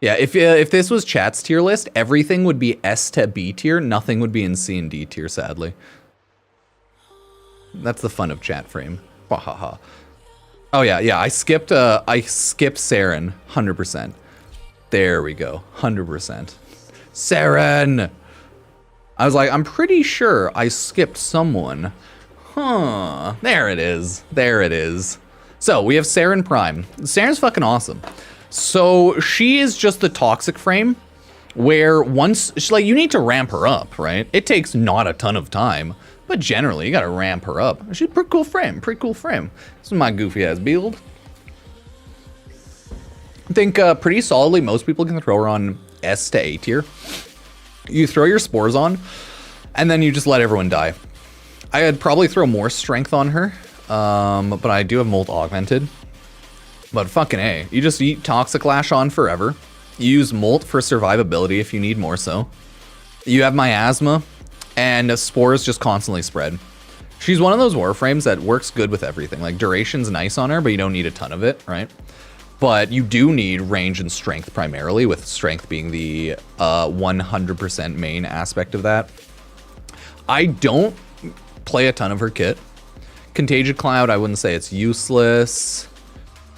Yeah, if this was chat's tier list, everything would be S to B tier. Nothing would be in C and D tier, sadly. That's the fun of chat frame. Wahaha. Oh, yeah, I skipped Saren, 100%. There we go, 100%. Saren! I was like, I'm pretty sure I skipped someone. Huh, there it is, there it is. So, we have Saren Prime. Saren's fucking awesome. So, she is just the toxic frame, where once, like, you need to ramp her up, right? It takes not a ton of time. But generally, you gotta ramp her up. She's a pretty cool frame, pretty cool frame. This is my goofy ass build. I think pretty solidly, most people can throw her on S to A tier. You throw your spores on, and then you just let everyone die. I'd probably throw more strength on her, but I do have Molt augmented. But fucking A, you just eat Toxic Lash on forever. You use Molt for survivability if you need more so. You have Miasma. And spores just constantly spread. She's one of those Warframes that works good with everything. Like, duration's nice on her, but you don't need a ton of it, right? But you do need range and strength primarily, with strength being the 100% main aspect of that. I don't play a ton of her kit. Contagion Cloud, I wouldn't say it's useless.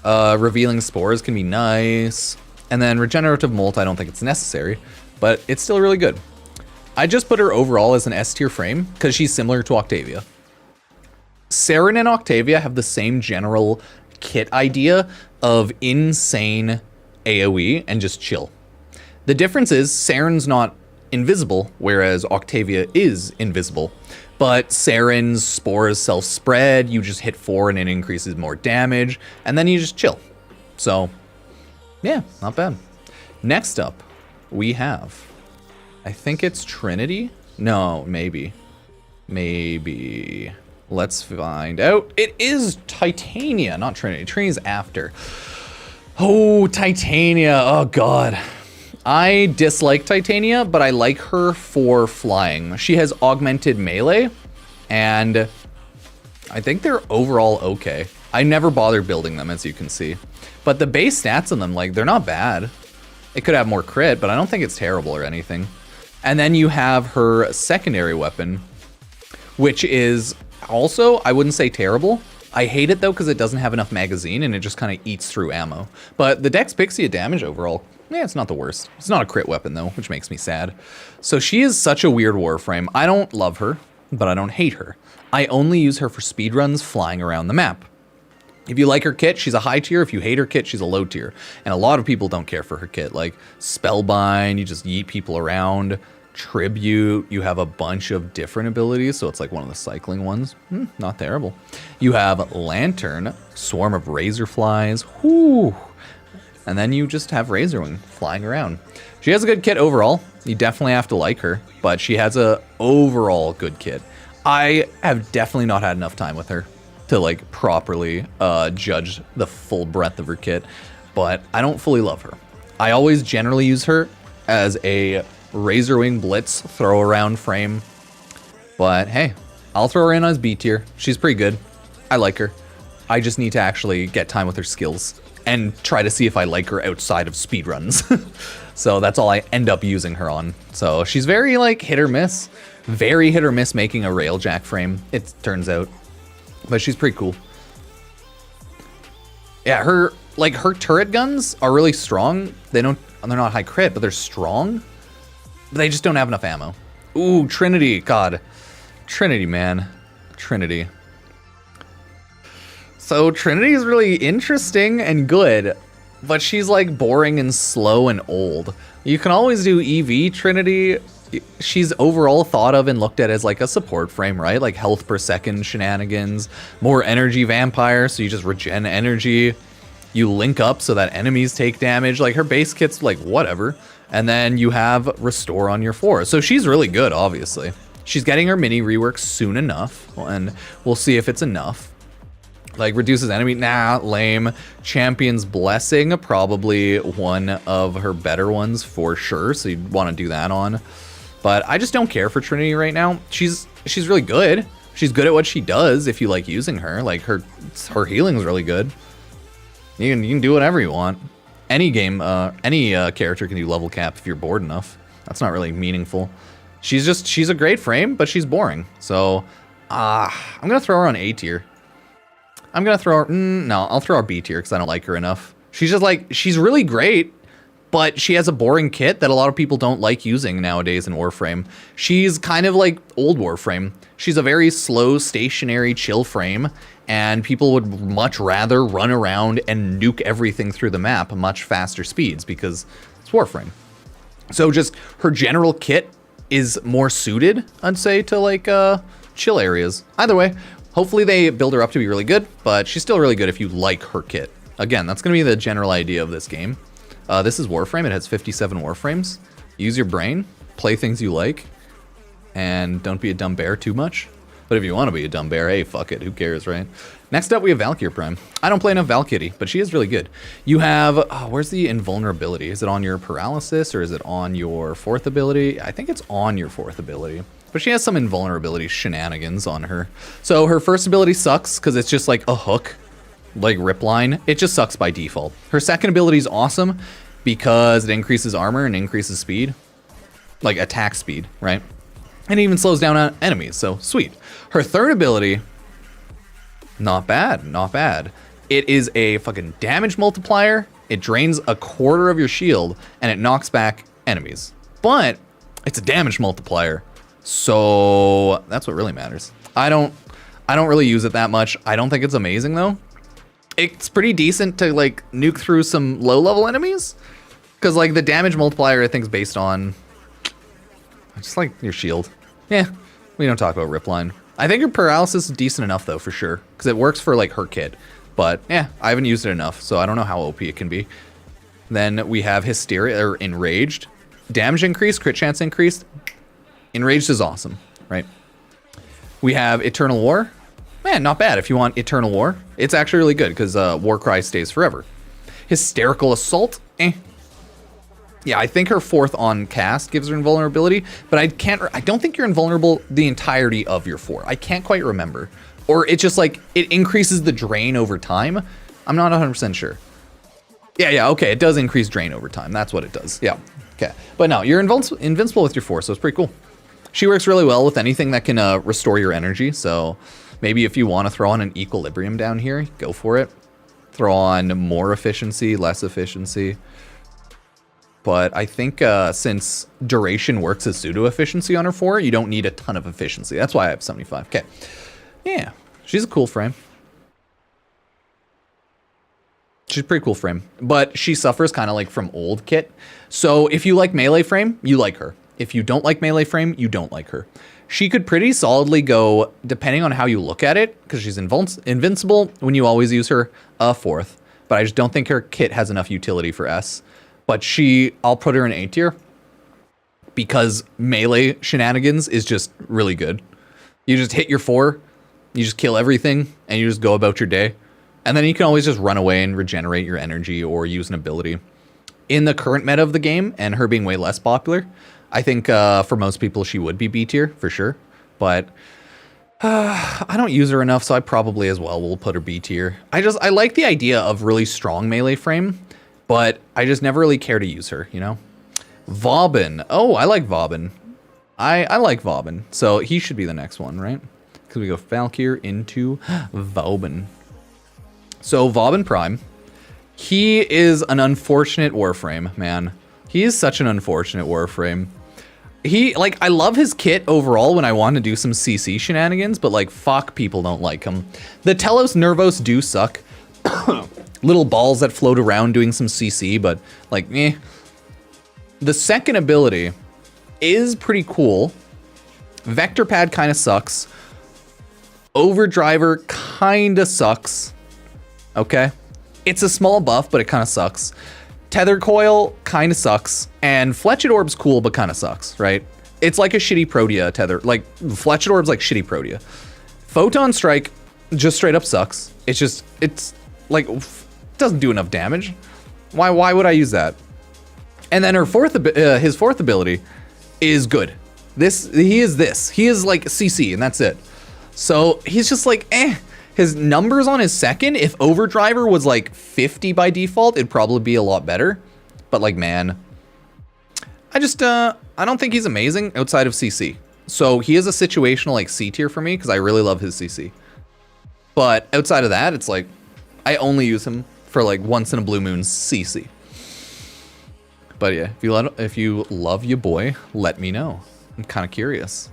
Revealing Spores can be nice. And then Regenerative Molt, I don't think it's necessary, but it's still really good. I just put her overall as an S tier frame because she's similar to Octavia. Saren and Octavia have the same general kit idea of insane AoE and just chill. The difference is Saren's not invisible, whereas Octavia is invisible. But Saren's spores self-spread, you just hit 4 and it increases more damage, and then you just chill. So, yeah, not bad. Next up, we have... I think it's Trinity? No, maybe. Maybe. Let's find out. It is Titania, not Trinity. Trinity's after. Oh, Titania. Oh, God. I dislike Titania, but I like her for flying. She has augmented melee, and I think they're overall okay. I never bother building them, as you can see. But the base stats on them, like, they're not bad. It could have more crit, but I don't think it's terrible or anything. And then you have her secondary weapon, which is also, I wouldn't say terrible. I hate it though because it doesn't have enough magazine and it just kind of eats through ammo. But the Dex Pixia damage overall Yeah, it's not the worst. It's not a crit weapon, though, which makes me sad. So she is such a weird Warframe. I don't love her, but I don't hate her. I only use her for speedruns flying around the map. If you like her kit, she's a high tier. If you hate her kit, she's a low tier. And a lot of people don't care for her kit. Like Spellbind, you just yeet people around. Tribute, you have a bunch of different abilities, so it's like one of the cycling ones. Not terrible. You have Lantern, Swarm of Razorflies. Whoo! And then you just have Razorwing flying around. She has a good kit overall. You definitely have to like her, but she has a overall good kit. I have definitely not had enough time with her to like properly judge the full breadth of her kit, but I don't fully love her. I always generally use her as a Razorwing Blitz throw around frame, but hey, I'll throw her in as B tier. She's pretty good. I like her. I just need to actually get time with her skills and try to see if I like her outside of speedruns. So that's all I end up using her on. So she's very like hit or miss. Very hit or miss making a Railjack frame, it turns out. But she's pretty cool. Yeah, her turret guns are really strong. They're not high crit, but they're strong. But they just don't have enough ammo. Ooh, Trinity, God. Trinity, man. Trinity. So Trinity is really interesting and good, but she's like boring and slow and old. You can always do EV Trinity. She's overall thought of and looked at as like a support frame, right? Like health per second shenanigans, more energy vampire, so you just regen energy. You link up so that enemies take damage. Like her base kit's like whatever. And then you have restore on your 4. So she's really good, obviously. She's getting her mini rework soon enough, and we'll see if it's enough. Like reduces enemy, nah, lame. Champion's Blessing, probably one of her better ones for sure. So you'd want to do that on. But I just don't care for Trinity right now. She's really good. She's good at what she does if you like using her. Like her healing is really good. You can do whatever you want. Any game, any character can do level cap if you're bored enough. That's not really meaningful. She's a great frame, but she's boring. So I'm gonna throw her on A tier. I'm gonna throw her, no, I'll throw her B tier because I don't like her enough. She's just like, she's really great, but she has a boring kit that a lot of people don't like using nowadays in Warframe. She's kind of like old Warframe. She's a very slow, stationary, chill frame, and people would much rather run around and nuke everything through the map at much faster speeds because it's Warframe. So just her general kit is more suited, I'd say, to like chill areas. Either way, hopefully they build her up to be really good, but she's still really good if you like her kit. Again, that's gonna be the general idea of this game. This is Warframe, it has 57 Warframes. Use your brain, play things you like, and don't be a dumb bear too much. But if you want to be a dumb bear, hey, fuck it, who cares, right? Next up, we have Valkyrie Prime. I don't play enough Valkyrie, but she is really good. You have, where's the invulnerability? Is it on your paralysis or is it on your 4th ability? I think it's on your 4th ability. But she has some invulnerability shenanigans on her. So her first ability sucks because it's just like a hook, like Ripline. It just sucks by default. Her second ability is awesome because it increases armor and increases speed, like attack speed, right? And it even slows down enemies, so sweet. Her third ability, not bad, not bad. It is a fucking damage multiplier. It drains a quarter of your shield and it knocks back enemies. But it's a damage multiplier, so that's what really matters. I don't really use it that much. I don't think it's amazing though. It's pretty decent to like nuke through some low level enemies, because like the damage multiplier I think is based on just like your shield. Yeah, we don't talk about Ripline. I think her paralysis is decent enough though, for sure, because it works for like her kit. But yeah, I haven't used it enough, so I don't know how OP it can be. Then we have Hysteria, or Enraged. Damage increase, crit chance increased. Enraged is awesome, right? We have Eternal War. Man, not bad if you want Eternal War. It's actually really good because Warcry stays forever. Hysterical Assault, eh. Yeah, I think her 4th on cast gives her invulnerability, but I don't think you're invulnerable the entirety of your 4. I can't quite remember. Or it's just like, it increases the drain over time. I'm not 100% sure. Yeah, okay, it does increase drain over time. That's what it does, yeah, okay. But no, you're invincible with your 4, so it's pretty cool. She works really well with anything that can restore your energy, so maybe if you want to throw on an Equilibrium down here, go for it. Throw on more efficiency, less efficiency. But I think since duration works as pseudo efficiency on her 4, you don't need a ton of efficiency. That's why I have 75. Okay. Yeah, she's a cool frame. She's a pretty cool frame. But she suffers kind of like from old kit. So if you like melee frame, you like her. If you don't like melee frame, you don't like her. She could pretty solidly go, depending on how you look at it, because she's invincible when you always use her, a 4th. But I just don't think her kit has enough utility for S. But I'll put her in A tier because melee shenanigans is just really good. You just hit your 4, you just kill everything, and you just go about your day. And then you can always just run away and regenerate your energy or use an ability. In the current meta of the game, and her being way less popular, I think for most people she would be B tier for sure. But I don't use her enough, so I probably as well will put her B tier. I like the idea of really strong melee frame. But I just never really care to use her, you know? Vauban. Oh, I like Vauban. I like Vauban. So he should be the next one, right? Because we go Valkyr into Vauban. So Vauban Prime. He is an unfortunate Warframe, man. He is such an unfortunate Warframe. I love his kit overall when I want to do some CC shenanigans, but like, fuck, people don't like him. The Telos Nervos do suck. Little balls that float around doing some CC, but like, eh. The second ability is pretty cool. Vector Pad kind of sucks. Overdriver kind of sucks. Okay. It's a small buff, but it kind of sucks. Tether Coil kind of sucks. And Fletched Orb's cool, but kind of sucks, right? It's like a shitty Protea tether. Like, Fletched Orb's like shitty Protea. Photon Strike just straight up sucks. It's like, doesn't do enough damage. Why would I use that? And then his fourth ability is good. He is like CC, and that's it. So he's just like, eh. His numbers on his second, if Overdriver was like 50 by default, it'd probably be a lot better. But like, man, I don't think he's amazing outside of CC. So he is a situational like C tier for me because I really love his CC. But outside of that, it's like, I only use him for like once in a blue moon CC. But yeah, if you love your boy, let me know. I'm kind of curious.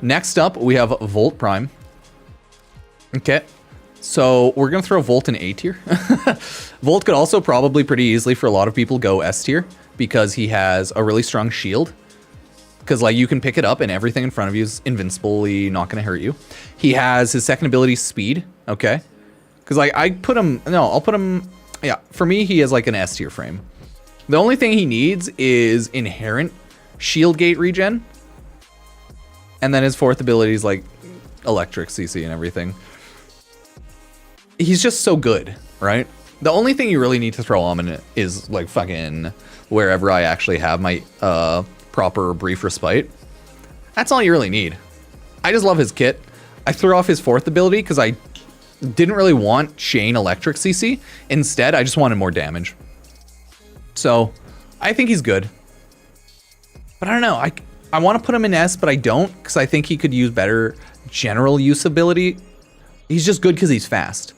Next up, we have Volt Prime. Okay, so we're gonna throw Volt in A tier. Volt could also probably pretty easily for a lot of people go S tier because he has a really strong shield. Because like you can pick it up and everything in front of you is invincibly not gonna hurt you. He has his second ability, Speed. Okay, because like I'll put him. Yeah, for me he has like an S tier frame. The only thing he needs is inherent shield gate regen. And then his fourth ability is like electric CC and everything. He's just so good, right? The only thing you really need to throw on in is like fucking wherever I actually have my proper brief respite. That's all you really need. I just love his kit. I threw off his fourth ability because I didn't really want chain electric CC. Instead, I just wanted more damage. So I think he's good. But I don't know. I want to put him in S, but I don't because I think he could use better general usability. He's just good because he's fast.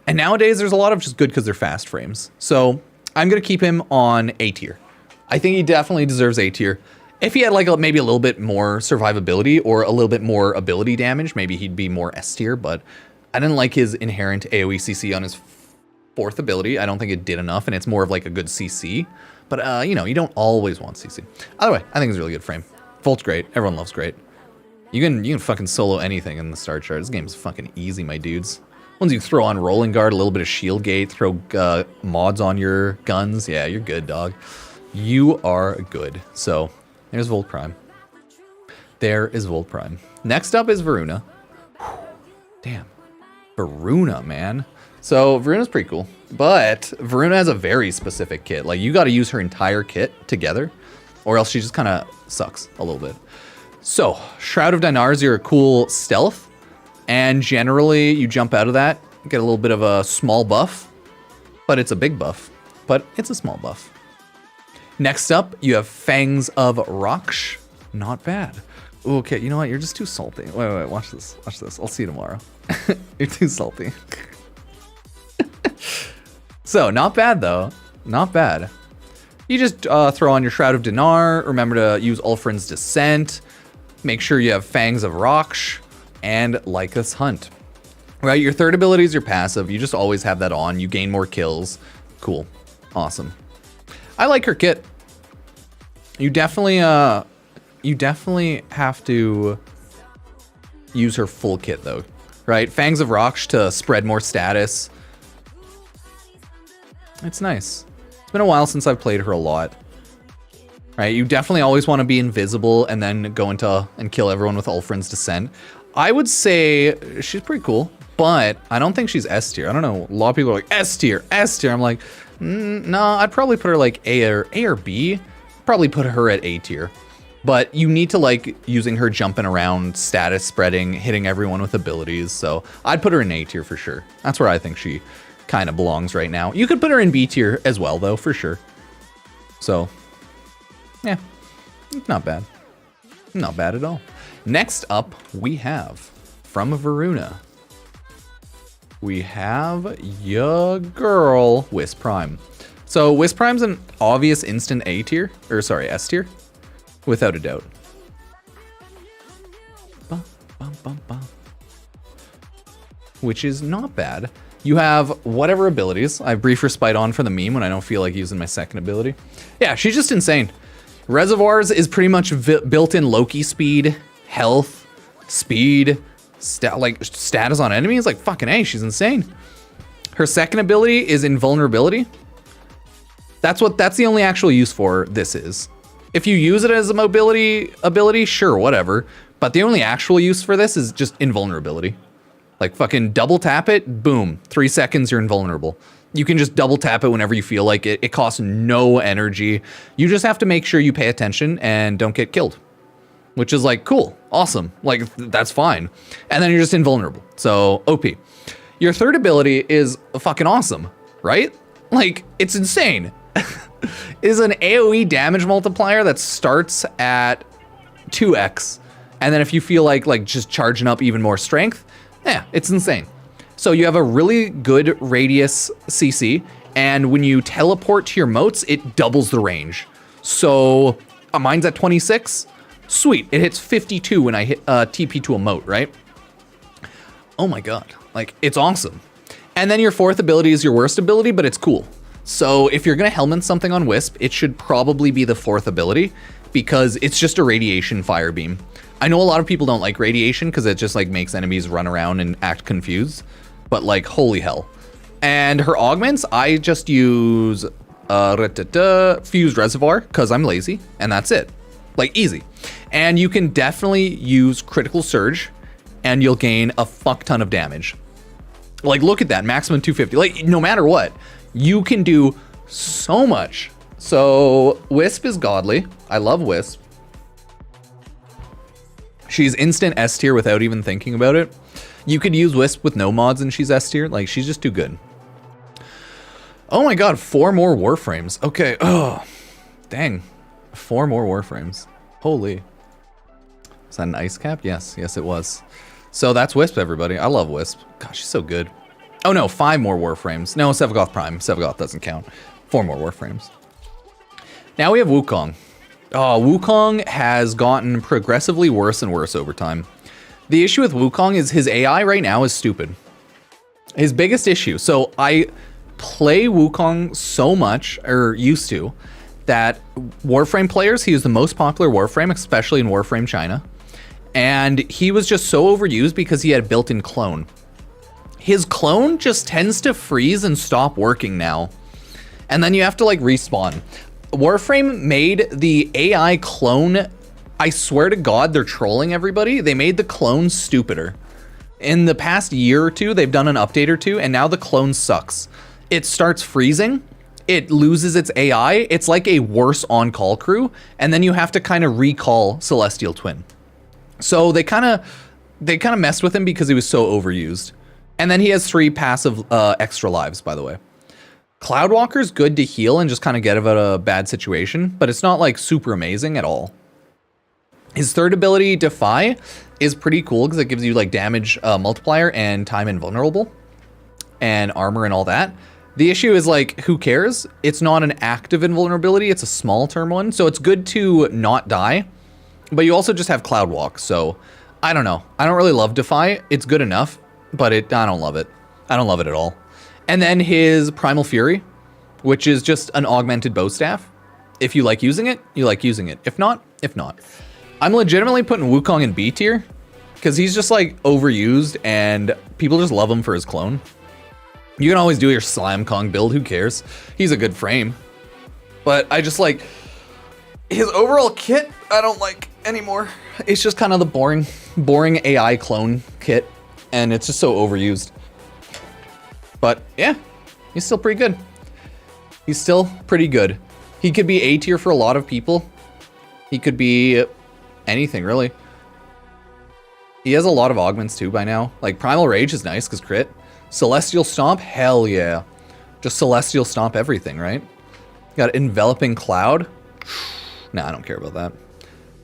And nowadays, there's a lot of just good because they're fast frames. So I'm going to keep him on A tier. I think he definitely deserves A tier. If he had like maybe a little bit more survivability or a little bit more ability damage, maybe he'd be more S tier. But I didn't like his inherent AoE CC on his fourth ability. I don't think it did enough, and it's more of like a good CC. But, you know, you don't always want CC. Either way, I think it's a really good frame. Volt's great. Everyone loves great. You can fucking solo anything in the star chart. This game's fucking easy, my dudes. Once you throw on Rolling Guard, a little bit of Shield Gate, throw mods on your guns, yeah, you're good, dog. You are good. So, there's Volt Prime. There is Volt Prime. Next up is Varuna. Damn. Varuna, man. So, Varuna's pretty cool. But Varuna has a very specific kit. Like, you got to use her entire kit together, or else she just kind of sucks a little bit. So, Shroud of Dinars, you're a cool stealth. And generally, you jump out of that, get a little bit of a small buff. But it's a big buff. But it's a small buff. Next up, you have Fangs of Raksh. Not bad. Ooh, okay, you know what? You're just too salty. Wait, watch this. Watch this. I'll see you tomorrow. You're too salty. So, not bad, though. Not bad. You just throw on your Shroud of Dinar. Remember to use Ulfrin's Descent. Make sure you have Fangs of Raksh and Lyca's Hunt. Right, your third ability is your passive. You just always have that on. You gain more kills. Cool. Awesome. I like her kit. You definitely have to use her full kit though. Right? Fangs of Raksh to spread more status. It's nice. It's been a while since I've played her a lot. Right? You definitely always want to be invisible and then go into and kill everyone with Ulfrin's Descent. I would say she's pretty cool, but I don't think she's S tier. I don't know. A lot of people are like S tier, S tier. I'm like, no, I'd probably put her like A or B. Probably put her at A tier. But you need to like using her jumping around, status spreading, hitting everyone with abilities. So I'd put her in A tier for sure. That's where I think she kind of belongs right now. You could put her in B tier as well though, for sure. So yeah, not bad. Not bad at all. Next up, we have from Varuna. We have your girl, Wisp Prime. So Wisp Prime's an obvious instant A tier, or sorry, S tier, without a doubt. Which is not bad. You have whatever abilities. I have Brief Respite on for the meme when I don't feel like using my second ability. Yeah, she's just insane. Reservoirs is pretty much built-in Loki speed, health, speed, status on enemies. Like fucking A, she's insane. Her second ability is Invulnerability. That's the only actual use for this is. If you use it as a mobility ability, sure, whatever. But the only actual use for this is just Invulnerability. Like fucking double tap it, boom, 3 seconds, you're invulnerable. You can just double tap it whenever you feel like it. It costs no energy. You just have to make sure you pay attention and don't get killed. Which is like, cool, awesome. Like, that's fine. And then you're just invulnerable. So, OP. Your third ability is fucking awesome, right? Like, it's insane. Is an AoE damage multiplier that starts at 2x. And then if you feel like just charging up even more strength, yeah, it's insane. So you have a really good radius CC, and when you teleport to your motes, it doubles the range. So mine's at 26. Sweet, it hits 52 when I hit TP to a mote, right? Oh my god, like it's awesome. And then your fourth ability is your worst ability, but it's cool. So if you're gonna helmet something on Wisp, it should probably be the fourth ability because it's just a radiation fire beam. I know a lot of people don't like radiation because it just like makes enemies run around and act confused. But like, holy hell. And her augments, I just use Fused Reservoir because I'm lazy, and that's it. Like, easy. And you can definitely use Critical Surge, and you'll gain a fuck ton of damage. Like, look at that, maximum 250. Like, no matter what, you can do so much. So, Wisp is godly. I love Wisp. She's instant S tier without even thinking about it. You could use Wisp with no mods and she's S tier. Like, she's just too good. Oh my god, 4 more Warframes. Okay, oh, dang. 4 more Warframes. Holy. Is that an ice cap? Yes, yes it was. So that's Wisp, everybody. I love Wisp. Gosh, she's so good. Oh no, 5 more Warframes. No, Sevagoth Prime. Sevagoth doesn't count. 4 more Warframes. Now we have Wukong. Oh, Wukong has gotten progressively worse and worse over time. The issue with Wukong is his AI right now is stupid. His biggest issue. So I play Wukong so much, or used to, that Warframe players, he is the most popular Warframe, especially in Warframe China. And he was just so overused because he had a built-in clone. His clone just tends to freeze and stop working now. And then you have to like respawn. Warframe made the AI clone, I swear to God, they're trolling everybody. They made the clone stupider. In the past year or two, they've done an update or two, and now the clone sucks. It starts freezing, it loses its AI, it's like a worse on-call crew, and then you have to kind of recall Celestial Twin. So they kind of messed with him because he was so overused. And then he has 3 passive extra lives, by the way. Cloudwalker's good to heal and just kind of get out of a bad situation, but it's not like super amazing at all. His third ability, Defy, is pretty cool because it gives you like damage multiplier and time invulnerable and armor and all that. The issue is like, who cares? It's not an active invulnerability, it's a small term one, so it's good to not die, but you also just have Cloud Walk, so I don't know. I don't really love Defy. It's good enough, but I don't love it. I don't love it at all. And then his Primal Fury, which is just an augmented bow staff. If you like using it, you like using it. If not, if not. I'm legitimately putting Wukong in B tier, because he's just like overused and people just love him for his clone. You can always do your Slime Kong build, who cares? He's a good frame. But I just like, his overall kit, I don't like anymore. It's just kind of the boring AI clone kit, and it's just so overused. But yeah, he's still pretty good. He's still pretty good. He could be A tier for a lot of people. He could be anything, really. He has a lot of augments too by now. Like Primal Rage is nice because crit. Celestial Stomp, hell yeah. Just Celestial Stomp everything, right? Got Enveloping Cloud. Nah, I don't care about that.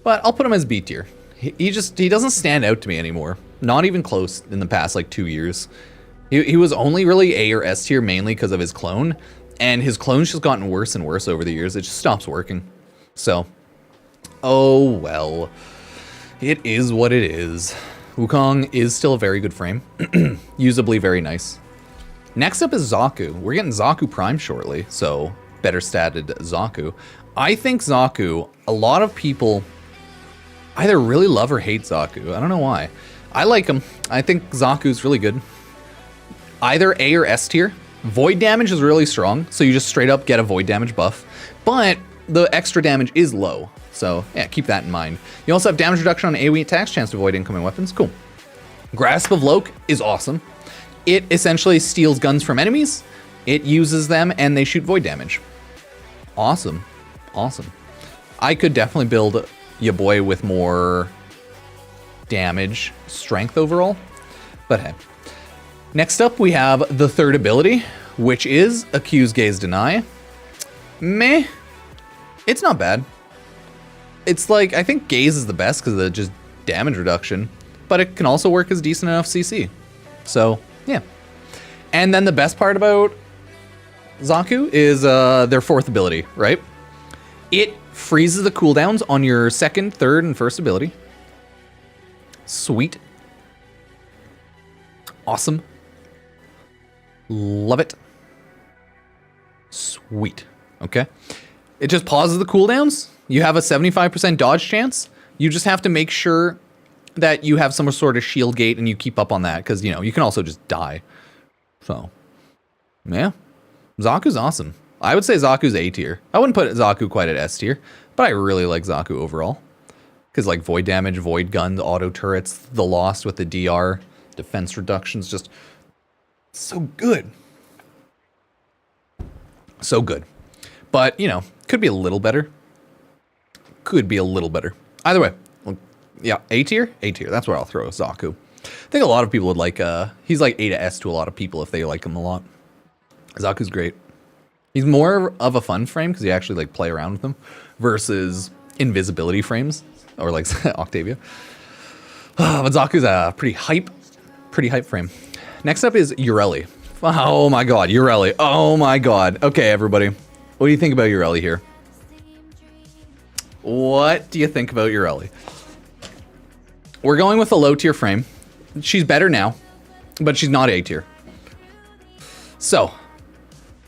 But I'll put him as B tier. He doesn't stand out to me anymore. Not even close in the past like 2 years. He was only really A or S tier mainly because of his clone. And his clone's just gotten worse and worse over the years. It just stops working. So, oh well. It is what it is. Wukong is still a very good frame. Usably very nice. Next up is Zaku. We're getting Zaku Prime shortly, so better statted Zaku. I think Zaku, a lot of people either really love or hate Zaku. I don't know why. I like him. I think Zaku's really good. Either A or S tier. Void damage is really strong, so you just straight up get a void damage buff. But the extra damage is low. So, yeah, keep that in mind. You also have damage reduction on AoE attacks, chance to avoid incoming weapons. Cool. Grasp of Loke is awesome. It essentially steals guns from enemies. It uses them, and they shoot void damage. Awesome. Awesome. I could definitely build ya boy with more damage strength overall. But hey. Next up, we have the third ability, which is Accuse, Gaze, Deny. Meh. It's not bad. It's like, I think Gaze is the best because of the just damage reduction, but it can also work as decent enough CC. So, yeah. And then the best part about Zaku is their fourth ability, right? It freezes the cooldowns on your second, third, and first ability. Sweet. Awesome. Love it. Sweet. Okay. It just pauses the cooldowns. You have a 75% dodge chance. You just have to make sure that you have some sort of shield gate and you keep up on that because, you know, you can also just die. So, yeah. Zaku's awesome. I would say Zaku's A tier. I wouldn't put Zaku quite at S tier, but I really like Zaku overall. Because, like, void damage, void guns, auto turrets, the Lost with the DR, defense reductions, just so good. So good. But, you know, could be a little better. Could be a little better. Either way, well, yeah, A tier? A tier. That's where I'll throw Zaku. I think a lot of people would like, he's like A to S to a lot of people if they like him a lot. Zaku's great. He's more of a fun frame because you actually like play around with him versus invisibility frames or like Octavia. But Zaku's a pretty hype frame. Next up is Ureli. Oh my god, Ureli. Oh my god. Okay, everybody. What do you think about Ureli here? What do you think about Ureli? We're going with a low tier frame. She's better now, but she's not A tier. So,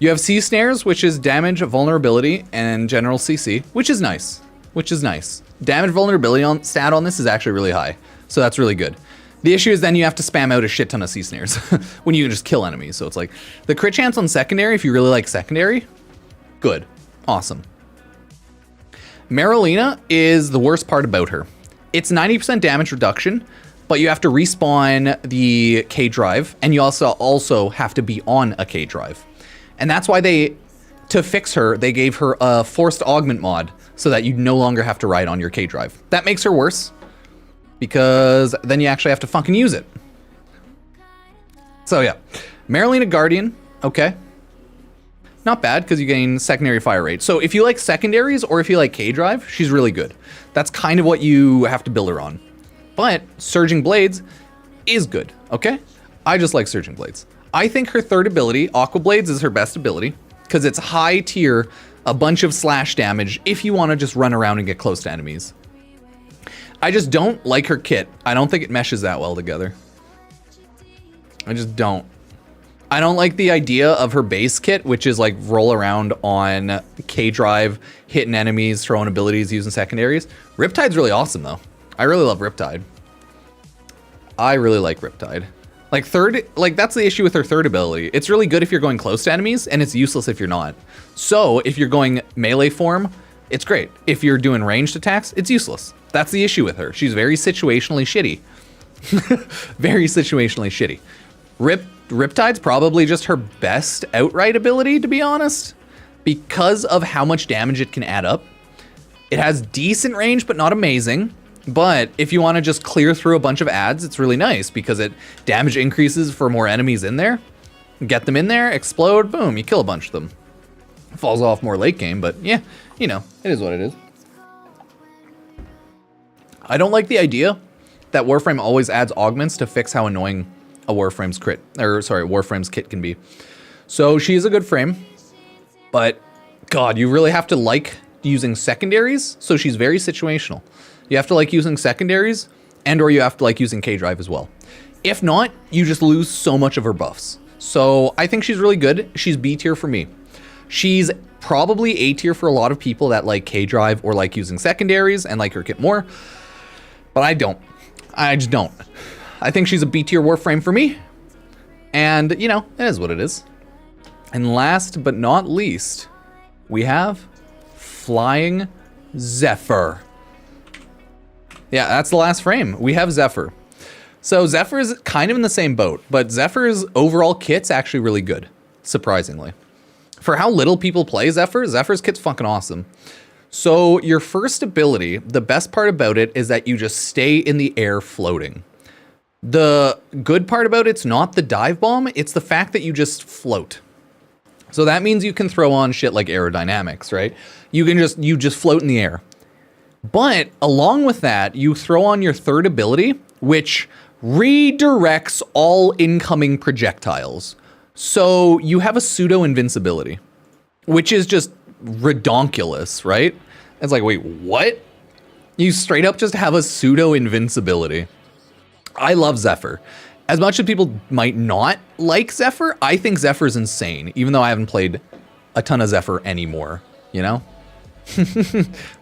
you have C snares, which is damage, vulnerability, and general CC, which is nice. Which is nice. Damage vulnerability stat on this is actually really high, so that's really good. The issue is then you have to spam out a shit ton of C snares when you can just kill enemies. So it's like the crit chance on secondary, if you really like secondary, good, awesome. Marolina is the worst part about her. It's 90% damage reduction, but you have to respawn the K drive, and you also have to be on a K drive. And that's why to fix her, they gave her a forced augment mod so that you no longer have to ride on your K drive. That makes her worse because then you actually have to fucking use it. So yeah, Marolina Guardian, okay. Not bad because you gain secondary fire rate. So if you like secondaries or if you like K drive, she's really good. That's kind of what you have to build her on. But Surging Blades is good, okay? I just like Surging Blades. I think her third ability, Aqua Blades, is her best ability because it's high tier, a bunch of slash damage if you want to just run around and get close to enemies. I just don't like her kit. I don't think it meshes that well together. I just don't. I don't like the idea of her base kit, which is like roll around on K-Drive, hitting enemies, throwing abilities, using secondaries. Riptide's really awesome though. I really love Riptide. I really like Riptide. Like that's the issue with her third ability. It's really good if you're going close to enemies, and it's useless if you're not. So if you're going melee form, it's great. If you're doing ranged attacks, it's useless. That's the issue with her. She's very situationally shitty. Very situationally shitty. Riptide's probably just her best outright ability, to be honest, because of how much damage it can add up. It has decent range, but not amazing. But if you want to just clear through a bunch of ads, it's really nice because it damage increases for more enemies in there. Get them in there, explode, boom, you kill a bunch of them. Falls off more late game, but yeah, you know, it is what it is. I don't like the idea that Warframe always adds augments to fix how annoying a Warframe's Warframe's kit can be. So she is a good frame, but God, you really have to like using secondaries. So she's very situational. You have to like using secondaries, and or you have to like using K-Drive as well. If not, you just lose so much of her buffs. So I think she's really good. She's B tier for me. She's probably A tier for a lot of people that like K-Drive or like using secondaries and like her kit more. But I don't. I just don't. I think she's a B tier Warframe for me. And, you know, it is what it is. And last but not least, we have Flying Zephyr. Yeah, that's the last frame. We have Zephyr. So Zephyr is kind of in the same boat, but Zephyr's overall kit's actually really good, surprisingly. For how little people play Zephyr, Zephyr's kit's fucking awesome. So your first ability, the best part about it is that you just stay in the air floating. The good part about it's not the dive bomb, it's the fact that you just float. So that means you can throw on shit like aerodynamics, right? You just float in the air. But along with that, you throw on your third ability, which redirects all incoming projectiles. So you have a pseudo invincibility, which is just redonkulous, right? It's like, wait, what? You straight up just have a pseudo invincibility. I love Zephyr. As much as people might not like Zephyr, I think Zephyr's insane, even though I haven't played a ton of Zephyr anymore, you know?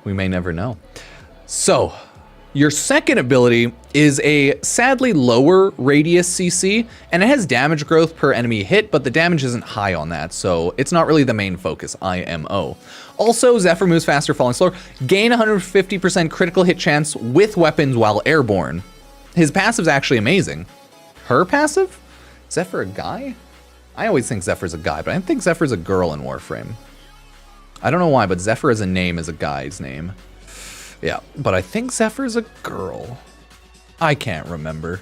We may never know. So, your second ability is a sadly lower radius CC, and it has damage growth per enemy hit, but the damage isn't high on that, so it's not really the main focus, IMO. Also, Zephyr moves faster, falling slower. Gain 150% critical hit chance with weapons while airborne. His passive's actually amazing. Her passive? Zephyr a guy? I always think Zephyr's a guy, but I think Zephyr's a girl in Warframe. I don't know why, but Zephyr as a name is a guy's name. Yeah, but I think Zephyr's a girl. I can't remember.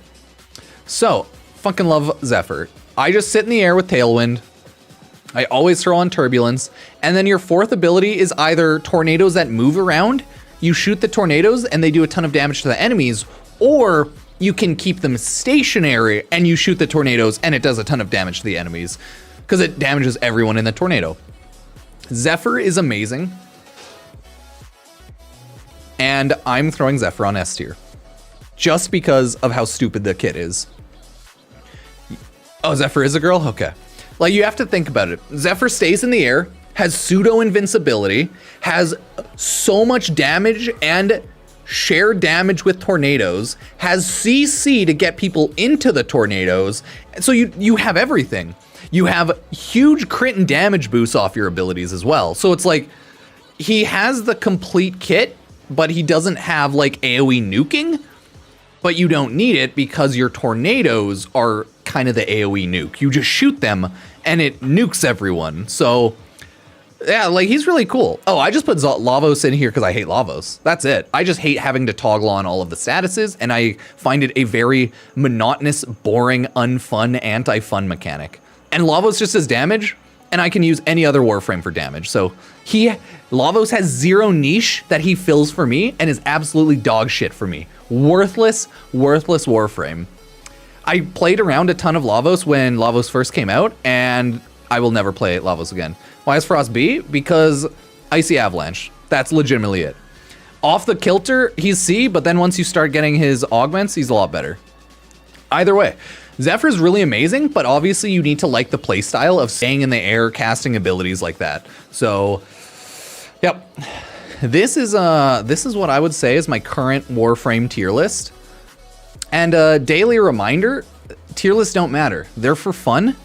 So, fucking love Zephyr. I just sit in the air with Tailwind. I always throw on Turbulence. And then your fourth ability is either tornadoes that move around. You shoot the tornadoes and they do a ton of damage to the enemies. Or you can keep them stationary and you shoot the tornadoes and it does a ton of damage to the enemies. Because it damages everyone in the tornado. Zephyr is amazing. And I'm throwing Zephyr on S tier. Just because of how stupid the kit is. Oh, Zephyr is a girl? Okay. Like, you have to think about it. Zephyr stays in the air, has pseudo invincibility, has so much damage and shared damage with tornadoes, has CC to get people into the tornadoes. So you have everything. You have huge crit and damage boosts off your abilities as well. So it's like, he has the complete kit, but he doesn't have like AoE nuking, but you don't need it because your tornadoes are kind of the AoE nuke. You just shoot them and it nukes everyone. So yeah, like he's really cool. Oh, I just put Lavos in here because I hate Lavos. That's it. I just hate having to toggle on all of the statuses, and I find it a very monotonous, boring, unfun, anti-fun mechanic. And Lavos just does damage, and I can use any other Warframe for damage. So Lavos has zero niche that he fills for me and is absolutely dog shit for me. Worthless Warframe. I played around a ton of Lavos when Lavos first came out, and I will never play Lavos again. Why is Frost B? Because Icy Avalanche. That's legitimately it. Off the kilter, he's C, but then once you start getting his augments, he's a lot better. Either way, Zephyr's really amazing, but obviously you need to like the playstyle of staying in the air, casting abilities like that. So, yep. This is what I would say is my current Warframe tier list. And a daily reminder, tier lists don't matter. They're for fun.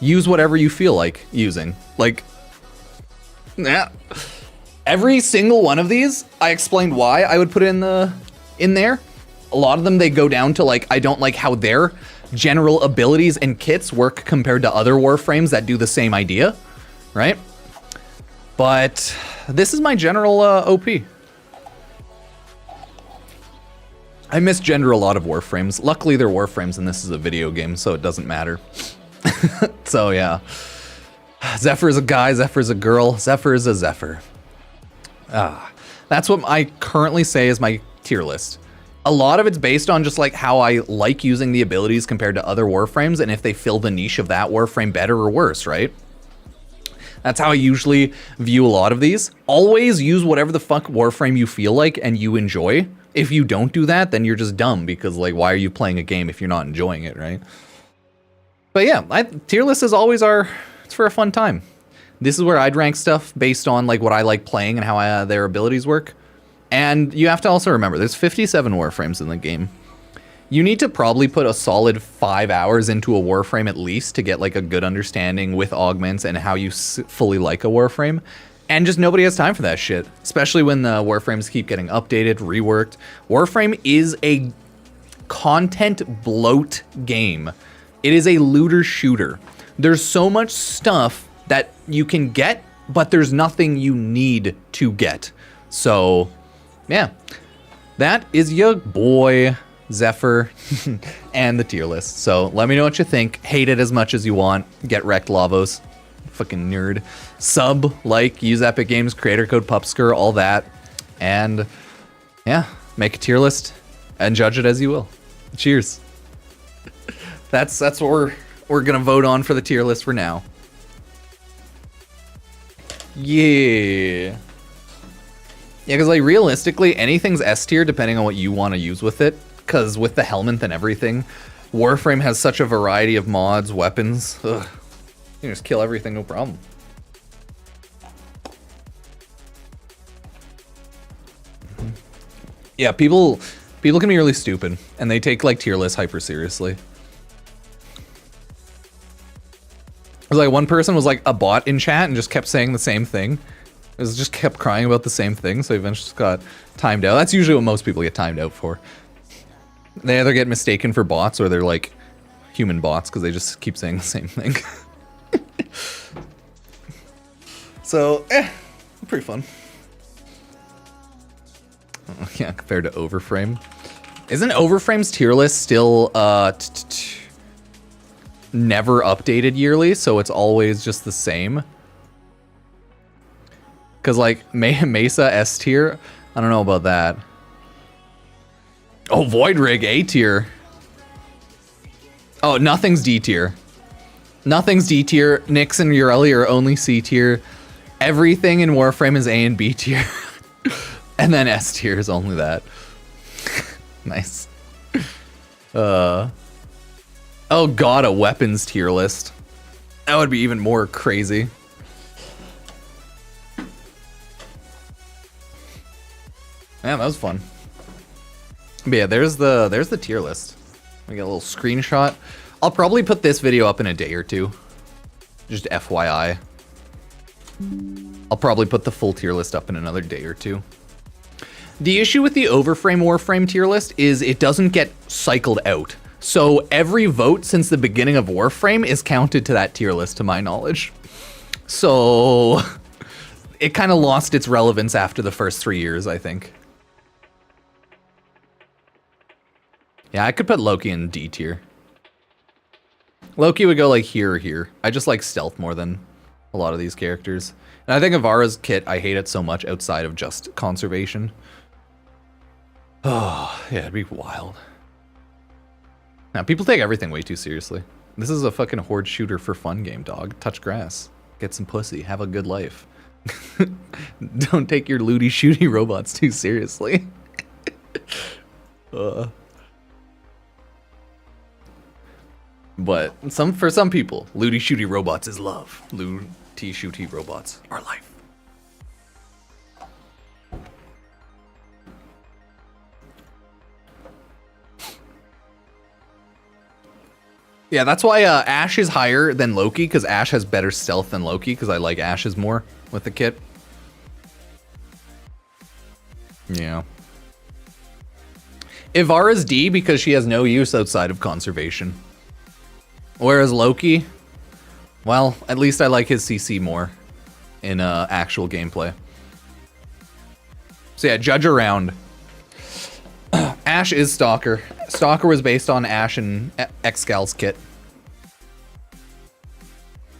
Use whatever you feel like using. Like, yeah. Every single one of these, I explained why I would put it in there. A lot of them, they go down to like, I don't like how their general abilities and kits work compared to other Warframes that do the same idea, right? But this is my general OP. I misgender a lot of Warframes. Luckily, they're Warframes and this is a video game, so it doesn't matter. So yeah. Zephyr is a guy, Zephyr is a girl, Zephyr is a Zephyr. That's what I currently say is my tier list. A lot of it's based on just like how I like using the abilities compared to other Warframes and if they fill the niche of that Warframe better or worse, right? That's how I usually view a lot of these. Always use whatever the fuck Warframe you feel like and you enjoy. If you don't do that, then you're just dumb because like, why are you playing a game if you're not enjoying it, right? But yeah, tier list is always it's for a fun time. This is where I'd rank stuff based on like what I like playing and how their abilities work. And you have to also remember, there's 57 Warframes in the game. You need to probably put a solid 5 hours into a Warframe at least to get like a good understanding with augments and how you fully like a Warframe. And just nobody has time for that shit, especially when the Warframes keep getting updated, reworked. Warframe is a content bloat game. It is a looter shooter. There's so much stuff that you can get, but there's nothing you need to get. So, yeah, that is your boy Zephyr and the tier list. So let me know what you think. Hate it as much as you want. Get wrecked, Lavos. Fucking nerd. Sub, like, use Epic Games, creator code Pupsker, all that. And yeah, make a tier list and judge it as you will. Cheers. That's what we're gonna vote on for the tier list for now. Yeah. Yeah, because like realistically, anything's S tier depending on what you want to use with it. Because with the helmet and everything, Warframe has such a variety of mods, weapons. Ugh. You can just kill everything, no problem. Yeah, people can be really stupid, and they take like tier lists hyper seriously. It was like one person was like a bot in chat and just kept saying the same thing. It was just kept crying about the same thing, so eventually just got timed out. That's usually what most people get timed out for. They either get mistaken for bots or they're like human bots because they just keep saying the same thing. So, pretty fun. Yeah, compared to Overframe. Isn't Overframe's tier list still never updated yearly, so it's always just the same? Because like Mesa S tier, I don't know about that. Oh, Void Rig A tier. Oh, nothing's D tier. Nothing's D tier. Nyx and Ureli are only C tier. Everything in Warframe is A and B tier. And then S tier is only that. Nice. Oh god, a weapons tier list. That would be even more crazy. Man, that was fun. But yeah, there's the tier list. We got a little screenshot. I'll probably put this video up in a day or two. Just FYI. I'll probably put the full tier list up in another day or two. The issue with the Overframe Warframe tier list is it doesn't get cycled out. So every vote since the beginning of Warframe is counted to that tier list, to my knowledge. So it kind of lost its relevance after the first 3 years, I think. Yeah, I could put Loki in D tier. Loki would go like here or here. I just like stealth more than a lot of these characters. And I think Avara's kit, I hate it so much outside of just conservation. Oh, yeah, it'd be wild. Now, people take everything way too seriously. This is a fucking horde shooter for fun game, dog. Touch grass. Get some pussy. Have a good life. Don't take your looty shooty robots too seriously. But for some people, looty shooty robots is love. Looty shooty robots are life. Yeah, that's why Ashe is higher than Loki, because Ashe has better stealth than Loki, because I like Ashe's more with the kit. Yeah. Ivara's D because she has no use outside of conservation. Whereas Loki, well, at least I like his CC more in actual gameplay. So yeah, judge around. Ashe is Stalker. Stalker was based on Ashe and Excal's kit.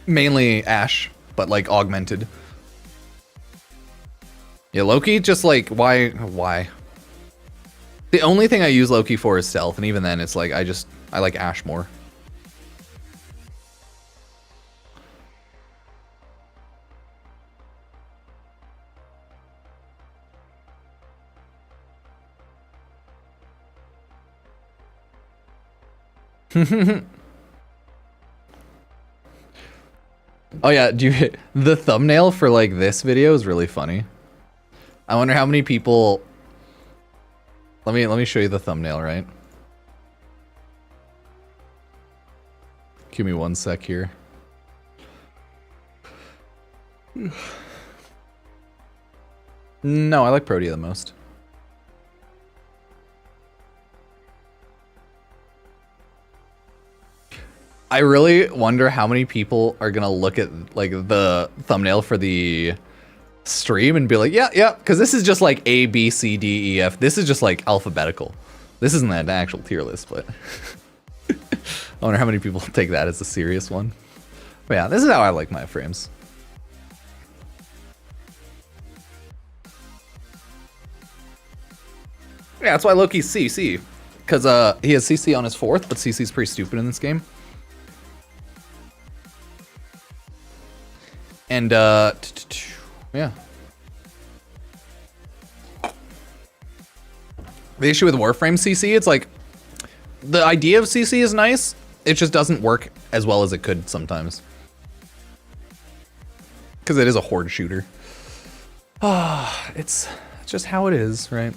Mainly Ashe, but like augmented. Yeah, Loki just like, why? The only thing I use Loki for is stealth, and even then it's like, I like Ashe more. Oh yeah, the thumbnail for like this video is really funny. I wonder how many people. Let me show you the thumbnail, right? Give me one sec here. No, I like Protea the most. I really wonder how many people are gonna look at like the thumbnail for the stream and be like, yeah, because this is just like A, B, C, D, E, F. This is just like alphabetical. This isn't an actual tier list, but I wonder how many people take that as a serious one. But yeah, this is how I like my frames. Yeah, that's why Loki's CC. Because he has CC on his 4th, but CC's pretty stupid in this game. And, yeah. The issue with Warframe CC, it's like, the idea of CC is nice, it just doesn't work as well as it could sometimes. Because it is a horde shooter. It's just how it is, right?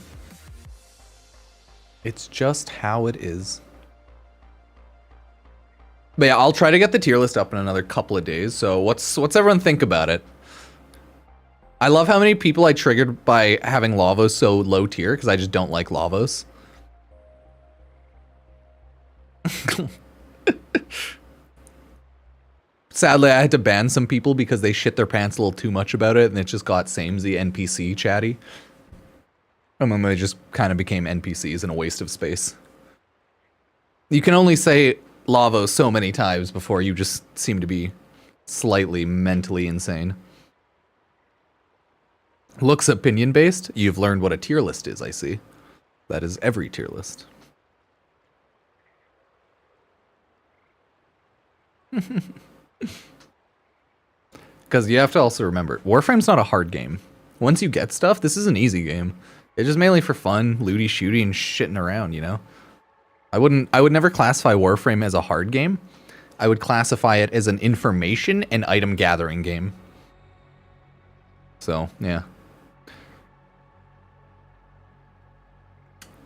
It's just how it is. But yeah, I'll try to get the tier list up in another couple of days. So what's everyone think about it? I love how many people I triggered by having Lavos so low tier, because I just don't like Lavos. Sadly, I had to ban some people because they shit their pants a little too much about it, and it just got samey NPC chatty. And then they just kind of became NPCs and a waste of space. You can only say Lavos so many times before you just seem to be slightly mentally insane. Looks opinion based. You've learned what a tier list is, I see. That is every tier list. Because you have to also remember, Warframe's not a hard game. Once you get stuff, this is an easy game. It's just mainly for fun, looty, shooty, and shitting around, you know? I would never classify Warframe as a hard game. I would classify it as an information and item gathering game. So, yeah.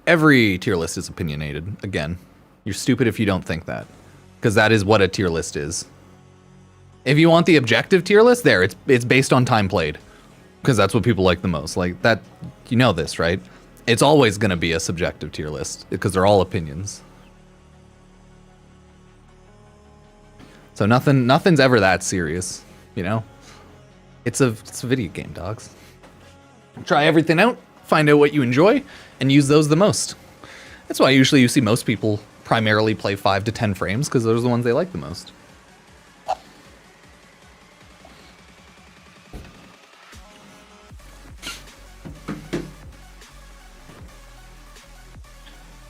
Every tier list is opinionated. Again, you're stupid if you don't think that. Because that is what a tier list is. If you want the objective tier list, there, it's based on time played. Because that's what people like the most. Like, that, you know this, right? It's always going to be a subjective tier list. Because they're all opinions. So nothing's ever that serious, you know? It's a video game, dogs. Try everything out, find out what you enjoy, and use those the most. That's why usually you see most people primarily play 5 to 10 frames, because those are the ones they like the most.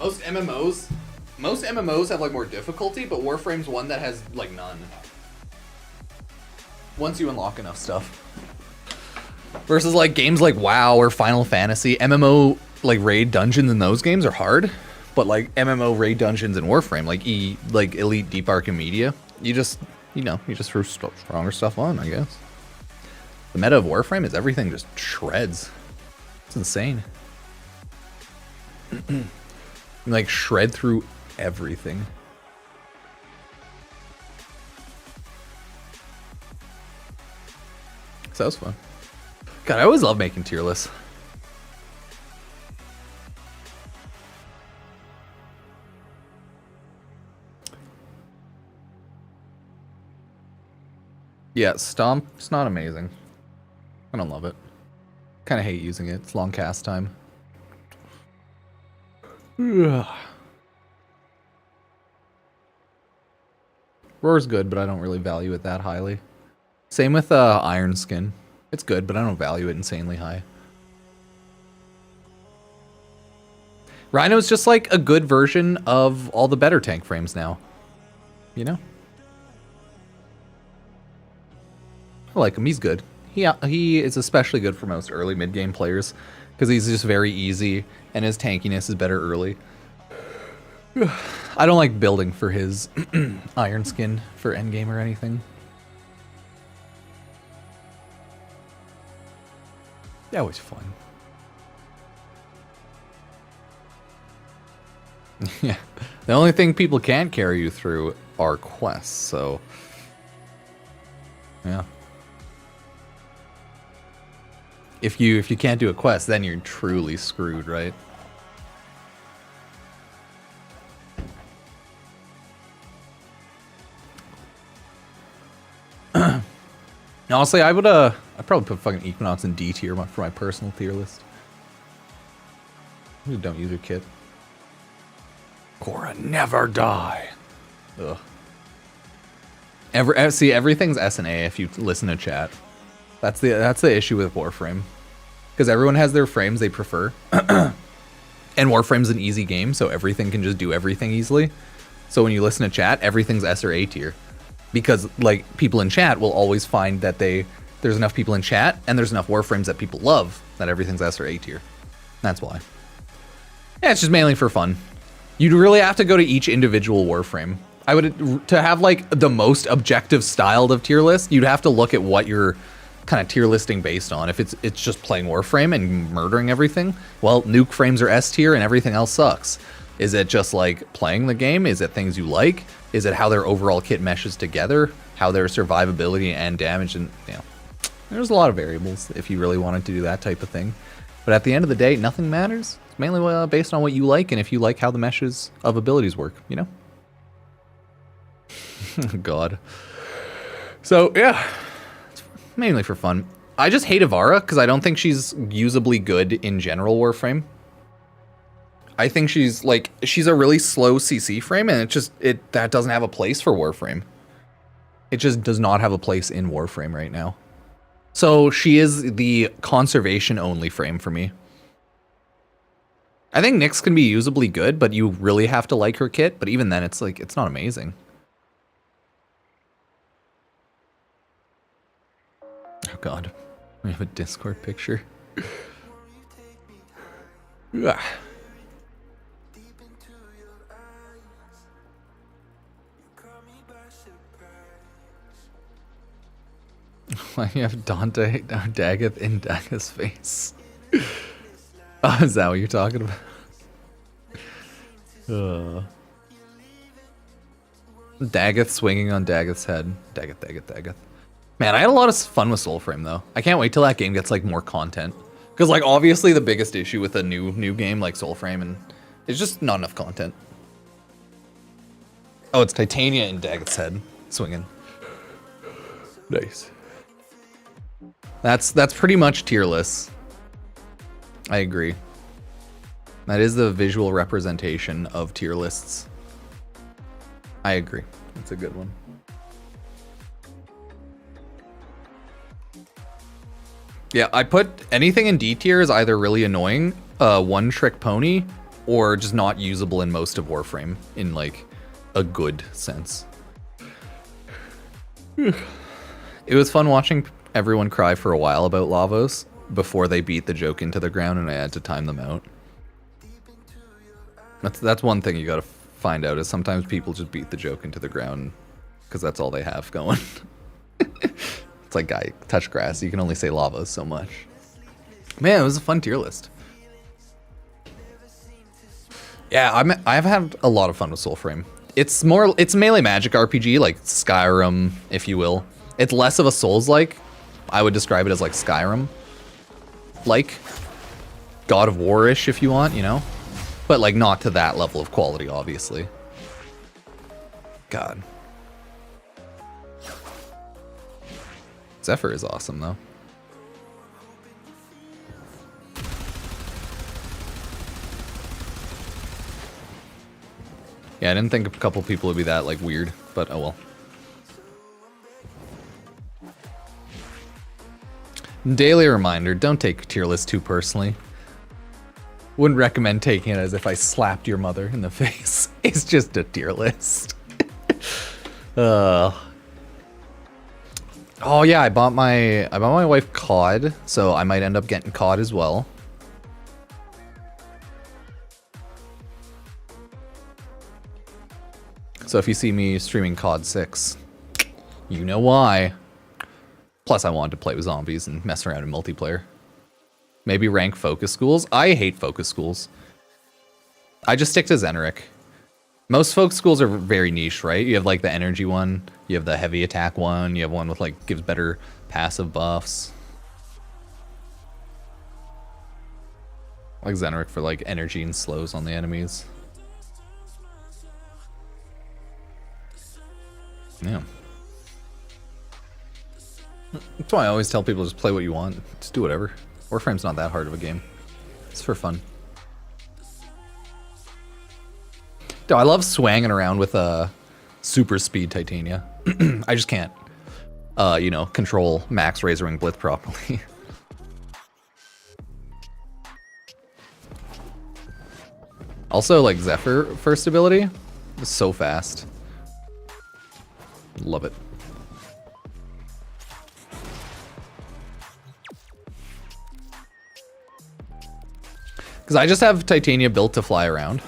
Most MMOs Most MMOs have like more difficulty, but Warframe's one that has like none. Once you unlock enough stuff. Versus like games like WoW or Final Fantasy, MMO like raid dungeons in those games are hard, but like MMO raid dungeons in Warframe, like Elite, Deep Arc, and Media, you just throw stronger stuff on, I guess. The meta of Warframe is everything just shreds. It's insane. You like shred through everything. So that was fun. God, I always love making tier lists. Yeah, Stomp's not amazing. I don't love it. Kind of hate using it. It's long cast time. Roar's good, but I don't really value it that highly. Same with Iron Skin. It's good, but I don't value it insanely high. Rhino's just like a good version of all the better tank frames now. You know? I like him. He's good. He is especially good for most early mid-game players because he's just very easy and his tankiness is better early. I don't like building for his Iron Skin for endgame or anything. That was fun. Yeah. The only thing people can't carry you through are quests, so... Yeah. If you can't do a quest, then you're truly screwed, right? Honestly, I'd probably put fucking Equinox in D tier for my personal tier list. You don't use your kit. Cora, never die. Ugh. See, everything's S and A if you listen to chat. That's the issue with Warframe. Because everyone has their frames they prefer. And Warframe's an easy game, so everything can just do everything easily. So when you listen to chat, everything's S or A tier. Because like people in chat will always find that there's enough people in chat and there's enough Warframes that people love that everything's S or A tier. That's why. Yeah, it's just mainly for fun. You'd really have to go to each individual Warframe. To have like the most objective styled of tier list, you'd have to look at what you're kind of tier listing based on. If it's just playing Warframe and murdering everything, well, nuke frames are S tier and everything else sucks. Is it just like playing the game? Is it things you like? Is it how their overall kit meshes together? How their survivability and damage? And there's a lot of variables if you really wanted to do that type of thing. But at the end of the day, nothing matters. It's mainly based on what you like and if you like how the meshes of abilities work, you know? God. So, yeah. It's mainly for fun. I just hate Ivara because I don't think she's usably good in general Warframe. I think she's a really slow CC frame and that doesn't have a place for Warframe. It just does not have a place in Warframe right now. So she is the conservation only frame for me. I think Nyx can be usably good, but you really have to like her kit. But even then, it's not amazing. Oh God, we have a Discord picture. Why you have Dante Daggett in Daggett's face? Oh, is that what you're talking about? Daggett swinging on Daggett's head. Daggett. Man, I had a lot of fun with Soulframe though. I can't wait till that game gets like more content. Because like obviously the biggest issue with a new game like Soulframe and it's just not enough content. Oh, it's Titania in Daggett's head swinging. Nice. That's pretty much tier lists. I agree. That is the visual representation of tier lists. I agree. That's a good one. Yeah, I put anything in D tier is either really annoying, one trick pony, or just not usable in most of Warframe in like a good sense. It was fun watching everyone cry for a while about Lavos before they beat the joke into the ground, and I had to time them out. That's one thing you gotta find out, is sometimes people just beat the joke into the ground because that's all they have going. It's like, guy, touch grass, you can only say Lavos so much. Man, it was a fun tier list. Yeah, I've had a lot of fun with Soulframe. It's melee magic RPG, like Skyrim, if you will. It's less of a Souls-like. I would describe it as like Skyrim. Like God of War-ish, if you want, you know? But like not to that level of quality, obviously. God. Zephyr is awesome, though. Yeah, I didn't think a couple people would be that, like, weird, but oh well. Daily reminder, don't take tier list too personally. Wouldn't recommend taking it as if I slapped your mother in the face. It's just a tier list. Oh yeah, I bought my wife COD, so I might end up getting COD as well. So if you see me streaming COD 6, you know why. Plus I wanted to play with zombies and mess around in multiplayer. Maybe rank focus schools. I hate focus schools. I just stick to Zeneric. Most focus schools are very niche, right? You have like the energy one, you have the heavy attack one, you have one with like gives better passive buffs. Like Zeneric for like energy and slows on the enemies. Yeah. That's why I always tell people, just play what you want. Just do whatever. Warframe's not that hard of a game. It's for fun. Dude, I love swanging around with super speed Titania. I just can't, you know, control max Razorwing Blitz properly. Also, like, Zephyr first ability is so fast. Love it. Because I just have Titania built to fly around.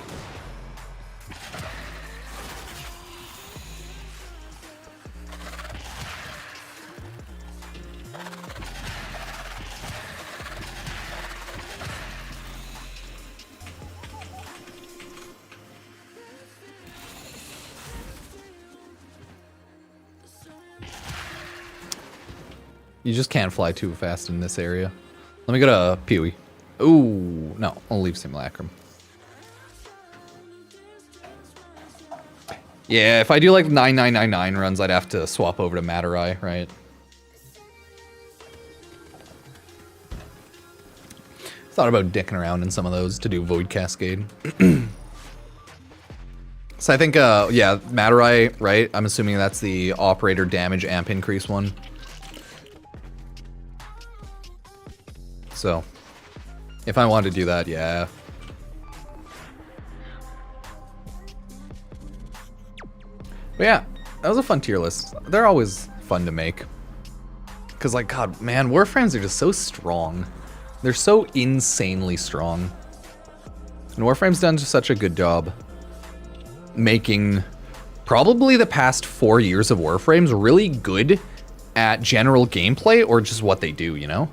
You just can't fly too fast in this area. Let me go to Pewee. Ooh, no, I'll leave Simulacrum. Yeah, if I do like 9999 runs, I'd have to swap over to Matarai, right? Thought about dicking around in some of those to do Void Cascade. So I think, yeah, Matarai, right? I'm assuming that's the operator damage amp increase one. So, if I wanted to do that, yeah. But yeah, that was a fun tier list. They're always fun to make. Because, like, God, man, Warframes are just so strong. They're so insanely strong. And Warframe's done just such a good job making probably the past 4 years of Warframes really good at general gameplay, or just what they do, you know?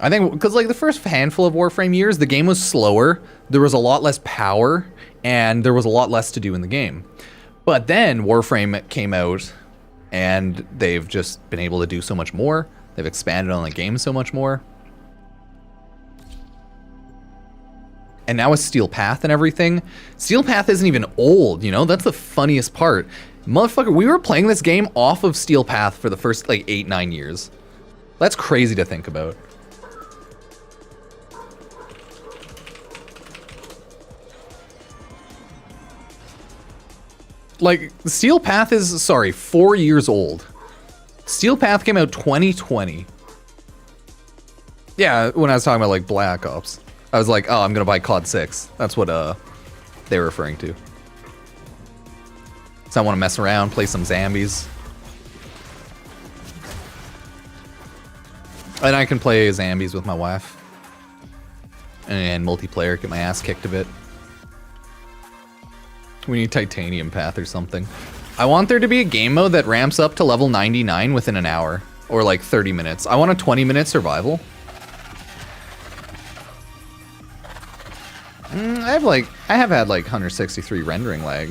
I think, because like the first handful of Warframe years, the game was slower, there was a lot less power, and there was a lot less to do in the game. But then Warframe came out, and they've just been able to do so much more. They've expanded on the game so much more. And now with Steel Path and everything, Steel Path isn't even old, you know? That's the funniest part. Motherfucker, we were playing this game off of Steel Path for the first like 8-9 years. That's crazy to think about. Like, Steel Path is, sorry, 4 years old. Steel Path came out 2020. Yeah, when I was talking about, like, Black Ops. I was like, oh, I'm gonna buy COD 6. That's what they were referring to. So I want to mess around, play some zombies. And I can play zombies with my wife. And multiplayer, get my ass kicked a bit. We need Titanium Path or something. I want there to be a game mode that ramps up to level 99 within an hour. Or like 30 minutes. I want a 20-minute survival. I have had like 163 rendering lag.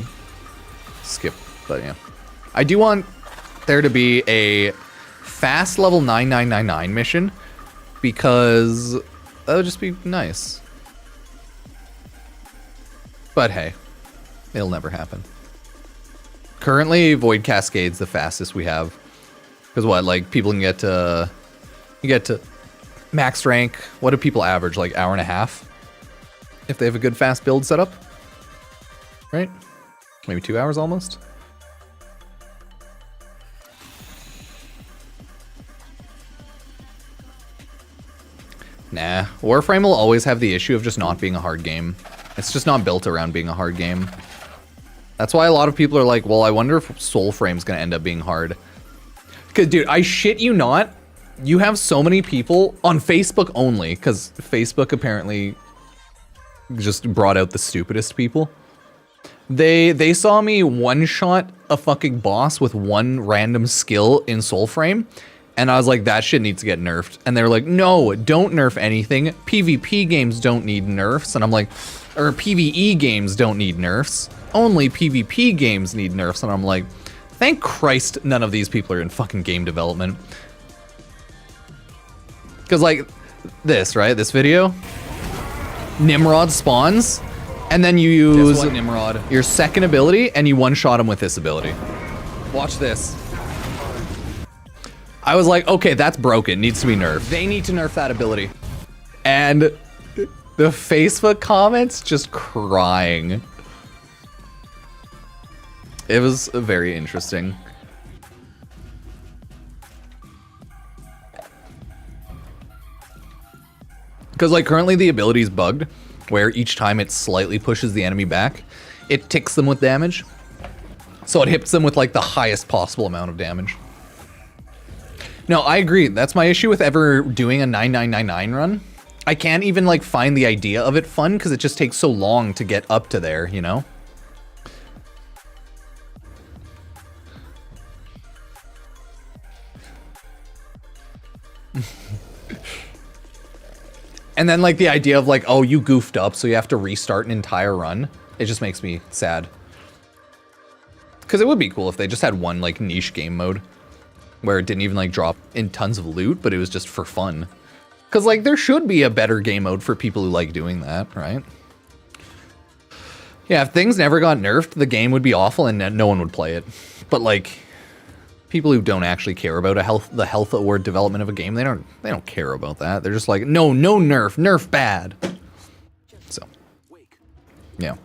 Skip, but yeah. I do want there to be a fast level 9999 mission because that would just be nice. But hey, it'll never happen. Currently, Void Cascade's the fastest we have. Because what, like people can get to max rank. What do people average? Like hour and a half? If they have a good fast build setup, right? Maybe 2 hours almost. Nah, Warframe will always have the issue of just not being a hard game. It's just not built around being a hard game. That's why a lot of people are like, well, I wonder if Soulframe's gonna end up being hard. Cause dude, I shit you not, you have so many people on Facebook only, cause Facebook apparently just brought out the stupidest people. They saw me one-shot a fucking boss with one random skill in Soulframe, and I was like, that shit needs to get nerfed. And they were like, no, don't nerf anything. PvP games don't need nerfs. And I'm like, or PvE games don't need nerfs. Only PvP games need nerfs. And I'm like, thank Christ none of these people are in fucking game development. Because like this, right? This video, Nimrod spawns, and then you use Nimrod, your second ability, and you one-shot him with this ability. Watch this. I was like, okay, that's broken, needs to be nerfed. They need to nerf that ability. And the Facebook comments just crying. It was very interesting. Because like currently the ability is bugged, where each time it slightly pushes the enemy back, it ticks them with damage. So it hits them with like the highest possible amount of damage. No, I agree. That's my issue with ever doing a 9999 run. I can't even like find the idea of it fun because it just takes so long to get up to there, you know? And then like the idea of like, oh, you goofed up, so you have to restart an entire run. It just makes me sad. Because it would be cool if they just had one like niche game mode where it didn't even like drop in tons of loot, but it was just for fun. Because like there should be a better game mode for people who like doing that, right? Yeah, if things never got nerfed, the game would be awful and no one would play it. But like people who don't actually care about the health or development of a game, they don't care about that. They're just like, no nerf bad. So, yeah.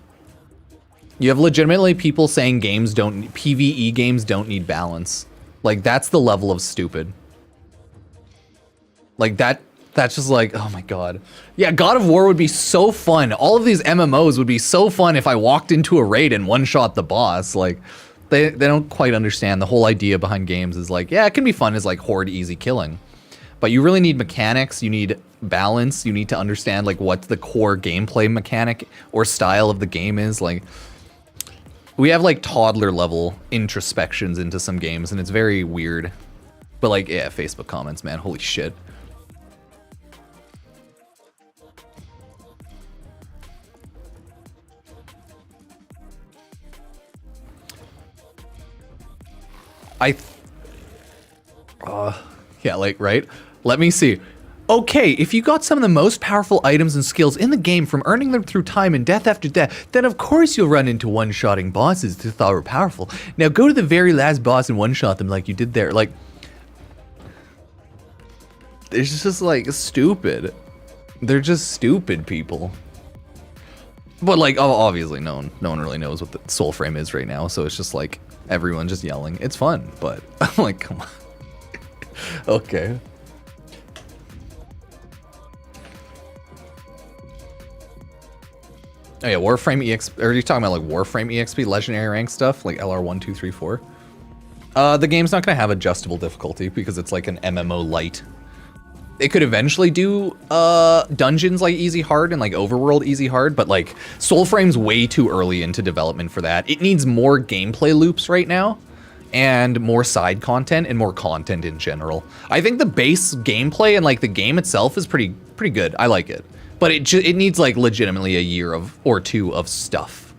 You have legitimately people saying PvE games don't need balance. Like that's the level of stupid. Like that's just like, oh my god. Yeah, God of War would be so fun. All of these MMOs would be so fun if I walked into a raid and one-shot the boss. Like They don't quite understand the whole idea behind games is like, yeah, it can be fun as like horde easy killing. But you really need mechanics, you need balance, you need to understand like what the core gameplay mechanic or style of the game is. Like we have like toddler level introspections into some games and it's very weird. But like, yeah, Facebook comments, man, holy shit. Yeah, like, right? Let me see. Okay, if you got some of the most powerful items and skills in the game from earning them through time and death after death, then of course you'll run into one-shotting bosses that thought were powerful. Now go to the very last boss and one-shot them like you did there. Like, it's just like stupid. They're just stupid people. But like, oh, obviously no one really knows what the Soulframe is right now, so it's just like everyone just yelling. It's fun, but I'm like, come on. Okay. Oh yeah, Warframe EXP, or are you talking about like Warframe EXP legendary rank stuff, like LR 1, 2, 3, 4? The game's not gonna have adjustable difficulty because it's like an MMO light. It could eventually do dungeons like easy hard and like overworld easy hard, but like Soulframe's way too early into development for that. It needs more gameplay loops right now and more side content and more content in general. I think the base gameplay and like the game itself is pretty good. I like it, but it needs like legitimately a year or two of stuff.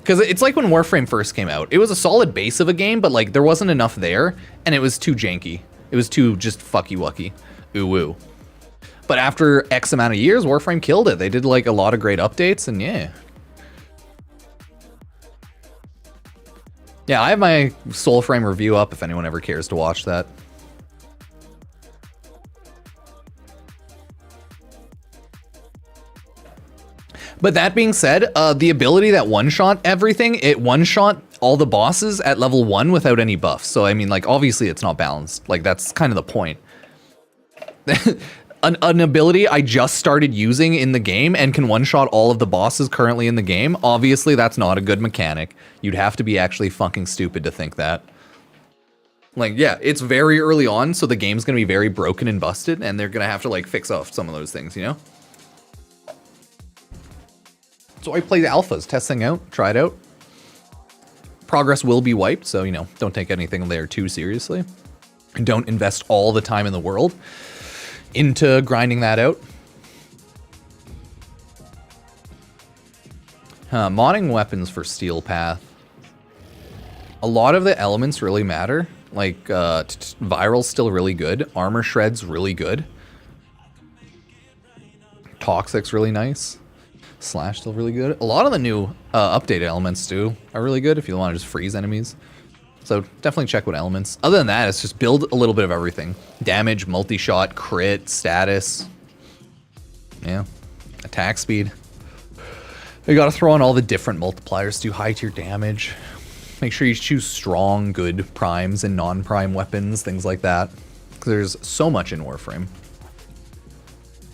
Because it's like when Warframe first came out, it was a solid base of a game, but like there wasn't enough there and it was too janky. It was too just fucky-wucky, ooh-woo. But after X amount of years, Warframe killed it. They did like a lot of great updates, and yeah. Yeah, I have my Soulframe review up if anyone ever cares to watch that. But that being said, the ability that one-shot everything, it one-shot all the bosses at level 1 without any buffs. So, I mean, like, obviously it's not balanced. Like, that's kind of the point. An ability I just started using in the game and can one-shot all of the bosses currently in the game, obviously that's not a good mechanic. You'd have to be actually fucking stupid to think that. Like, yeah, it's very early on, so the game's gonna be very broken and busted, and they're gonna have to, like, fix off some of those things, you know? So I play the alphas, test thing out, try it out. Progress will be wiped, so, you know, don't take anything there too seriously. And don't invest all the time in the world into grinding that out. Modding weapons for Steel Path. A lot of the elements really matter. Like, Viral's still really good. Armor Shred's really good. Toxic's really nice. Slash still really good. A lot of the new updated elements too are really good if you want to just freeze enemies. So definitely check what elements. Other than that, it's just build a little bit of everything. Damage, multi-shot, crit, status. Yeah. Attack speed. You gotta throw on all the different multipliers to high tier damage. Make sure you choose strong, good primes and non-prime weapons, things like that. Because there's so much in Warframe.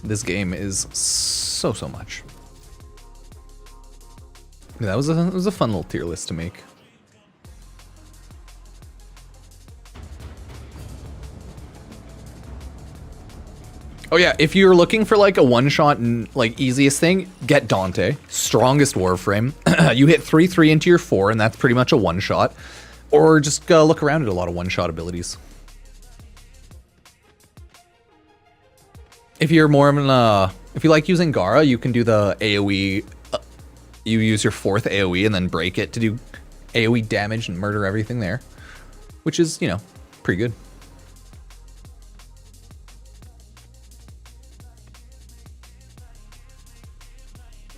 This game is so much. Yeah, it was a fun little tier list to make. Oh yeah, if you're looking for like a one-shot and like easiest thing, get Dante, strongest Warframe. You hit 3/3 into your 4, and that's pretty much a one-shot. Or just look around at a lot of one-shot abilities. If you're more of an, if you like using Gara, you can do the AoE. You use your 4th AoE and then break it to do AoE damage and murder everything there. Which is, you know, pretty good.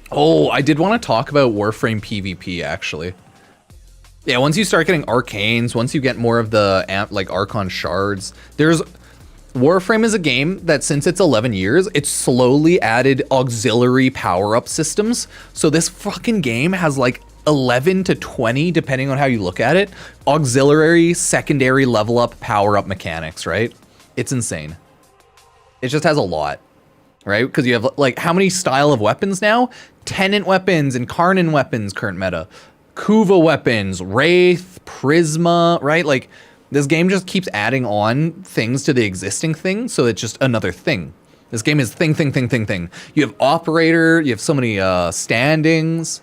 Oh, I did want to talk about Warframe PvP, actually. Yeah, once you start getting arcanes, once you get more of the, like, Archon shards, Warframe is a game that since it's 11 years, it's slowly added auxiliary power-up systems. So this fucking game has like 11 to 20, depending on how you look at it, auxiliary secondary level up power-up mechanics, right? It's insane. It just has a lot, right? Because you have like, how many style of weapons now? Tenant weapons and Karnan weapons, current meta. Kuva weapons, Wraith, Prisma, right? Like, this game just keeps adding on things to the existing thing, so it's just another thing. This game is thing. You have operator, you have so many standings.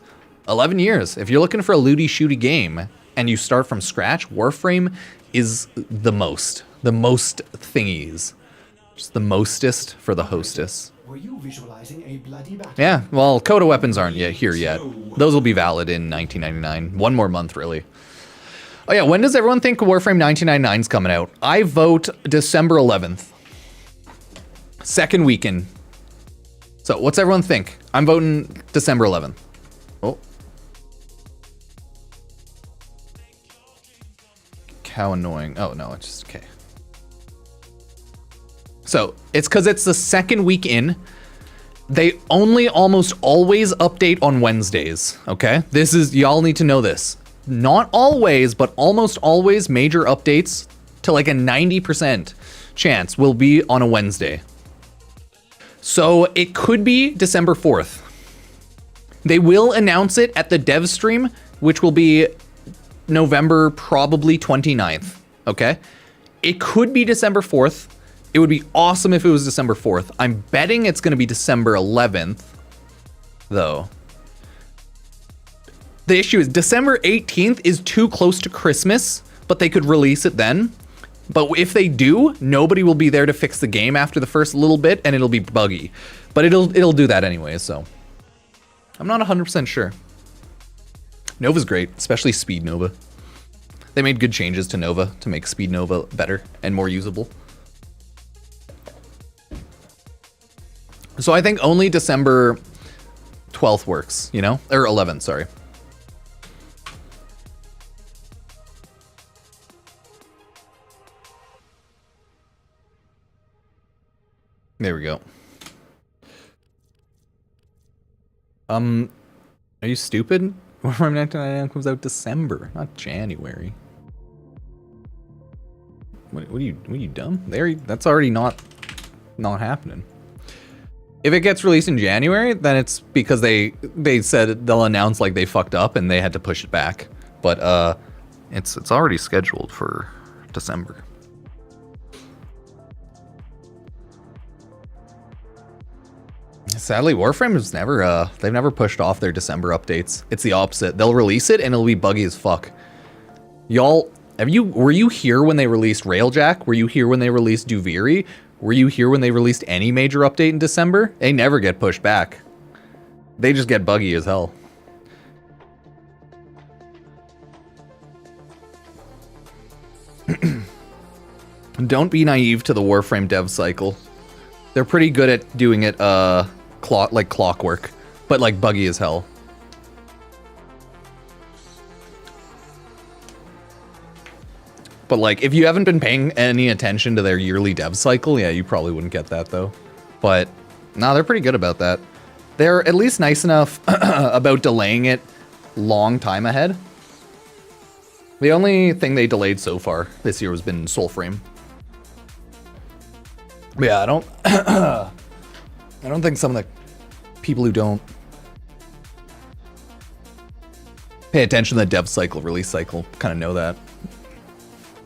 11 years. If you're looking for a looty shooty game and you start from scratch, Warframe is the most thingies. Just the mostest for the hostess. Were you visualizing a bloody battle? Yeah, well, Coda weapons aren't yet here yet. Those will be valid in 1999. One more month, really. Oh yeah, when does everyone think Warframe 1999 is coming out? I vote December 11th. Second weekend. So what's everyone think? I'm voting December 11th. Oh. How annoying. Oh no, it's just okay. So it's because it's the second week in. They only almost always update on Wednesdays, okay? Y'all need to know this. Not always, but almost always major updates to like a 90% chance will be on a Wednesday. So it could be December 4th. They will announce it at the dev stream, which will be November probably 29th, okay? It could be December 4th. It would be awesome if it was December 4th. I'm betting it's going to be December 11th, though. The issue is December 18th is too close to Christmas, but they could release it then. But if they do, nobody will be there to fix the game after the first little bit, and it'll be buggy. But it'll do that anyway, so I'm not 100% sure. Nova's great, especially Speed Nova. They made good changes to Nova to make Speed Nova better and more usable. So I think only December 12th works, you know? Or 11th, sorry. There we go. Are you stupid? Warframe 1999 comes out December, not January. What are you dumb? That's already not happening. If it gets released in January, then it's because they said they'll announce like they fucked up and they had to push it back. But it's already scheduled for December. Sadly, Warframe has never they've never pushed off their December updates. It's the opposite. They'll release it and it'll be buggy as fuck. Y'all, were you here when they released Railjack? Were you here when they released Duviri? Were you here when they released any major update in December? They never get pushed back. They just get buggy as hell. Don't be naive to the Warframe dev cycle. They're pretty good at doing it like clockwork, but like buggy as hell. But like, if you haven't been paying any attention to their yearly dev cycle, yeah, you probably wouldn't get that though. But no, they're pretty good about that. They're at least nice enough about delaying it long time ahead. The only thing they delayed so far this year has been Soulframe. But yeah, I don't think some of the people who don't pay attention to the dev cycle, release cycle, kind of know that.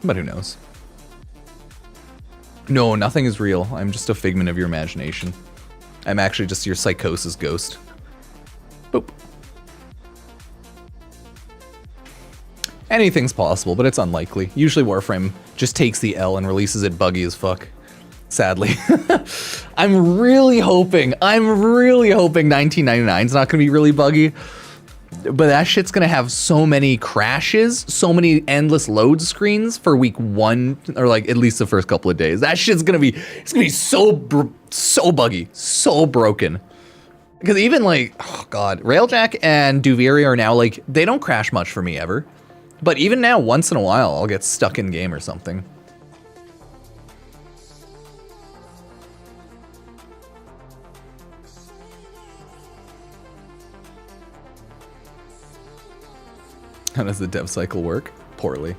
But who knows? No, nothing is real. I'm just a figment of your imagination. I'm actually just your psychosis ghost. Boop. Anything's possible, but it's unlikely. Usually Warframe just takes the L and releases it buggy as fuck. Sadly. I'm really hoping 1999 is not going to be really buggy. But that shit's going to have so many crashes, so many endless load screens for week 1, or like at least the first couple of days. That shit's going to be, it's going to be so buggy, so broken. Because even like, oh god, Railjack and Duviri are now like, they don't crash much for me ever. But even now, once in a while, I'll get stuck in game or something. How does the dev cycle work? Poorly.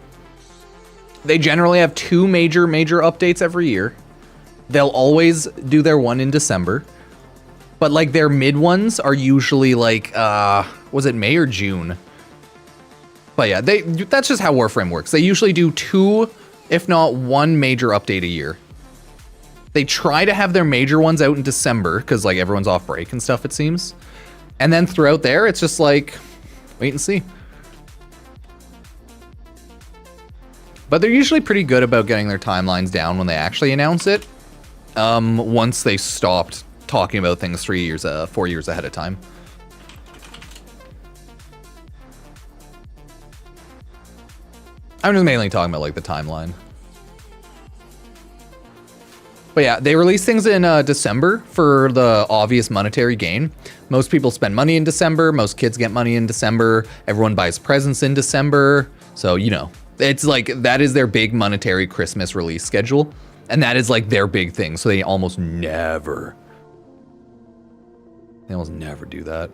They generally have 2 major updates every year. They'll always do their one in December. But like their mid ones are usually like, was it May or June? But yeah, that's just how Warframe works. They usually do 2, if not 1 major update a year. They try to have their major ones out in December, because like everyone's off break and stuff, it seems. And then throughout there, it's just like, wait and see. But they're usually pretty good about getting their timelines down when they actually announce it. Once they stopped talking about things 4 years ahead of time. I'm just mainly talking about like the timeline. But yeah, they release things in December for the obvious monetary gain. Most people spend money in December. Most kids get money in December. Everyone buys presents in December. So, you know. It's like, that is their big monetary Christmas release schedule. And that is like their big thing. So they almost never do that.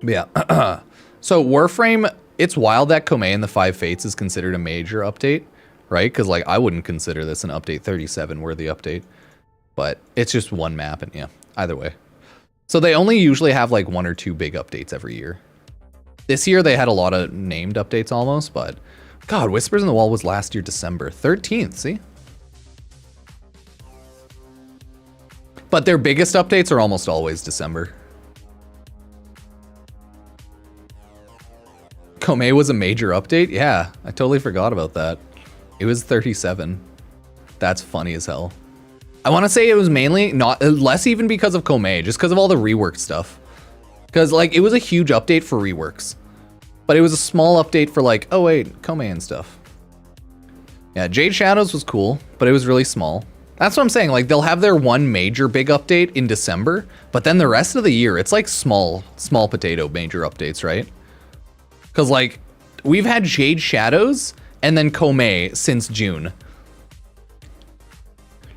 But yeah. So Warframe, it's wild that Choma and the 5 Fates is considered a major update, right? Because like I wouldn't consider this an update 37 worthy update. But it's just one map, and yeah, either way. So they only usually have like 1 or 2 big updates every year. This year they had a lot of named updates almost, but God, Whispers in the Wall was last year December 13th, see? But their biggest updates are almost always December. Kome was a major update? Yeah, I totally forgot about that. It was 37. That's funny as hell. I want to say it was mainly less even because of Kome, just because of all the rework stuff. Because like it was a huge update for reworks, but it was a small update for like, oh wait, Kome and stuff. Yeah, Jade Shadows was cool, but it was really small. That's what I'm saying. Like they'll have their one major big update in December, but then the rest of the year it's like small potato major updates, right? Because like we've had Jade Shadows and then Kome since June.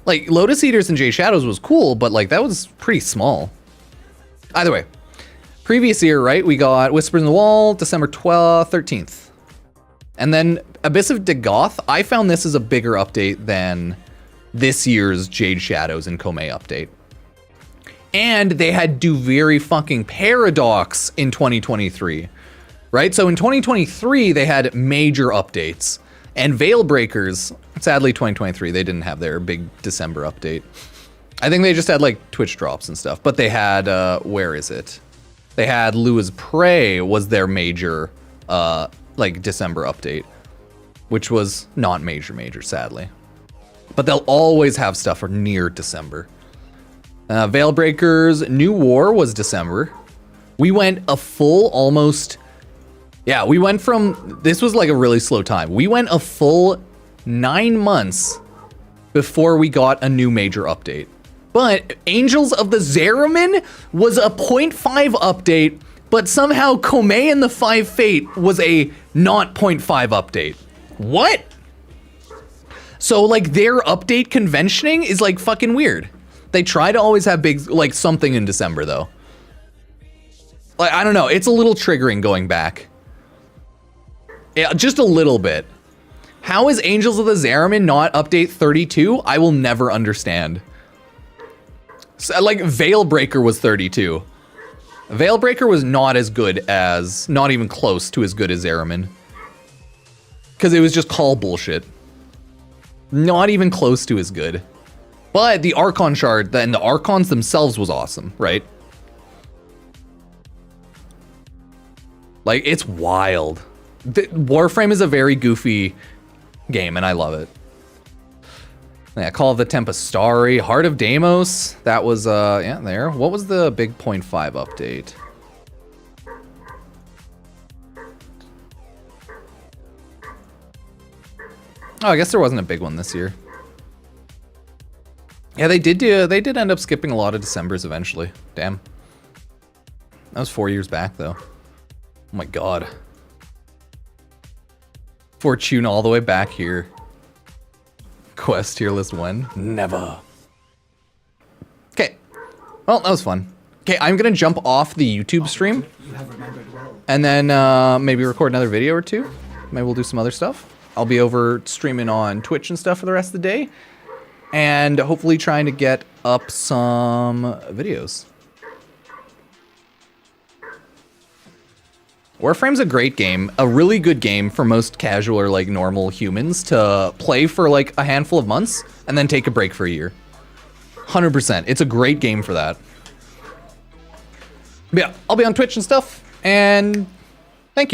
Like Lotus Eaters and Jade Shadows was cool, but like that was pretty small. Either way, previous year, right? We got Whispers in the Wall, December 12th, 13th. And then Abyss of Dagoth, I found this as a bigger update than this year's Jade Shadows and Kome update. And they had Duviri fucking Paradox in 2023, right? So in 2023, they had major updates. And Veil Breakers, sadly 2023, they didn't have their big December update. I think they just had like Twitch drops and stuff, but they had, where is it? They had Lua's Prey was their major, like December update, which was not major, sadly. But they'll always have stuff for near December. Veil Breakers New War was December. We went a full almost, yeah, we went from, this was like a really slow time. We went a full 9 months before we got a new major update. But Angels of the Zeramin was a 0.5 update, but somehow Kome and the Five Fate was a not 0.5 update. What? So like their update conventioning is like fucking weird. They try to always have big, like something in December though. Like, I don't know, it's a little triggering going back. Yeah, just a little bit. How is Angels of the Zeramin not update 32? I will never understand. So, like Veil Breaker was 32. Veil Breaker was not as good as, not even close to as good as Zeramin. Because it was just call bullshit. Not even close to as good. But the Archon shard, then the Archons themselves was awesome, right? Like, it's wild. Warframe is a very goofy game, and I love it. Yeah, Call of the Tempestari, Heart of Deimos. That was, yeah, there. What was the big 0.5 update? Oh, I guess there wasn't a big one this year. Yeah, they did end up skipping a lot of Decembers eventually. Damn. That was 4 years back, though. Oh my god. Fortune all the way back here. Quest tier list when? Never. Okay. Well, that was fun. Okay, I'm gonna jump off the YouTube stream. And then maybe record another video or two. Maybe we'll do some other stuff. I'll be over streaming on Twitch and stuff for the rest of the day. And hopefully trying to get up some videos. Warframe's a great game, a really good game for most casual or like normal humans to play for like a handful of months and then take a break for a year. 100%. It's a great game for that. But yeah, I'll be on Twitch and stuff, and thank you all.